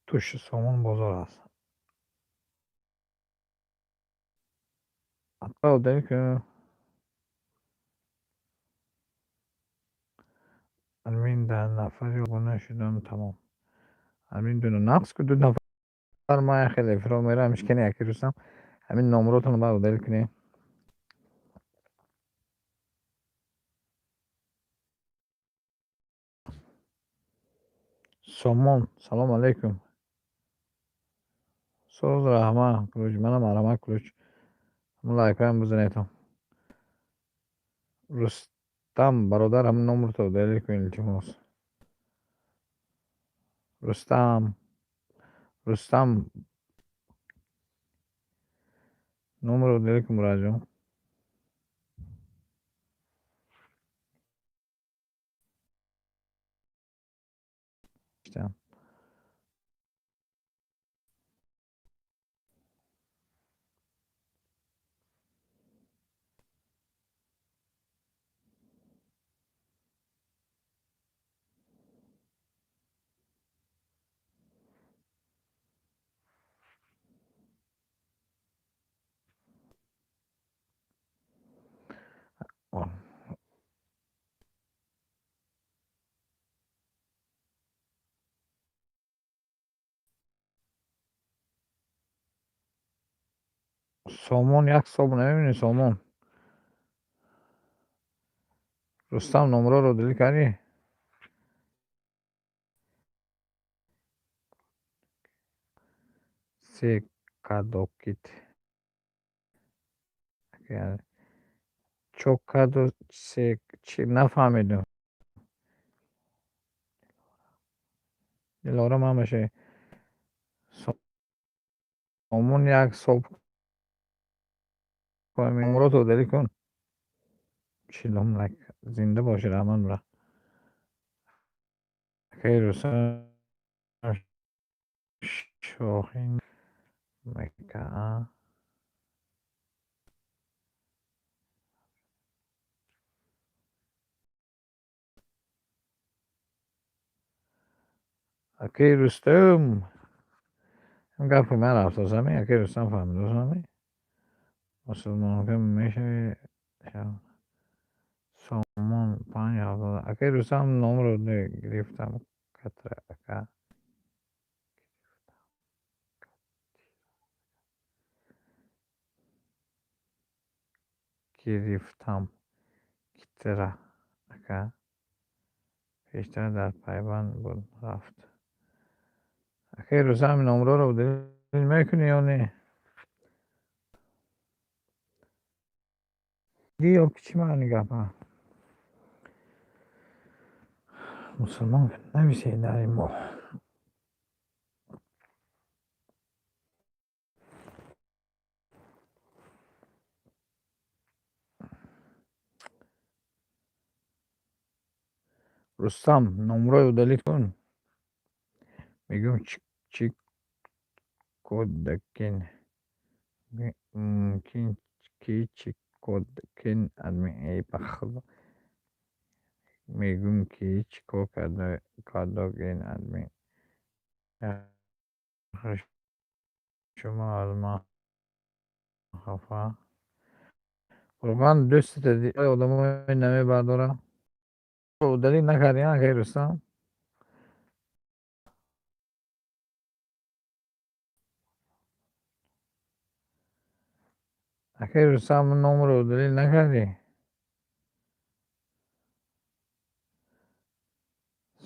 توش سامان بازار هست. حتی داری که امین 10 نفری بونه شدن تمام. امین دونه نقص که 2 نفر ما خیلی فرا میره مشکنی یکی روستم همین نمراتون رو دل کنی. سامان سلام علیکم. سوز رحمه کلوچ منم رحمه کلوچ همون لایک هم بزنیتم. رستم برادر همون نمراتو دل کنی التماس. رستم نمرو دل کن مراجعه. سامان یک صبح نمیبینی سامان. رستم نمره رو دلی کردی؟ سه کدوکیت چوک کدو سه چی نفهمیدم. دلارم هم باشه. سامان یک صبح کنم نمره تو دلی کن. چیلم لک زنده باشه رحمان را. خیر رستم شاخین مکه اکی رستم هم گفت من رفت زمین اکی رستم فهمید زمین مسلمان که میشه سامان 5,000 اکی رستم نمره گرفتم کتره اکا گرفتم کتره اکا پیشتر در پیوند بود رفت. اکی رستم نمره رو دلیل میکنی یا نه؟ دیو چی معنی گفت مسلمان که نمیشه در این ماه. رستم نمره رو دلیل کن. میگم چی کودکین ممکن کی چی کودکین ادمی ای بخدا میگم کی چی کو کادوگین ادمی شما از ما خفا قربان دوست دی آدم های نمی بردارم دلیل نکردی ها خیر رستم خیر رستم نمره رو دلیل نکردی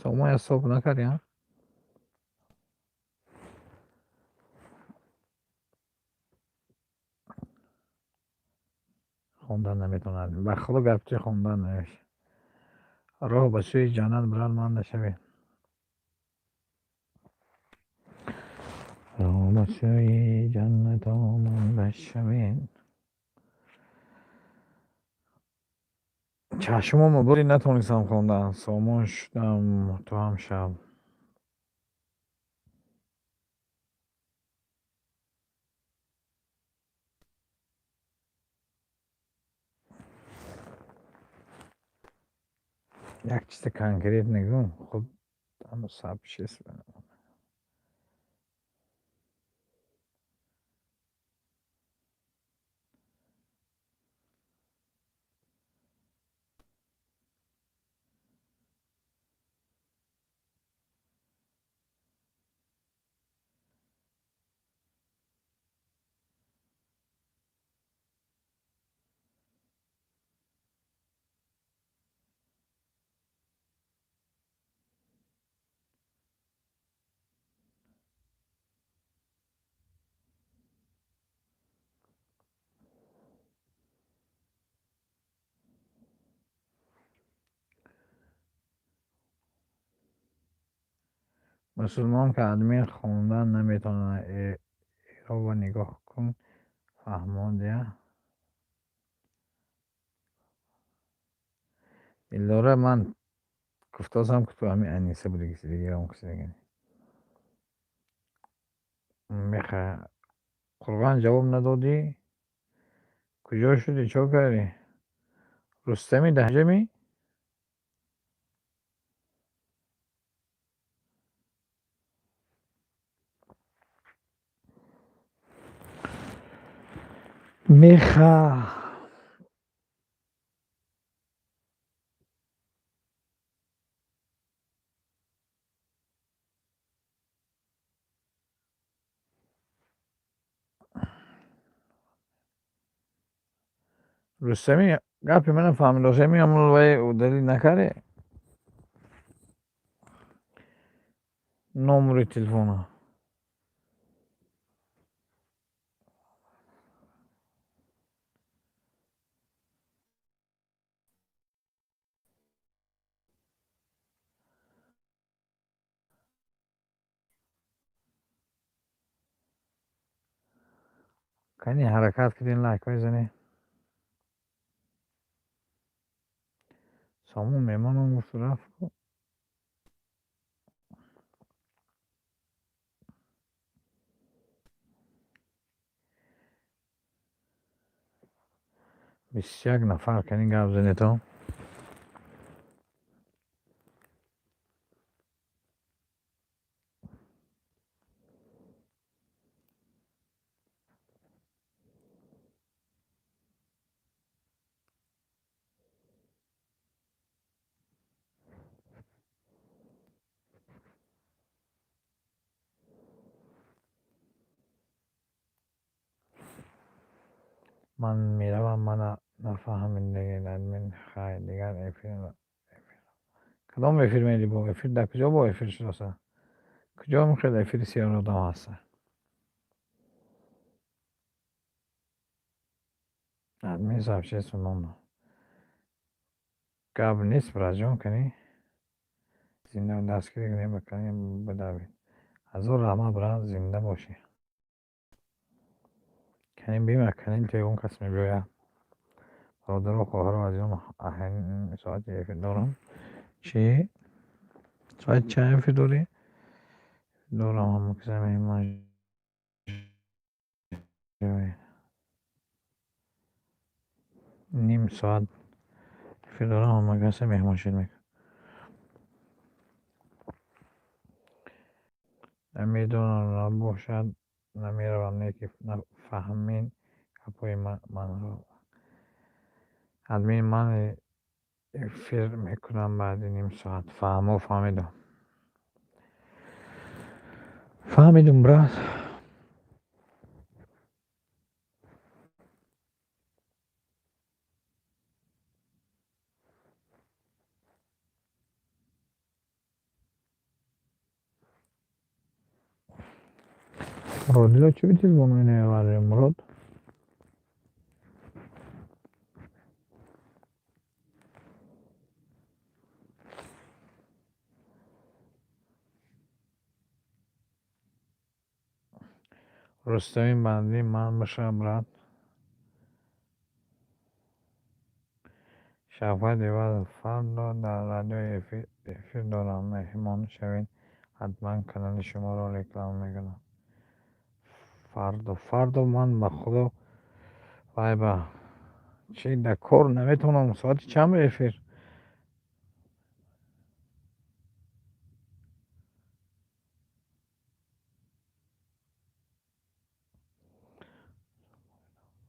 شما حساب نکردی ها خوندن نمیتونن بخدا گفتی خوندن نمیشه راه به سوی جنت برد من نشوید راه به سوی جنت آمن بشوید چشمام بری نتونستم خوندن سامان شدم تو هم شب یک چیز کنکریت نگو خود هم سب چیز بنام مسلمان که ادمی خوندن نمیتونه ایرا و نگاه کن فهمونده ایلاره من گفتازم که تو همین انیسه بودی کسی دیگه هم کسی دیگه میخواه قربان جواب ندادی کجا شدی چو کردی رستمی دهجمی میخواه рустами гапи мана фаҳмидошем миёмон вай удалӣ накарде номери телефона кани ҳаракат кардин лайкҳо зани сомон мемонам гуфту рафт бисту як нафар кани гап занед ман меравам мана нафаҳмидагин админ хай дигар эфир кадом эфир мери бо эфир дар куҷо бо эфир шудаса куҷо мехел эфири сиёродам ҳаста админ сабчесунон гап нест браҷон кани зинда дастгирӣ небакани бидавед ҳазор раҳмат брат зинда бошӣ кани бимак кани тегон кас мебиёяд бародаро хоҳаро азиён аҳин соати эфир дорам чӣ соати чанд эфир дорӣ дорам ҳама киса меҳмон ним соат эфир дорам ҳама киса меҳмоншин мекунам намедонам набошад намеравам неки нафаҳмин гапҳои манро админ ман эфир мекунам баъди ним соат фаҳмидум брат муродило чӣ телефон менаварем мурод рустами бандӣ ман бошам брат шавқат ивазов фардо дар радио эфир дорам меҳмон шавед ҳатман канали шуморо реклама мекунам фардо ман ба худо вай ба чӣ дар кор наметавонам соати чанд эфир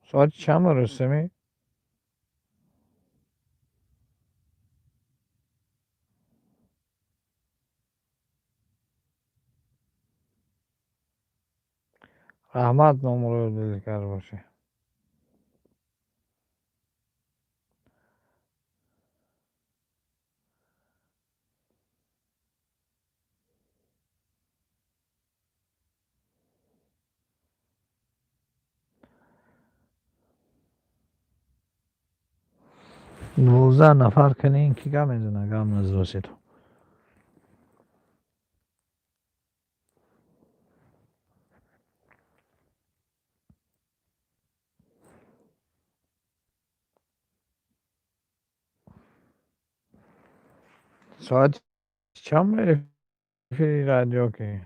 соати чанд рустами раҳмат номро дилкар бошӣ 12 нафар канин ки гап мезанад гап наздосед 1 чанд эфири радио ки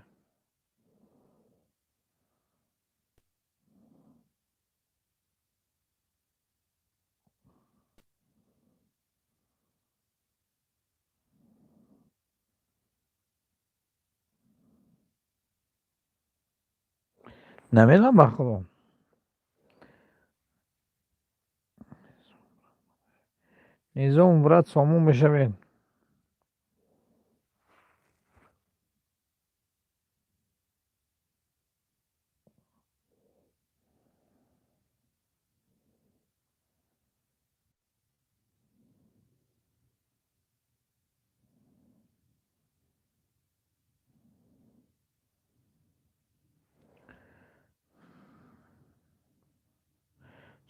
намедонам ба худо низом брат сомон бишавед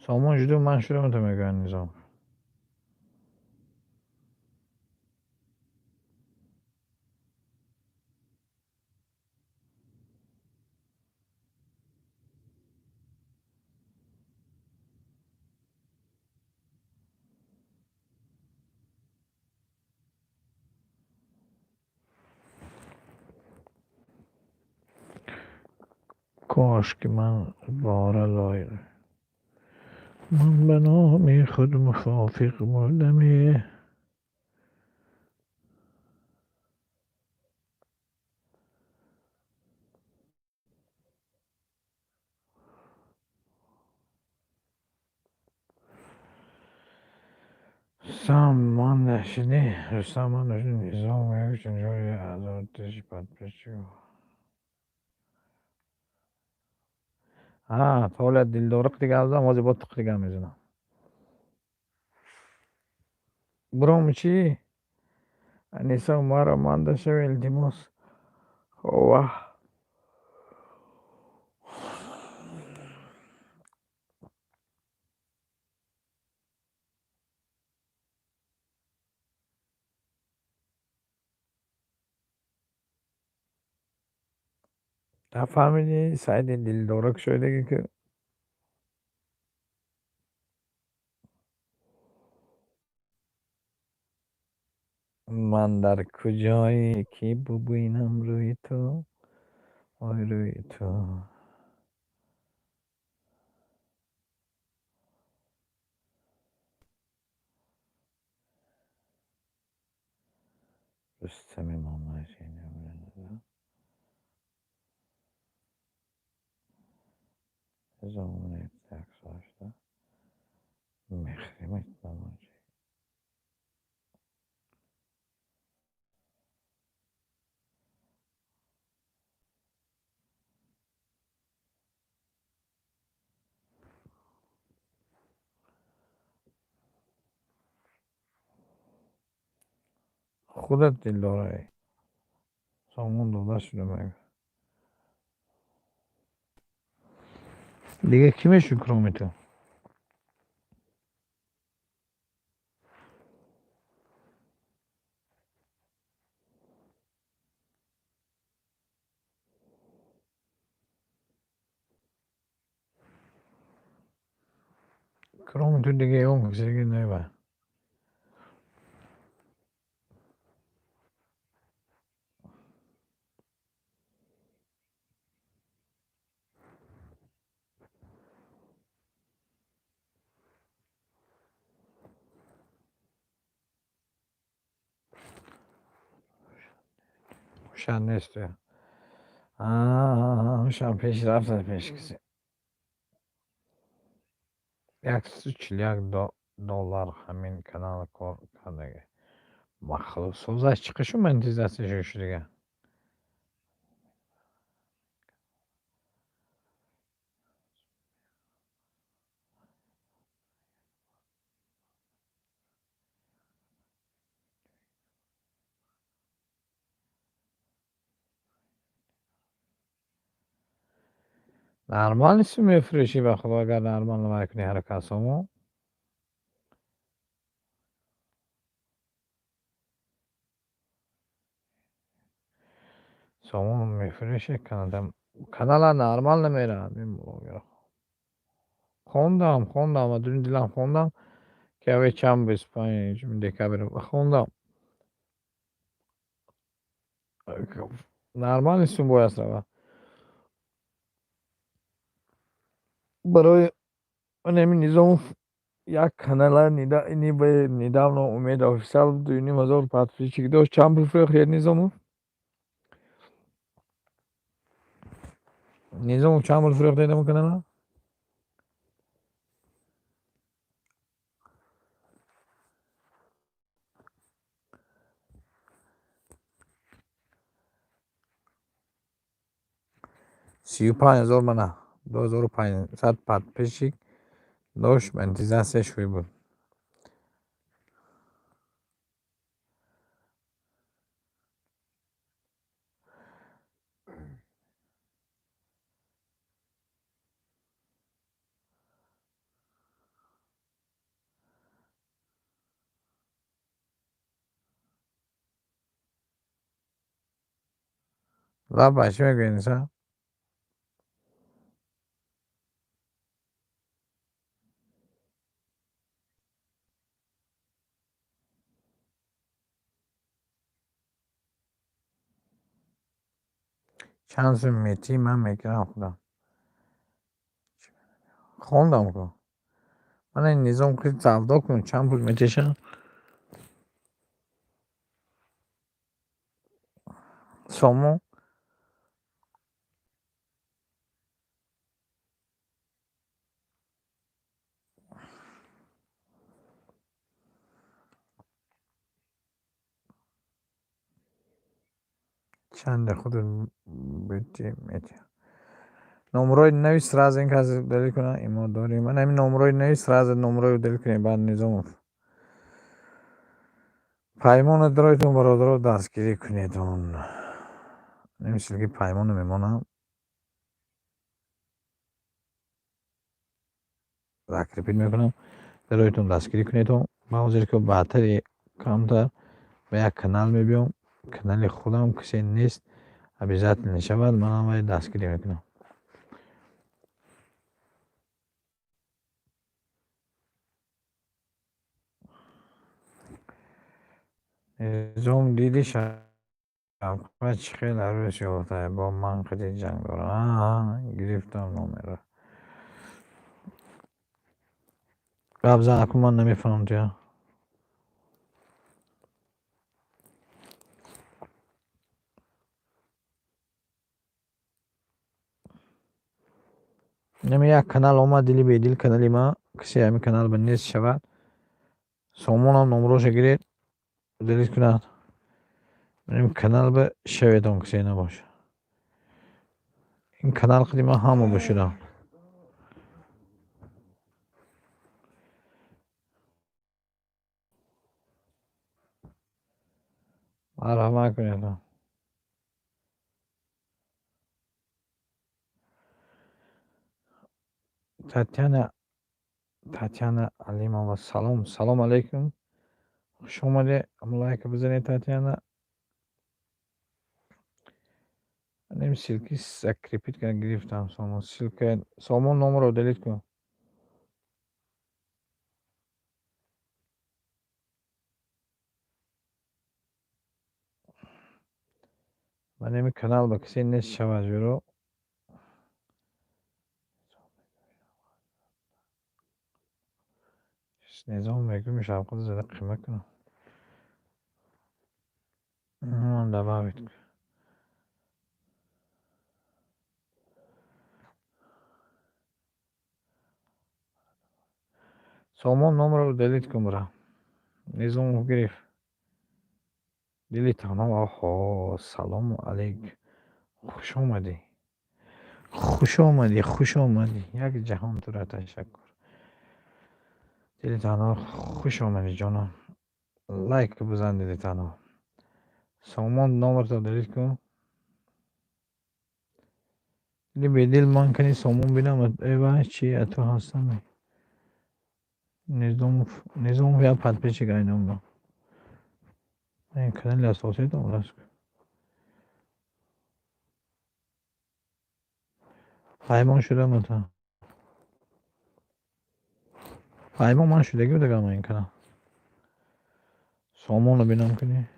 سامان جدو من شده متمگن نظام کاش که من بار لایق من به نام خود مخافق مردمی سامان نشدی سامان نشدی نظام یک جنجای عدالتش بد بشو ها طول دل دورق دیگه ازم وازی بطق دیگه میزنم برام چی؟ انیسا مارا مانده شویل دیموس اوه فهمیدی سعید دل دورق شده که من در کجایی که ببینم روی تو آی روی تو رستم مامتی زمان تکس داشته مخریمت مامتی خودت دل داره سامان داده شده مگه دیگه کی میشه کرومی تو کرومی تو دیگه اون کسی دیگه نیبه شن نیست شن پیش رفت پیش کسی یک $1 دلار همین kanal کار کرده مخلوق سوزش چیقشو من دیزستش دیگه نرمال نیست میفروشی به خدا اگر نرمال نمیکنی حرکت سامان میفروشه کانال نرمال نمیره خوندم ادرین دیلم خوندم که اوی چند 25 دیگه بره خوندم نرمال نیستیم باید رو برای اونمی نظام یک کانال اینی به نداوno امید официал буду 2000 подписчик дошт чанд бифрохт низому чанд пул фурохтед ин канала 35000 мана 2500 подписчик дошт монетизасияш хуй буд لب چی میگه اینسا؟ چند سو میتی من میکنم خودم خوندم کن من این نظام که تبدا کن چند پول میتیشن سومو چند خود بیتی میتی نمروی نویس راز این که از دلیل کنه ایما داریم من همین نمروی نویس راز نمروی دلیل کنه بعد نظام پیمان درایتون برادر دستگیری کنیدون نمیشه که پیمان میمونم رکریپیت میکنم درایتون دستگیری کنیدون موضوعی که بعدتری کمتر به یک کانال میبیم کانال خودم کسی نیست ابیزت نشود من هم دستگیری میکنم نظام دیدی شب چی خیلی عروش یافته با من خیلی جنگ دارم گرفتم نمیره قبضا اکنون من نمیفهم تیا نمی یک کانال آمد دلی به دل کانالی ما کسی همین کانال به نیست شود سامان هم نمروش گیرید دلیت کنند این کانال به شویدان کسی نباشه این کانال خیلی من همه بشیدم مرحمت کنید تاتیانا علیمова سلام علیکم خوش اومده لایک بزنید تاتیانا نمی سیلکی سکریپیت کنه گرفتم سامان نمبر رو دلیت کن من نمی کانال با کسی نیست شود جورو نظام میگو میشه خود زده قیمت کنم دباوید سامان نمبر رو دلیت کن برا نظام رو گرفت دلیت کنم آها سلام علیک خوش آمدی خوش آمدی یک جهان تو را تشکر دلی تنها خوش آمدی جانم لایک بزن دلی تنها سامان نامر تو دلیت کن دلی به دل من کنی سامان بینم ای چی تو هستم نظام یا پد پیچی گاینم با این کانال اساسی تو راست پیمان شده متا پیمان من شدگی بوده گم این کنم سامان رو بینم کنی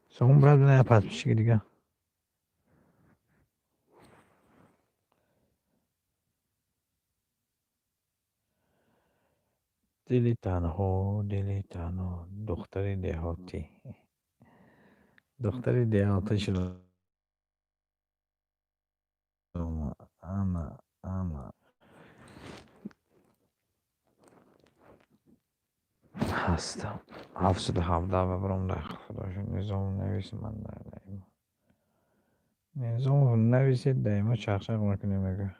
سامان برد بینه یا پد پیچی دیگه دلی تنها دختری دهاتی شده اما هستم 717 ببرم در خداش نظام نویس من دائما نظام نویسید دائما چخشق میکنه میگه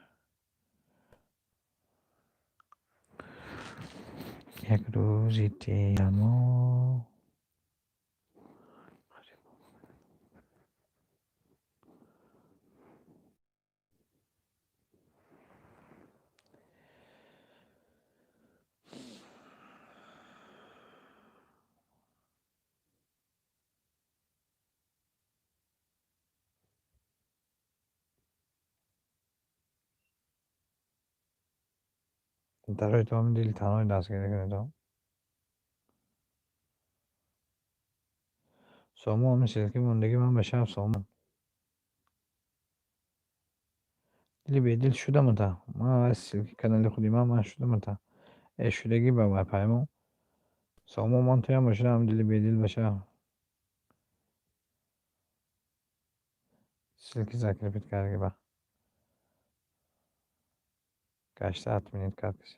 یک روزی تیما برای تو هم دیل تنهای دستگیری کنید تو سامو همین سلکی موندگی من بشم سامو دیلی به دیل شدم تا من از سلکی کانال خودی من شدم تا شدگی با ما پیمو سامو من توی هم باشم دیلی به دیل بشه سلکی ذکر پیت کرده با گشته 7 minut کرد کسی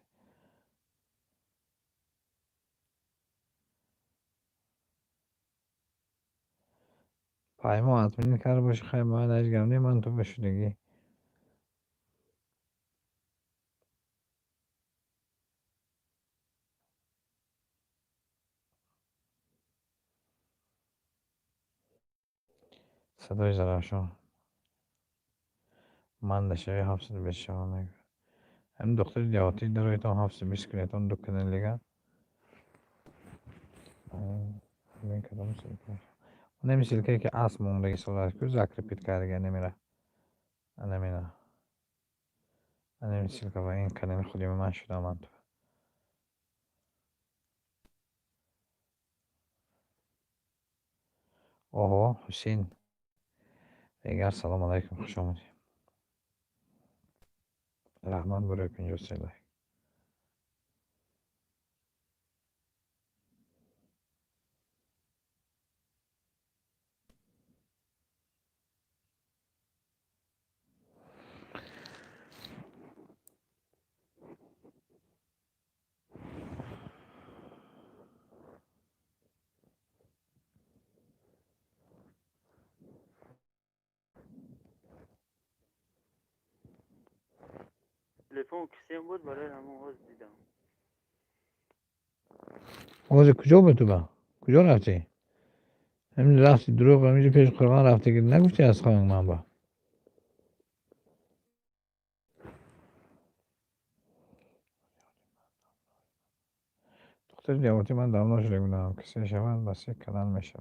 پیمو 7 minut کرده باشه خیلی من از گمنی من تو بشدگی صدای زرافشان من دشه 720 شما هم دختر دیاتی داره تا 720 کنه دکتر لیگا این کدام سلکی نمیشه که اسم موندگی سال که ذکر پیت کرده نمیره نمیره نمیشه که با این کانال خودی من شدم من تو اوه حسین دیگر سلام علیکم خوش آمدی رحمان برای 53 لایک
تلفن کسیم بود برای همون حوض دیدم
آواز کجا بود تو با کجا رفتی همین رفتی دروغ همینجا پیش قرآن رفتی که نگفتی از خواهن من با دختر دیابتی من دام نشده بودم کسی شود بس یک کانال میشه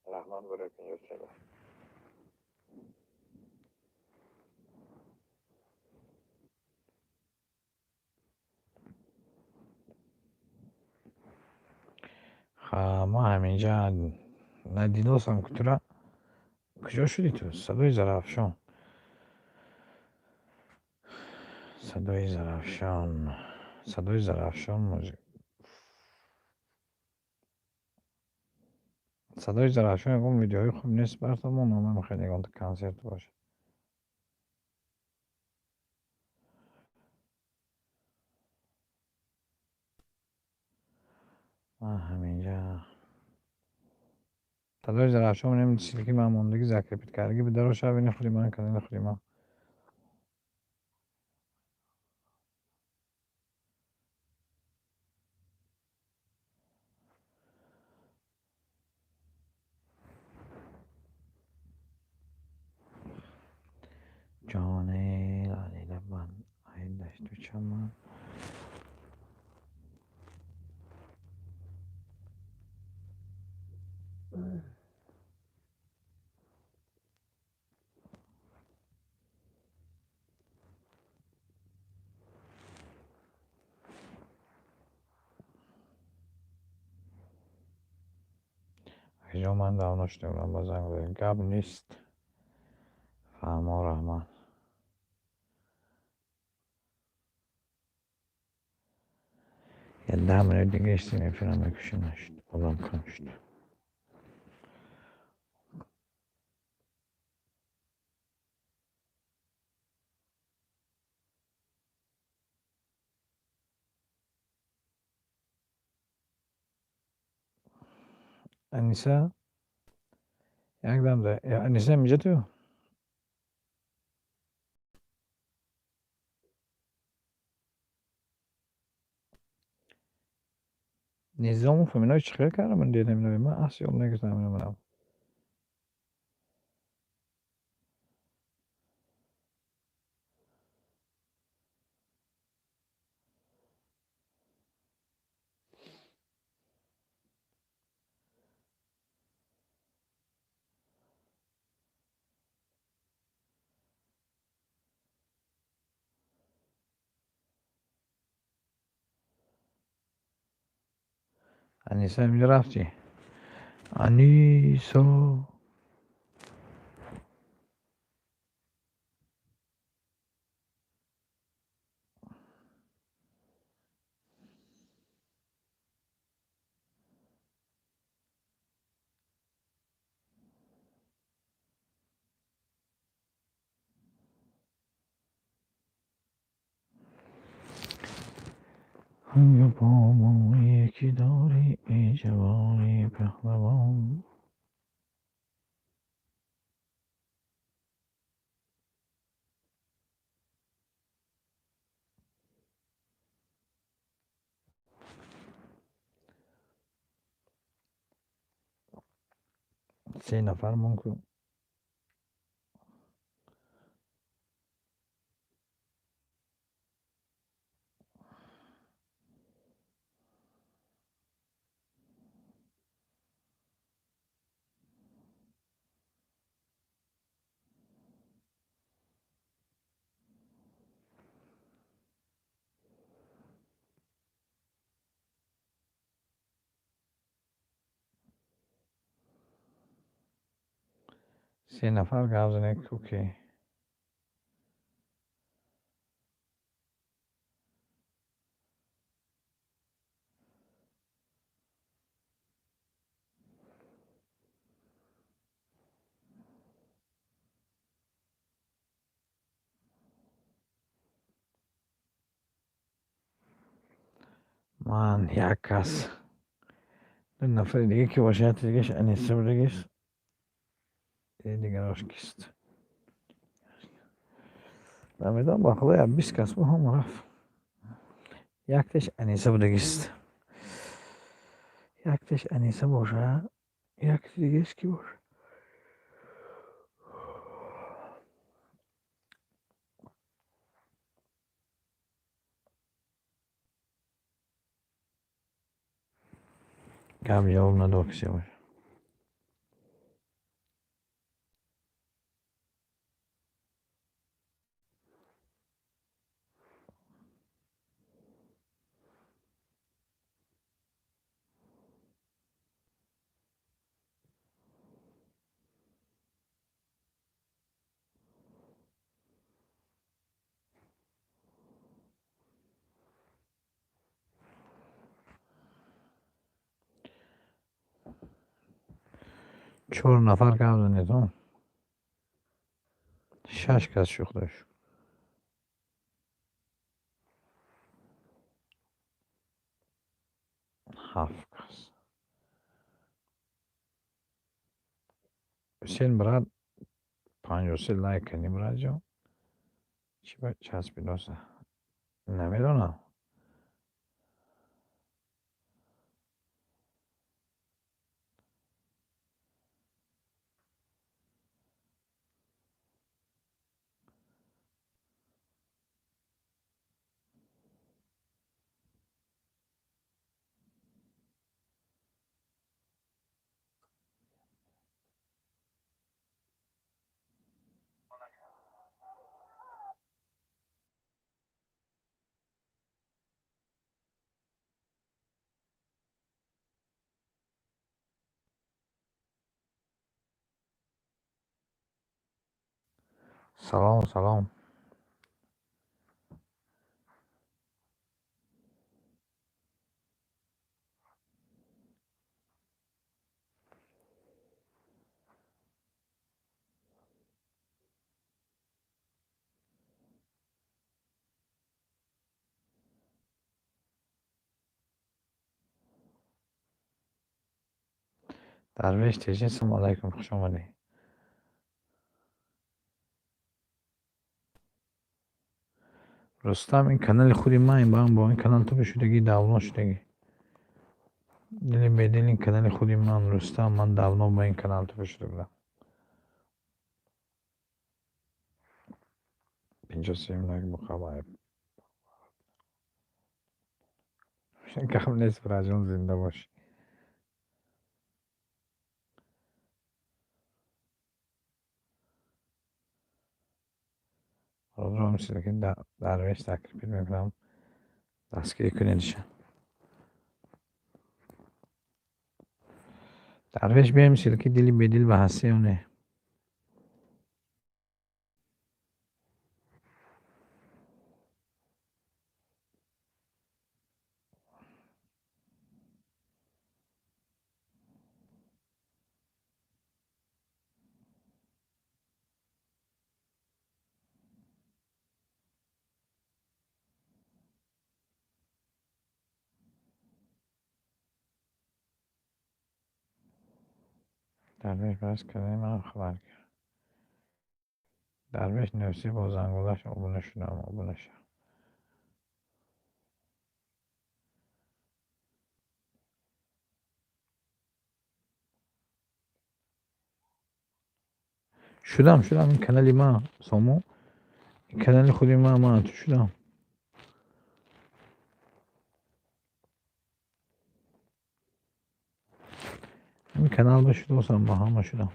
رحمان برای 53 لایک ما همینجا ندیدوس هم کتورا کجا شدی تو صدای زرافشان صدای زرافشان صدای زرافشان موزیک صدای زرافشان اون ویدیوهای خوب نیست براتون من میخوای نگاه تو کنسرت باشه من همینجا صدای زرافشان نمیدونی که من موندگی ذکر پیت کردگی به درو شب این خودی من کنین خودی من جانه لالی لبن این دشت و چمن کجا من دام نشده بودم با زنگ بزنم گب نیست فهما رحمان یه 10 minut دیگه اشتی میفیرم بکشی نشد بازم کم شد انیسه یک دم ده انیسه میجا تو نظام فهمینا چی خیلی کردم من دیدم من اصلا یاد نگرفتم منم انیسا اینجا رفتی؟ انیسا یا با ما یکی داری ای جوانی پهلوان. سه نفر ممکن سه نفر گازنه کوکی. من یک کس دو نفر دیگه که باشه دیگهش انیسه بودگیش دیگه راش کست نمیدونم با خدای 20 کس با هم رفت. یکتش انیسه بودگیست، یکتش انیسه باشه، یک دیگهش کی باشه؟ گم جواب نداد کسی باشه. چهار نفر گم تو 6 کس شوخ داشت. 7 کس. حسین براد 53 لایک کنی براد جان. چی باید چسبی داسته نمیدونم. سلام سلام. درویش تیجین سلام علیکم خوش آمدی. رستم این کانال خودی من این با این کانال تو بشودگی داونلود شدگی دلی بدین این کانال خودی من رستم من داونلود با این کانال تو بشوده بودم. 53 لایک مقابل کم نیست برای جان زنده باش. رو همسی که درویش تکلیف میکنم دستگیری کنیدشن. درویش بیمیشه که دلی به دل بحثی اونه. درویش بس کنه من خبر کرد. درویش نفسی با زنگولش عبونه شدم عبونه شد. شدم این کانالی ما سامو این کانال خودی ما تو شدم. این کانال باشه دوستم با همه شدم.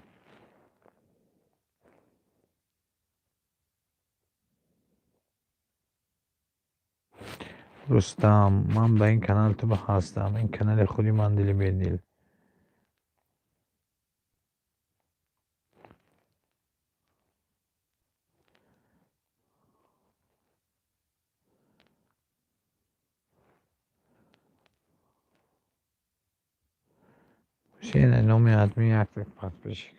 رستم من به این کانال تو هستم. این کانال خودی من دلی به دل. شینه نومی ادمی یک پس بشه.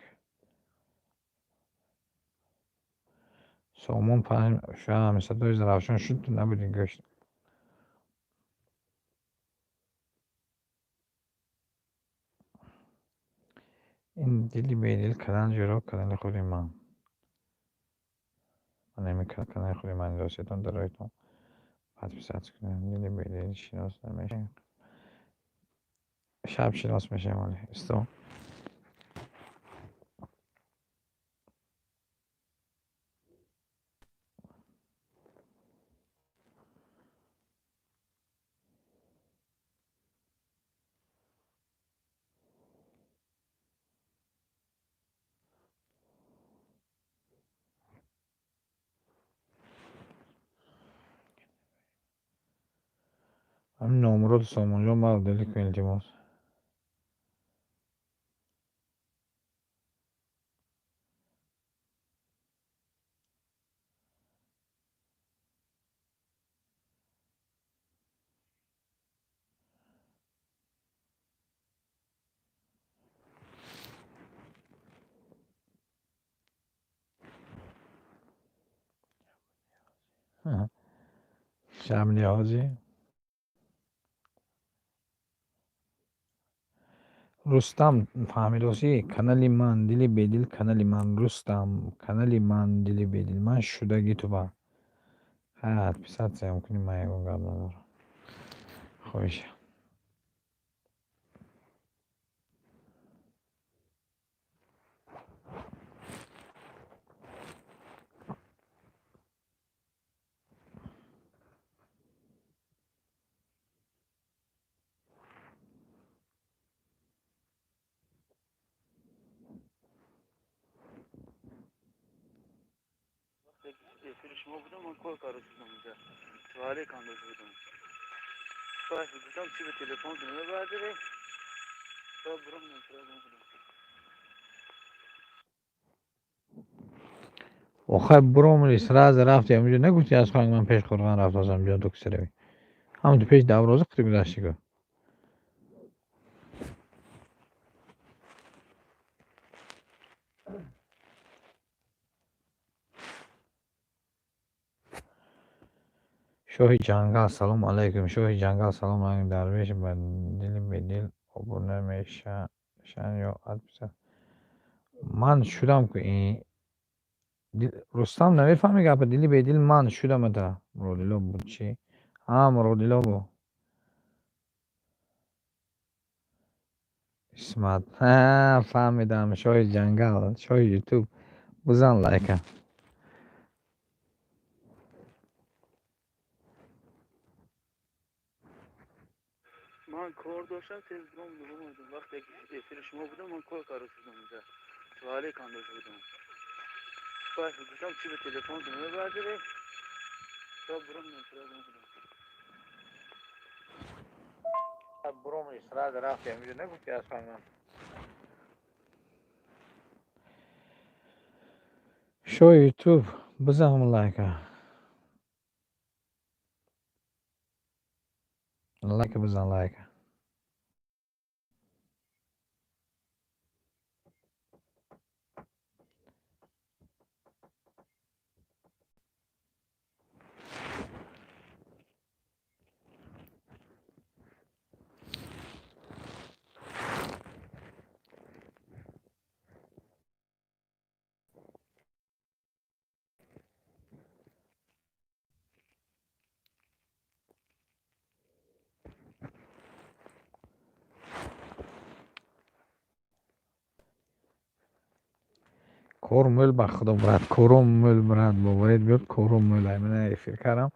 سامان پنج شاید همیشه دویز روشن شد تو نبودین گشت. این دلی به دل کردن جرا کردن خودی من نمیکنم کردن خودی من داستان درایتون پس بسات کنم دلی به دل شناس نمیشه شب شناس میشه مالی استو همین نامرود سامان جان ما دلی که التماس شب نیازی رستم فهمیدوسی کانالی من دلی به دل کانالی من رستم کانالی من دلی به دل من شدگی تو با حد بسات سیم کنی من یکون قبل ندارم خوش
فیل شما بودم من کار کارو شدم اونجا سوالی کانداز بودم باش گفتم چی به تلفن دنیا برداره تا برام نمیتونم بودم
آخه برام ریس راز رفتی همونجا نگفتی از خواهی من پیش خورگان رفت ازم جا دکتر روی همون تو پیش دورازه خطی گذاشتی گفت شوهی جنگل سلام علیکم شوهی جنگل سلام علیکم درویش به دل به دل عبور نمیشه شن یا عد بسه من شدم که این رستم نمیفهمی گفت دلی به دل من شدم ده مرودیلا بود چی مرودیلا بود اسمت فهمیدم شوهی جنگل شوهی یوتیوب بزن لایکه
من کار داشتم تیز برام بودم وقتی فیل شما بودم من کار کارو شدم اونجا سوالی کانداز بودم باش گفتم چی به تلفن دنیا برداره تا برام نمیتونم بودم
برام ریس راز رفتی همونجا نگفتی از خواهی من شو یوتیوب بزن لایک بزن لایک. کورمول به خدا برد کورمول برد باورید بیاد کورمول من افیر کردم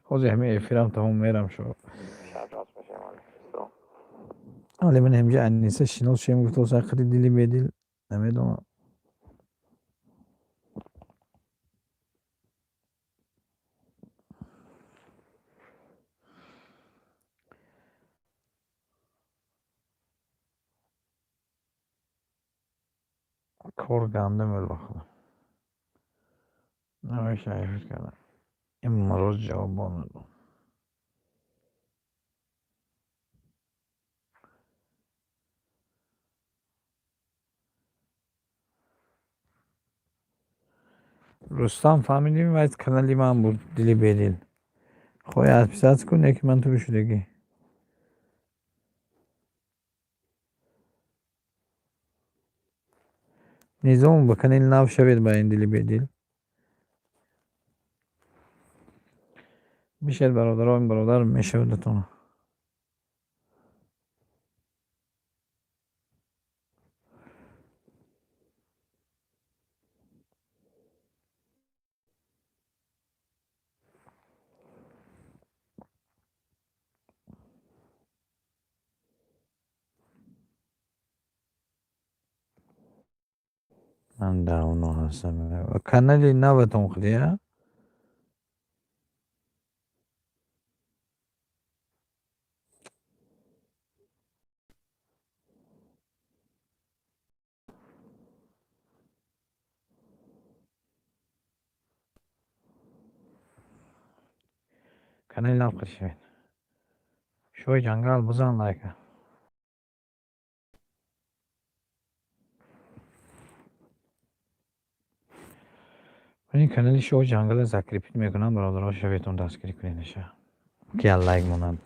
حاضر همه افیرم تمام میرم شو شب راست میشه حالا من همجا انیسه شنال شیم گفت واسه خیلی دیلی بدیل نمیدونم کور گنده مل به خدا نمیشه افیر کردم این مروز جواب بانم رستم فهمیدیم و از کانالی من بود دیلی بدیل خواهی از پیسات کنه که من تو بشودگی نظام بکنیل ناو شوید با این دیلی بدیل بیشتر برادران برادر میشودتون من داونو هستم کانالی نوتون خدیه کانالی نو خرشوید شوی جنگل بزن لایکه من این کانالی شو جنگل زکریپیت میکنم برادرها شویتون دستگیری کنینشه که لایک مونم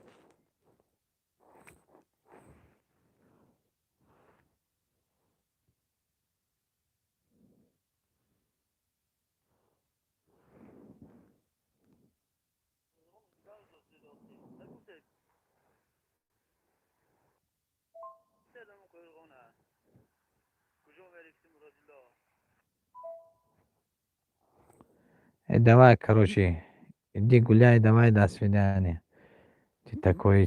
давай короче иди гуляй давай до свидания ты такой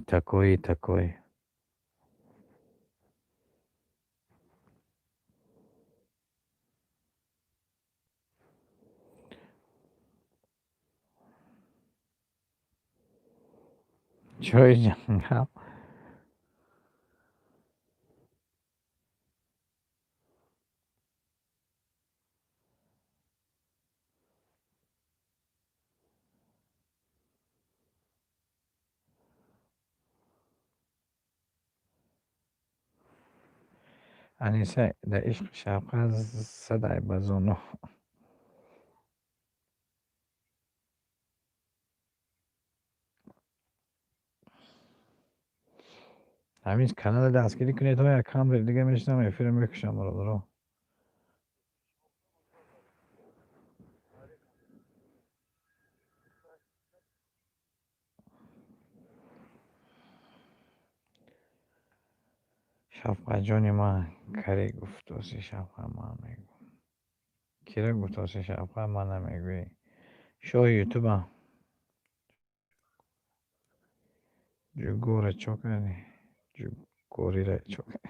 чё جنگل انیسه در عشق شبقه صدای بزونو همین کانال دستگیری کنید های اکانت دیگه میشنم افیر میکشم برادرها شفقه جانی من کاری گفت واسه شفقه من میگو کیره گفت واسه شفقه من نمیگوی شو یوتیوب هم جو گوره چو کردی جو گوری را چو کردی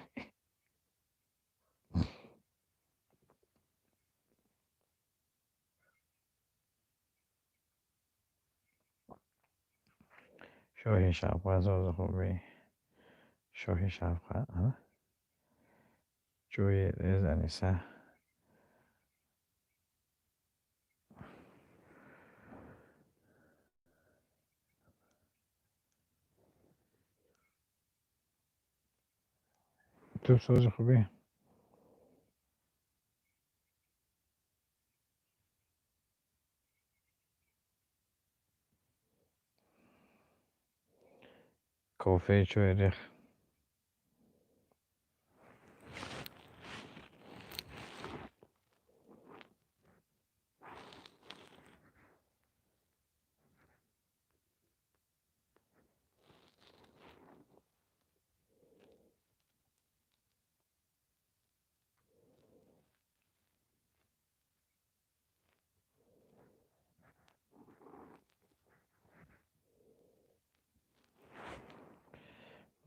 شوی شفقه زاز خوبی شوی شفقه جوی ریز انیسه یوتیوب سوز خوبی. کافه چوی ریخ.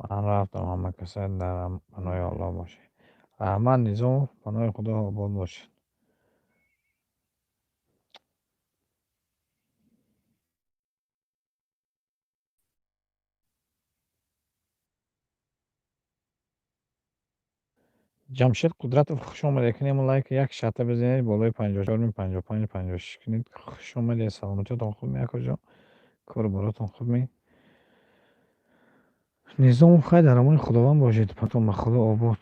من رفتم همه کسایت در پناه الله باشه. رحمت نیزم پناه خدا آباد باشه. جمشید قدرت خوش آمده کنیم لایک یک شته بزنید بالای 54 55 56 کنید. خوش آمده. سلامتیتون خوب می کجا کار براتون خوب می. نظام خیر در امان خداوند باشید. پتون خدا آباد.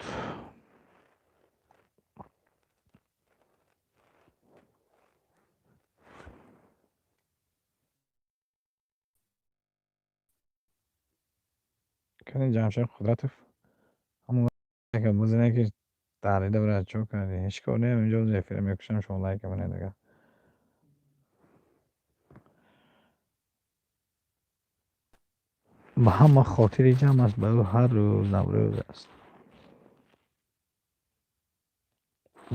کنید جمشید قدرت همون لایک بزنید که تعریده برای چون کردی هیچ کار نیم اینجا زفیره میکشم شما لایک منه دیگه. به همه خاطری جمع است به او هر روز نوروز است.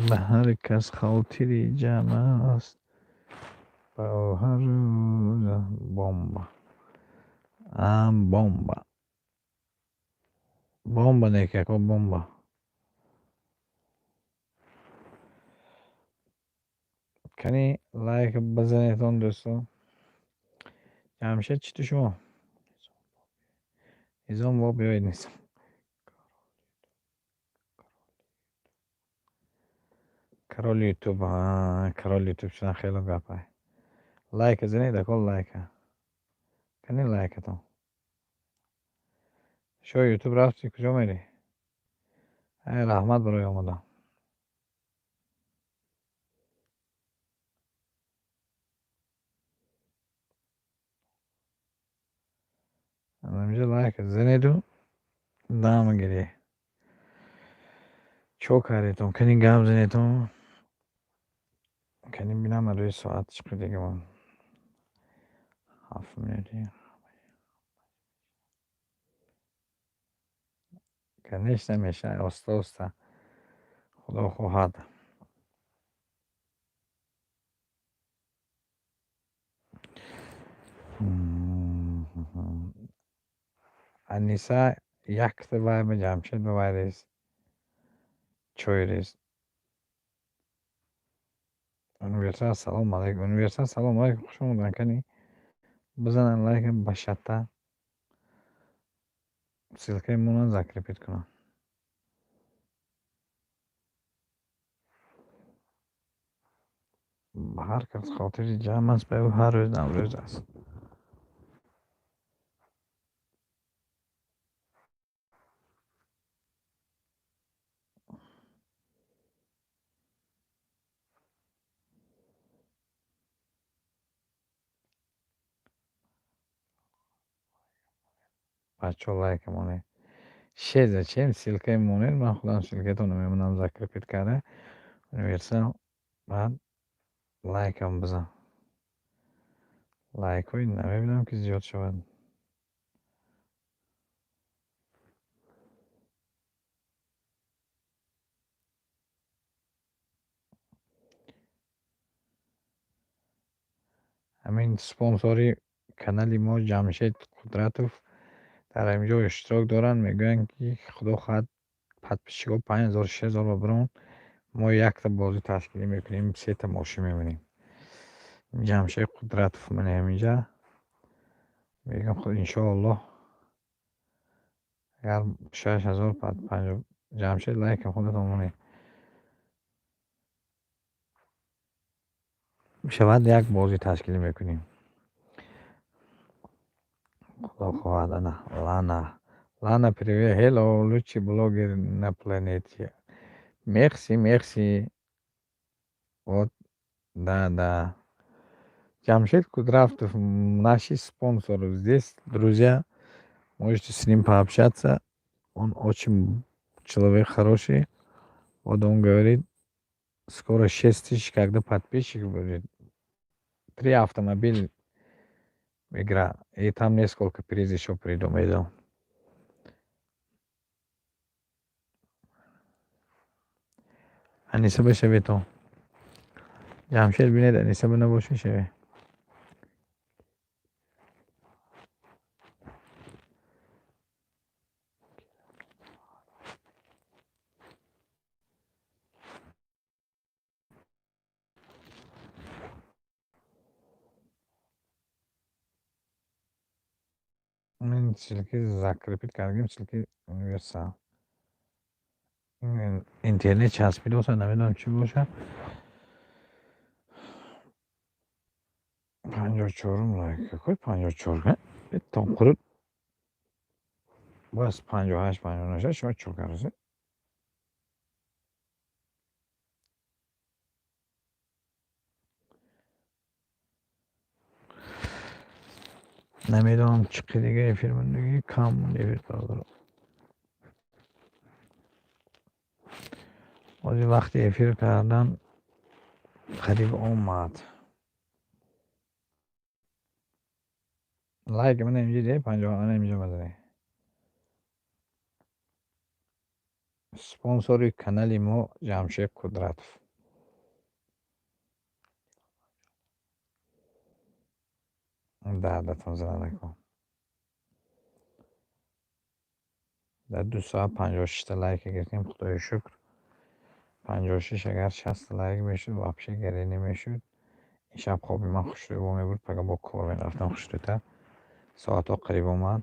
به هر کس خاطری جمع است به او هر روز بامبا بامبا بامبا نیکه بامبا. کنی لایک بزنید اون دوستان. جمشید چی تو شما نظام با بیاید نیستم. کرال یوتیوب کرال یوتیوب شدن خیلی گپه. لایک زنید اکل لایک کنی لایک تو شو یوتیوب رفتی کجا میری. ای رحمت برای آمدم. اینجا لایک زنید و دام گیری چو کاریتون کنی گام زنیتون کنی بینم روی ساعت چقدر دیگه من 7 منوتی کنیش نمیشه استا خدا خواهد. انیسا یک تبای به جمشید ببریز چوی ریز. انویرسال سلام علیکم. انویرسال سلام علیکم خوش اومدن. کنی بزنن لایک بشتا سیلکه مونن ذکر پیت کنن. به هر کس خاطری جمع است به او هر روز نوروز است. بچه لایک مونه شیزه چیم سیلکه مونید من خودم سیلکه تونو میمونم ذکر پیت کرده. انویرسال بعد لایک هم بزن. لایک های نمیبینم که زیاد شود. همین سپانسوری کانالی ما جمشید قدرتوف در اینجا اشتراک دارن. میگوین که خدا خواهد پدپشگاه 5000 6000 ببرون ما یک تا بازی تشکیلی میکنیم 3 تا ماشی میبینیم. جمشید قدرتوف من همینجا میگم خود انشاءالله اگر 6000 50 جمشید لایک خودتون مونه شود یک بازی تشکیلی میکنیم. خدا خواهد. انا Lana, привет. Hello, лучший блогер на планете. Merci, merci. Вот, да, да. Jamshid Кудратов, наши спонсоры. Здесь, друзья, можете с ним пообщаться. Он очень человек хороший. Вот он говорит, скоро 6 тысяч, когда подписчиков будет. 3 автомобиля игра. И там несколько приз еще придумал. انیسه بشه به تو جمشید بینید انیسه بنا باش میشه من چیلکی زکرپیت کردیم چیلکی universal این اینترنت چسبیده باشه نمیدونم چی باشه 54 لایک کوی 54 tam kurut bas 58 59 شما چوکارسه نمیدونم چی دیگه فیلم دیگه کام نوید دارم ولی وقتی افیر کردن قریب اومد لایک من نمیشه 50 نمیشه بزنه спонсори канали мо ҷамшед Кудратов. дардатон зада накун. дар 2 соат 56 та лайк гирифтем, худои шукр. 56 агар 60 та лайк мешуд вообще гирӣ намешуд. ин шаб хоби ман хушрӯбо мебуд, фақат бо кор мерафтам хушрӯтар. соато қариб омад.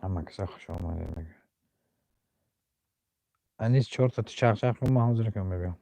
ҳама каса хуш омадед мегӯяд. анис 4 та ту чақчақ кун, ман ҳозир кам мебиям.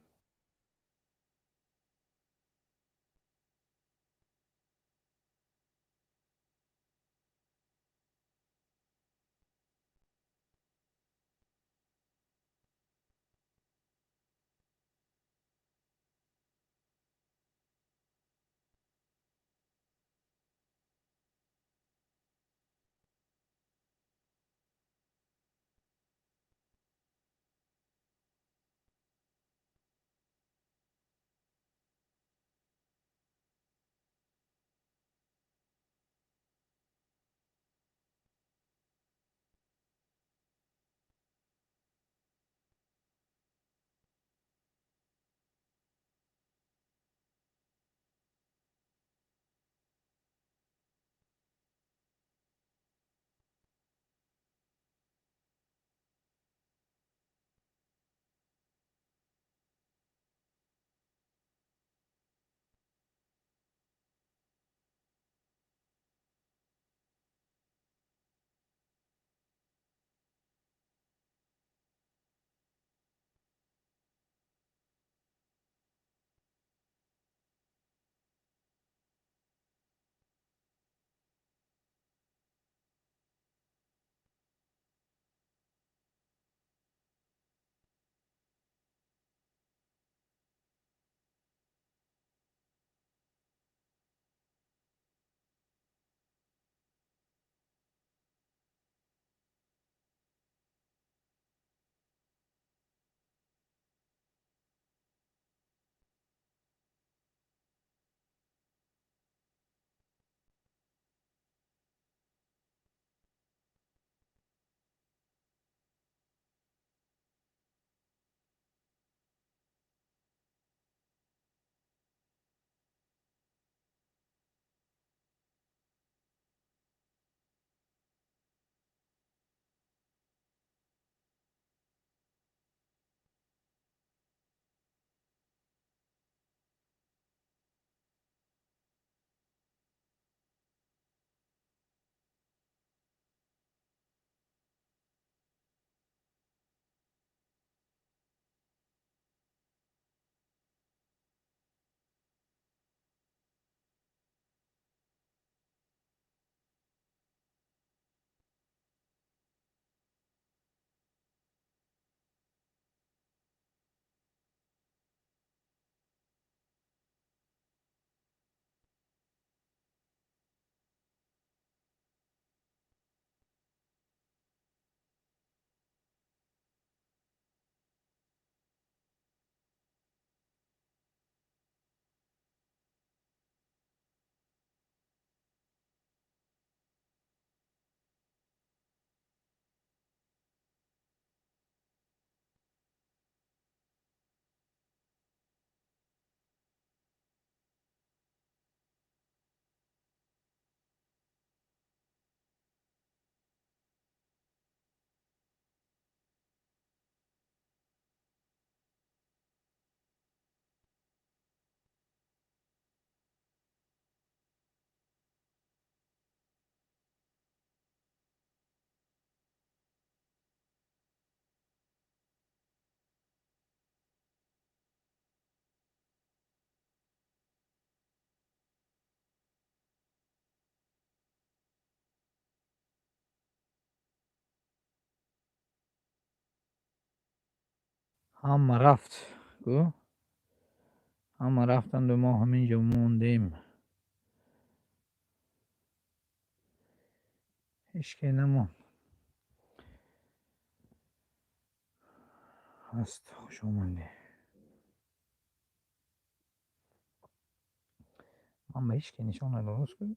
همه رفت گو همه رفتند و ما همینجا موندیم. هیچکی نمون. هست خوش اومدی. من به هیچکی نشان ندارم کنم.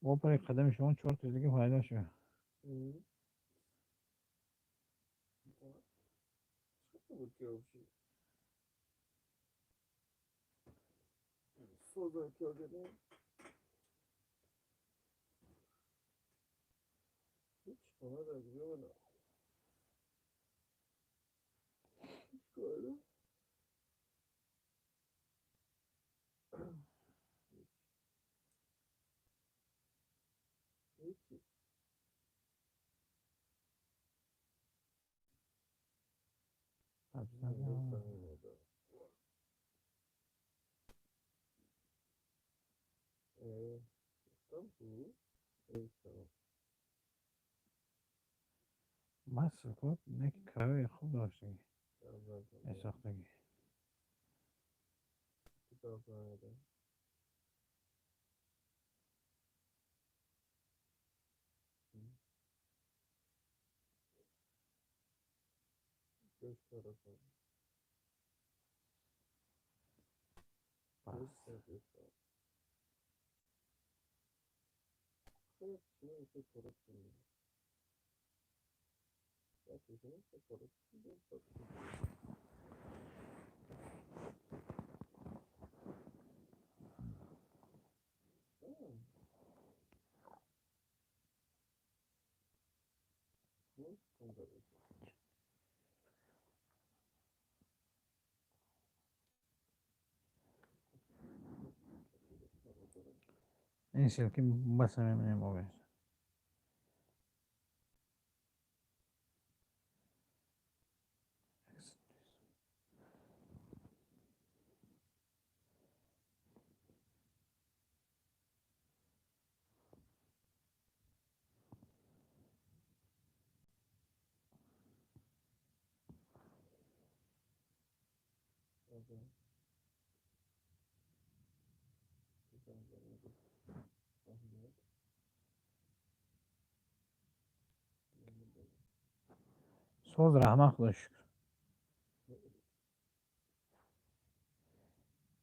با پر قدم شما 4 تا دیگه پیدا شد. بس کن یک کارای خوب داشتی. ساختگی. این شرکی بس نمی‌نیم موقع. سوز رحمت خدا شکر.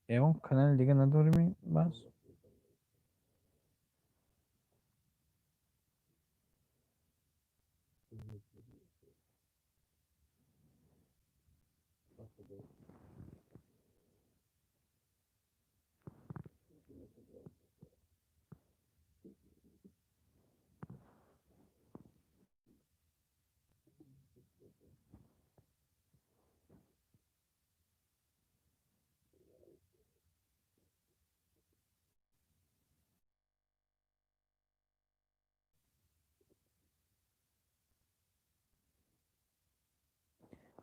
اون کانال دیگه نداریم بس.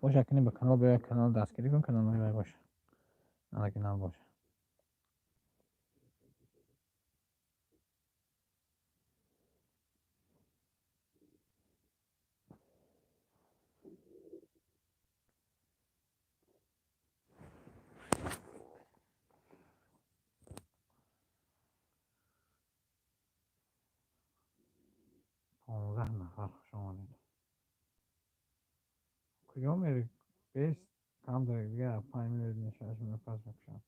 باشه کنی به کانال بیا کانال دستگیری کن کانال های باشه. نه کانال باشه. آنزه نفر خوش آمدید. کجا میری؟ بیست کم داری دیگه 5 میلیون نشهش میپس میکشم.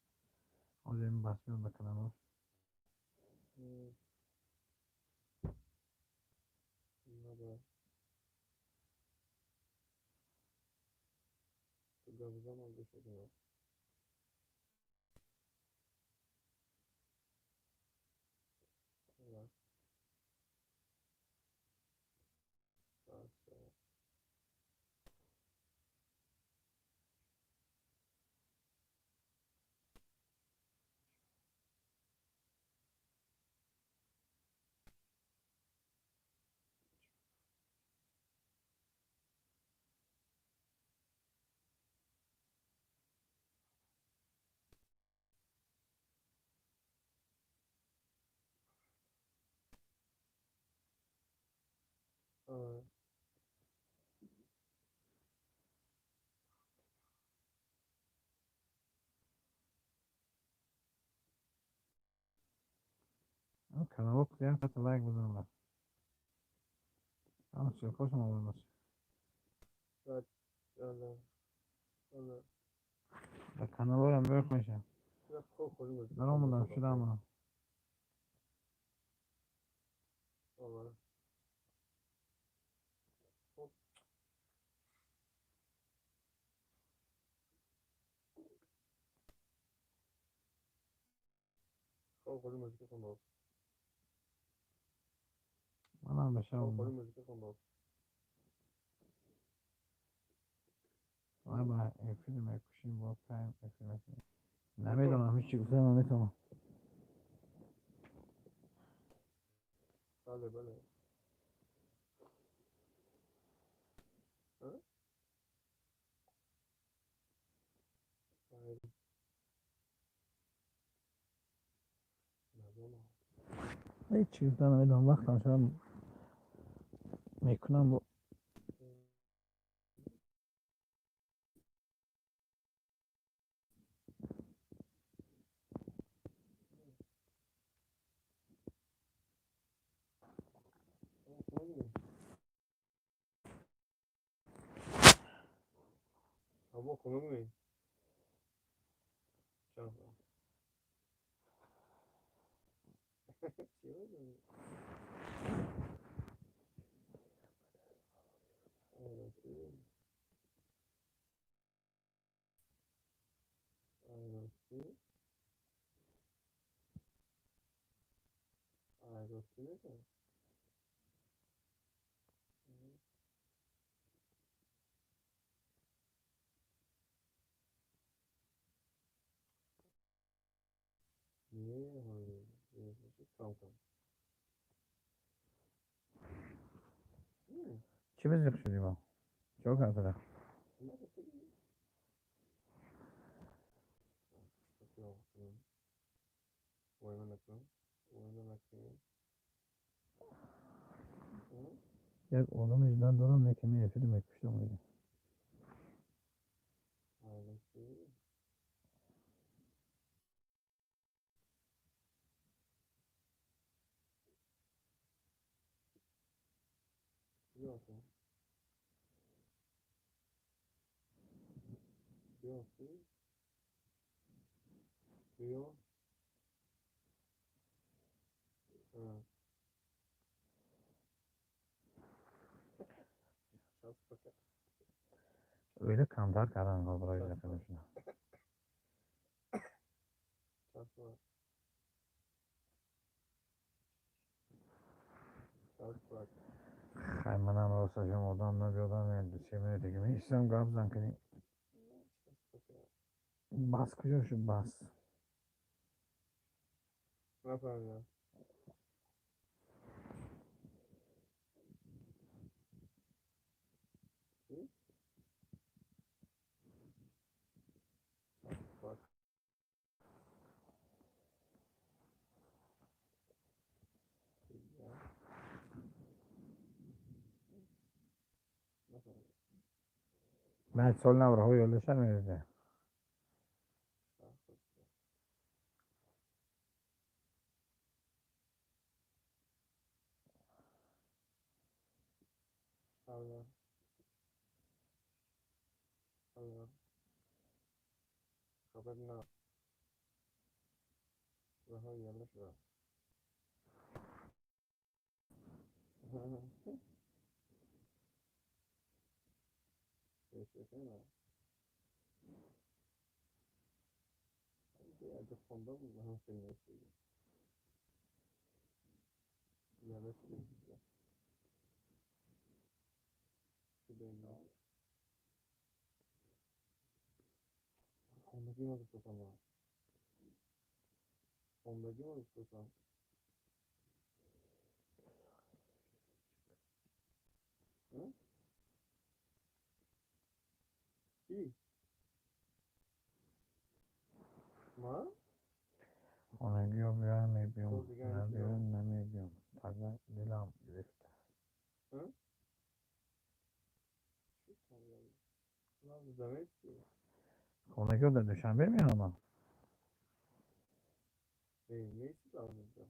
از این بحث میاد بکنم
نباید تو گابزان هم بشه کنم
کانال کلیه حتی لایک بزنم اما چه خوشم آمد باشه به کانال های هم برک میشه دارم بودم شدم هم
خب خودی موزیک کن باز
من هم بشه
خب خودی
بودم
موزیک کن باز
و این فیلم اکوشیم با پایم فیلم نمیدونم هیچی گفتم نمیتونم
بله بله
هیچی گفتم نمیدونم وقتم شدم میکنم با
هوا کنونی چند چی بودی؟
چی بزرگ شدی با چه کرد داره یک oğlum yüzünden durum ne kimi efendim etmiştim öyle. Öyle kamlar karanlık burayı yakınışına. Kaymanam olsa şu odamda bir odam geldi. Çemine tekimi. İslam gabzan kini. Baskıcı şu bas.
نفهمیدم
Ben soluna vur. Hoy öyle şey mi dedi?
خبر نه رها يلا شو ايش هنا عندي فندق وهم في الناس يا بس كده فندقی ما بسوزم فندقی ما بسوزم چی؟ ما؟
خونگی رو بیارم میبیم
خب دیگه
نه
هیچ
بیارم نمیبیم فقط دلم گرفته
چی کاری؟ ما بزنه چی؟
خونگی رو در دوشنبه میارم
نیستی دارم اینجا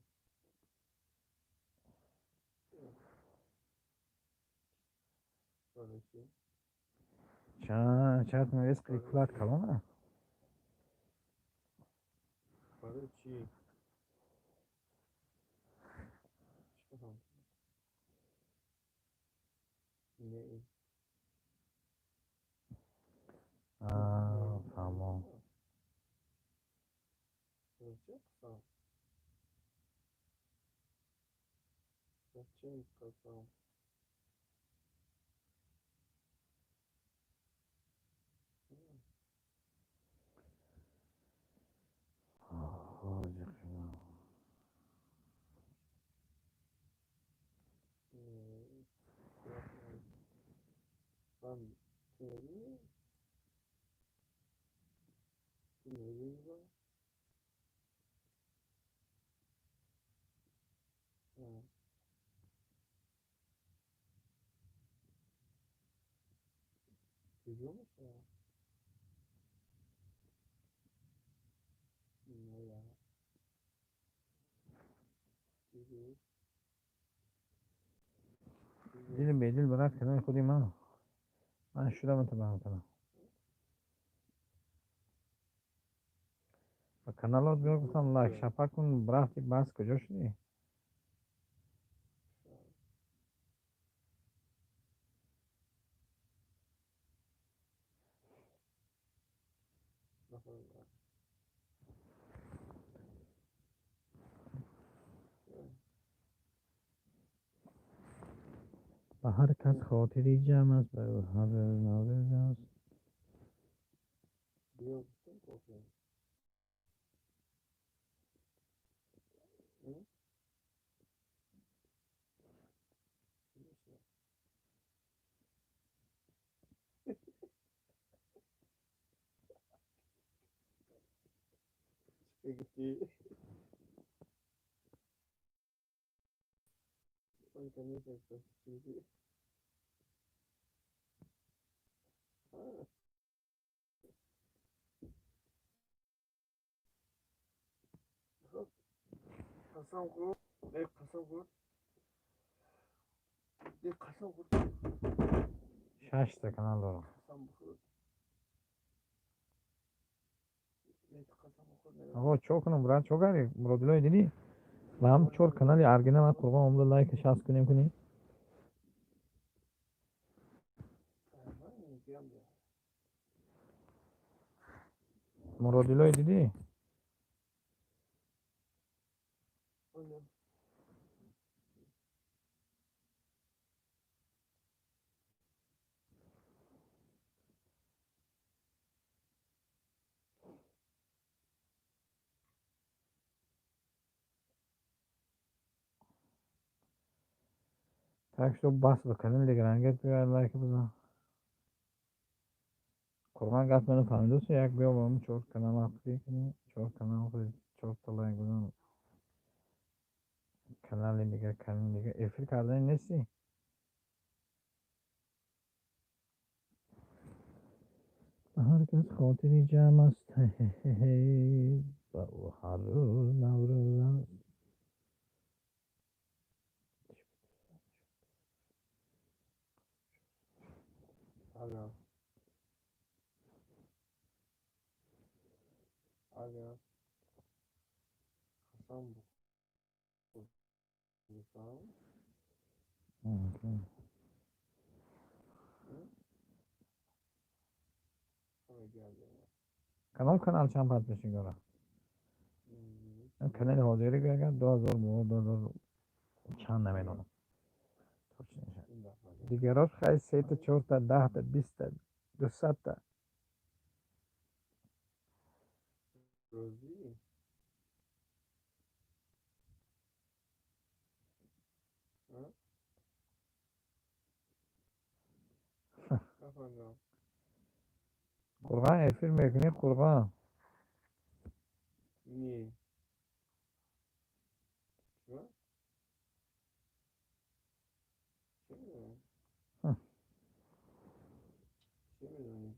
برای چی؟
چند میرس کلیکولات کلونه
برای چی؟ چی هم؟ نه
فهمم
چه قسم؟ چه قسم؟ من تیمی تیمی با چیزی میشه نه یا چیزی
دیل بیدیل برات کنه خودی من شدم انتباه کنم و کانالات بیار گفتم لایک شپا کن برافتی بس کجا شدی و هر کس خاطری جمع است و هر نوروز است
بیا گفتم گفتی من کنی که چیزی قسم خورد یک قسم خورد یک قسم خورد
6 تا کانال دارم
قسم خورد یک قسم خورد
آقا چو کنم برات چو کردی مرادلای دیدی و هم چور کانالی ارگینه من قربان عمر لایک 60 کنی مرادلای دیدی تاکشو بس بکنیم دیگه رنگت بیار لایک بزن قربان گفت منو فهمیدو یک بیا با هم چور کنم اخری کنی چور کنم اخری چور تا لایک بزن کانال دیگه افر کردن نیستی هر کس خاطری جمع است و هر روز نوروز است
آگه آگه قسم بخورم
کدام کانال چند پد میشین گره کانال حاضری که اگر 2000 بود 2000 چند نمیدونم دیگراش خیلی 3 تا 4 تا 10 تا 20 تا 200 تا
روزی نفهمیدم
قرغان افیر میکنی قرغان
نی چرا؟ چه میدونی؟ چه میدونی؟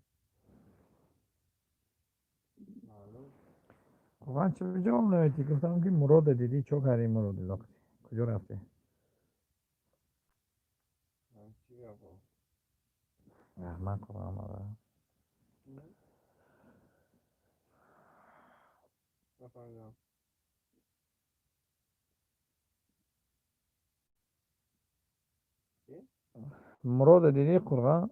معلوم
قرغان چه جواب نمیدی گفتم که مراد دیدی چو کاری مراد لاختی کجا رفتی
من چی بگم
من قرغان مادر
نفهمیدم
مراد دیدی قرغان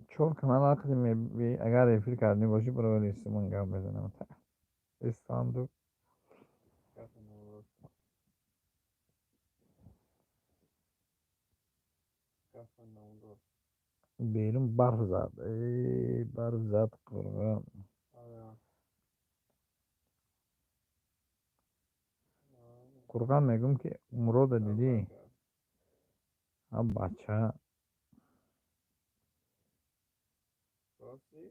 چون کانال عقلی می اگر افیر کردنی باشی برو ولی استمان گم بزنم استان دو
کفن نمورد کفن نمورد
بیرون برف زد ای برف زد قرغان قرغان میگم که مراد دیدی هم بچه
راستی؟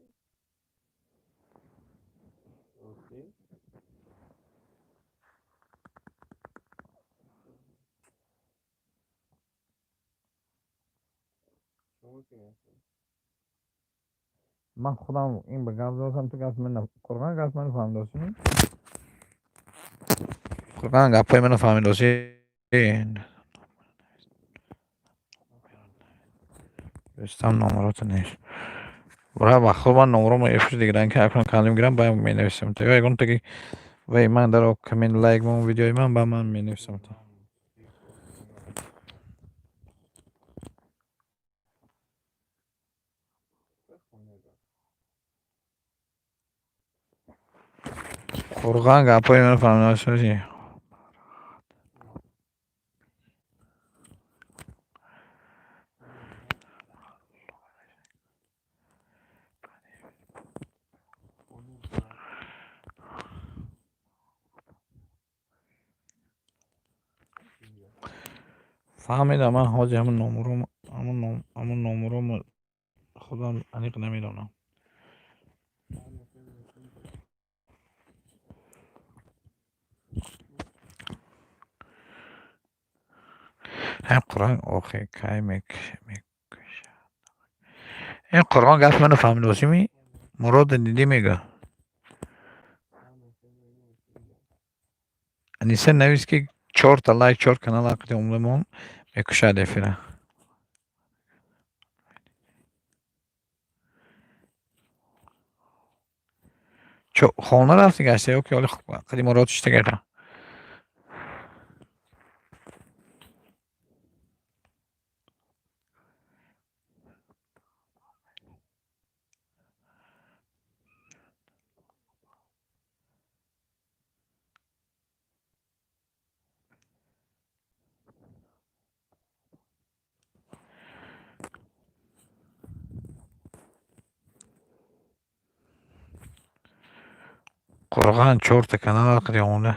راستی؟ شما که هستی؟
من خودم این به گفت داشتم تو گفت من قرغان گفت من فهم داشتی قرغان گفت من فهم داشتی استم نمرات نیست برای وقت من نمرم افش دیگران که اکنون کلم گیرم باید می نویسم تا یا اگه تکی وی من در کامنت لایک من ویدیوی من با من می نویسم تا قرغان گفت من فهم داشتی فهمیدم من حاجی همون نمرم خودم انیق نمیدونم هم قرآن اوخی کای میکشه این قرآن گفت منو فهمیدوسی می مراد دیدی میگه انیسه نویس که 4 تا لایک 4 کانال عقدی عمرمون میکشه دفیره چو خونه رفتی گشته اوکی ولی قدی مراد شده گره قرغان 4 تا کانال عقدی عمره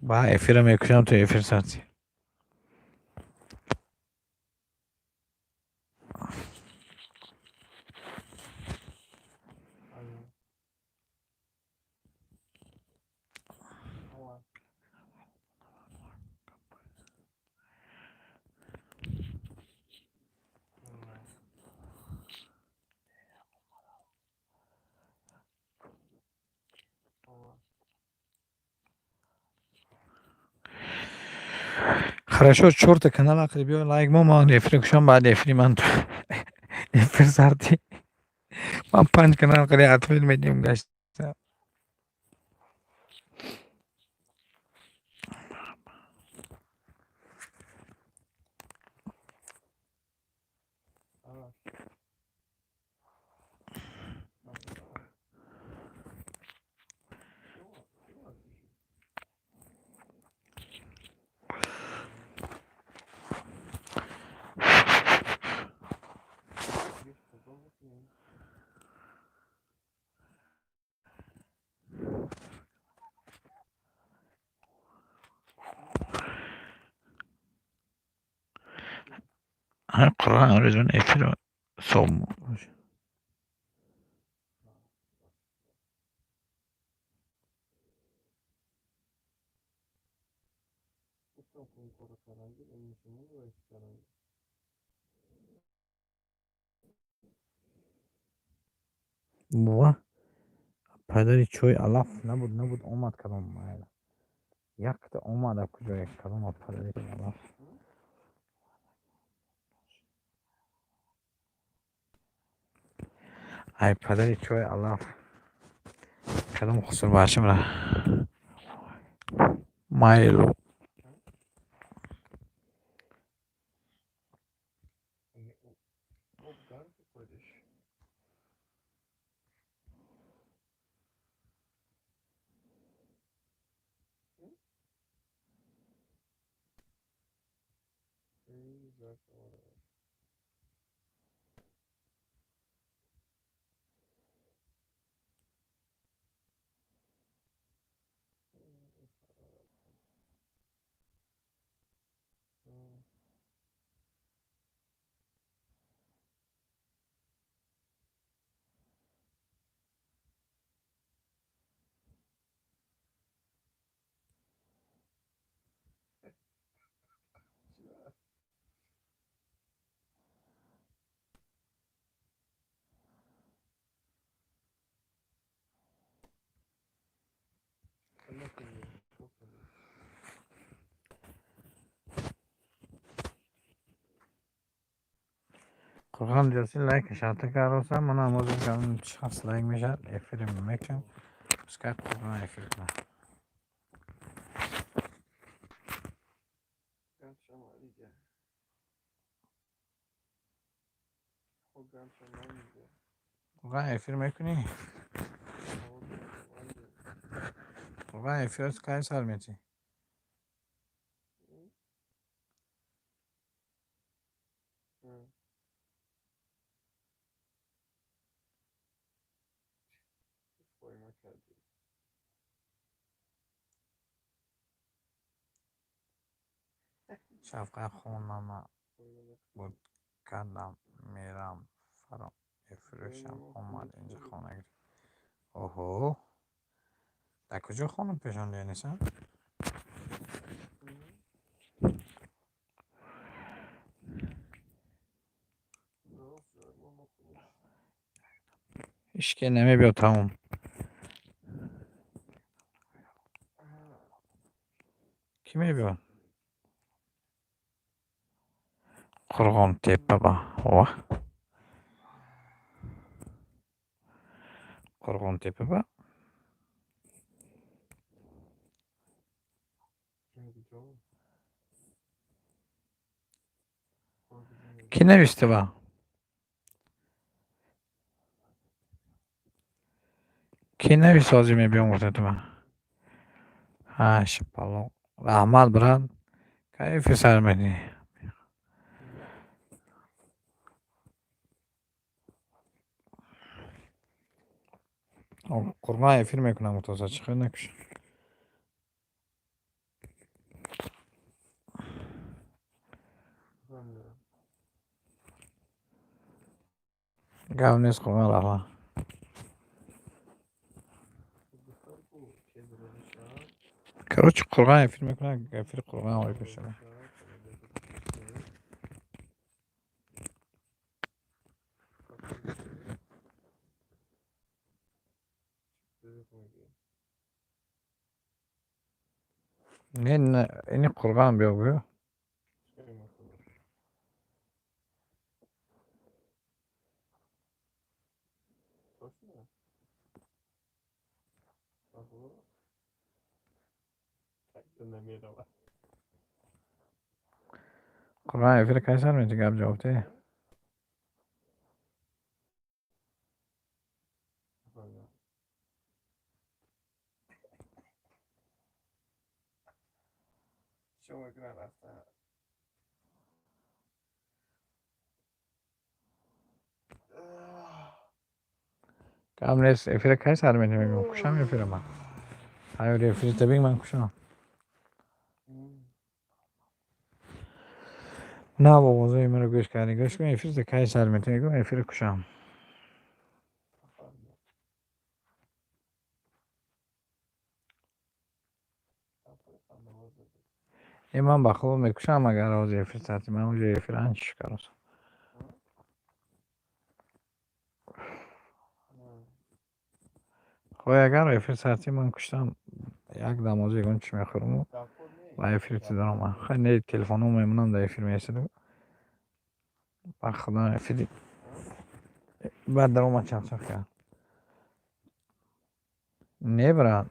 با افیره میکشم تو افیر سرسی хорошо 4 تا کانال عقدی بیا لایک ما افیره کشم بعد افیری من تو efir sardi. Man 5 kanal qilyapti bilmaydim gashta.
Araç.
Qur'on o'zining efiri so'm.
Duston con Hojharón en mi segundo de Hojharón.
Bova. پدری چوی الاف نبود اومد کلام مایل. یک تا اومد از کجای کلام پدری الاف. ای پدری چوی الاف. کلام خسر باشم را. مایلو.
O gancho koymuş. Güzel sonra. Allah korusun. Çok korusun.
قرآن جلسی لایک شات کاروسا من آموزش کردم شخص لایک میشه افریم میکنم. اسکایپ قرآن افریم کنم.
Gancho amarillo. O gancho amarillo.
قرآن افریم میکنی؟ قرآن افریم اسکای سال میتی.
Koyma kağıdı.
شفقت خونم بود کردم میرم فرام افروشم اومد اینجا خونه. اوهو. در کجا خونه پیشان دینیسن؟ هیچکی نمیبید تموم. کی میبید؟ قرغم تیپه با. واه. قرغم تیپه با. کی نوشته با؟ کی نوشته آزی میبیم گفته تو با؟ هاش پالو. رحمت بران. کیفی سر میدی؟ قرغم افیر میکنم متوسط چخیر نکشه. گاو نیست قرغم رحمت. کروچ قرغم افیر میکنم افیر قرغم آوی بشه. نه اینی قرغم بیا بیا.
bu. Çaktığında merhaba.
قرآن افیر کیسر میتی گب جوابته
Sonra. Şöyle kadar hasta.
گب نیست افیر کیسر میتی میگم کشم افیر من هایوری افیر تبینگ من کشم نه بابا زوی من رو گوش کردی گوش کن افیر کیسر میتی میگم افیر کشم این من بخواب میکشم اگر آواز افیر ساعتی من اونجا افیر انچش کردم خب اگر افیر ساعتی من کشتم یک دمازه یکون چی میخورم و افیر تی دارم من خیلی تلفنو میمونم در افیر میسیدم بخدا افیری بعد در اومد چند سال کرد نه برن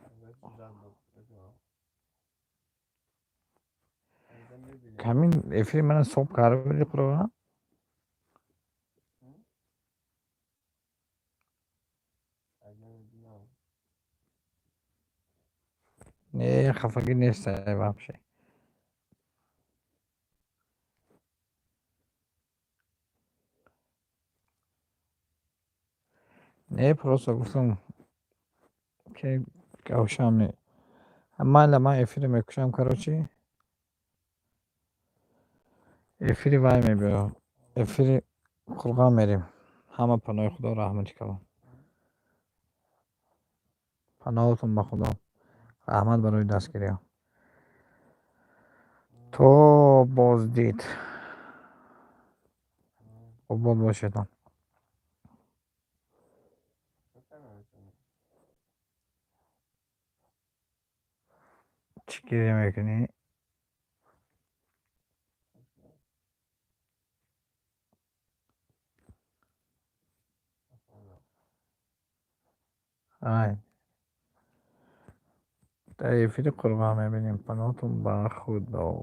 کمین افیر من صبح کار بودی قرآن نه خفگی نیست بابشی نه پروسا گفتم که گوشم نه اما لما افیر میکشم کاروچی افیری وای میبیا افیری قرآن میریم همه پناه خدا رحمتی کنم پناهتون به خدا رحمت برای دستگیری ها تو بازدید عباد باشیدان چی گریه میکنی؟ آی در افیر قرآن میبینیم پناهتون به خدا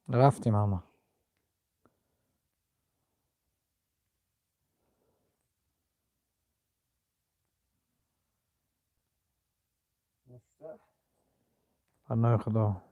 رفتیم همه پناه خدا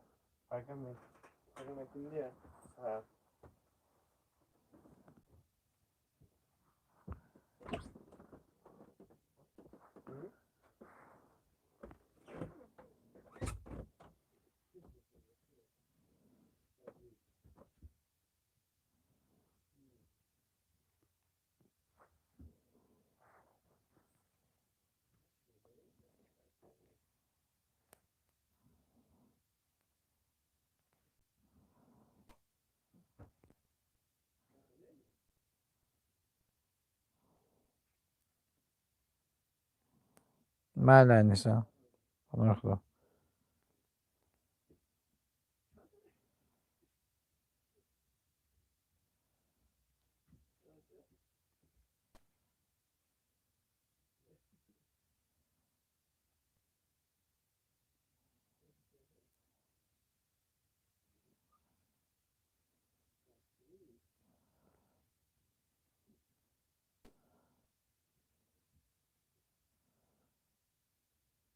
بله نیسا پناه خدا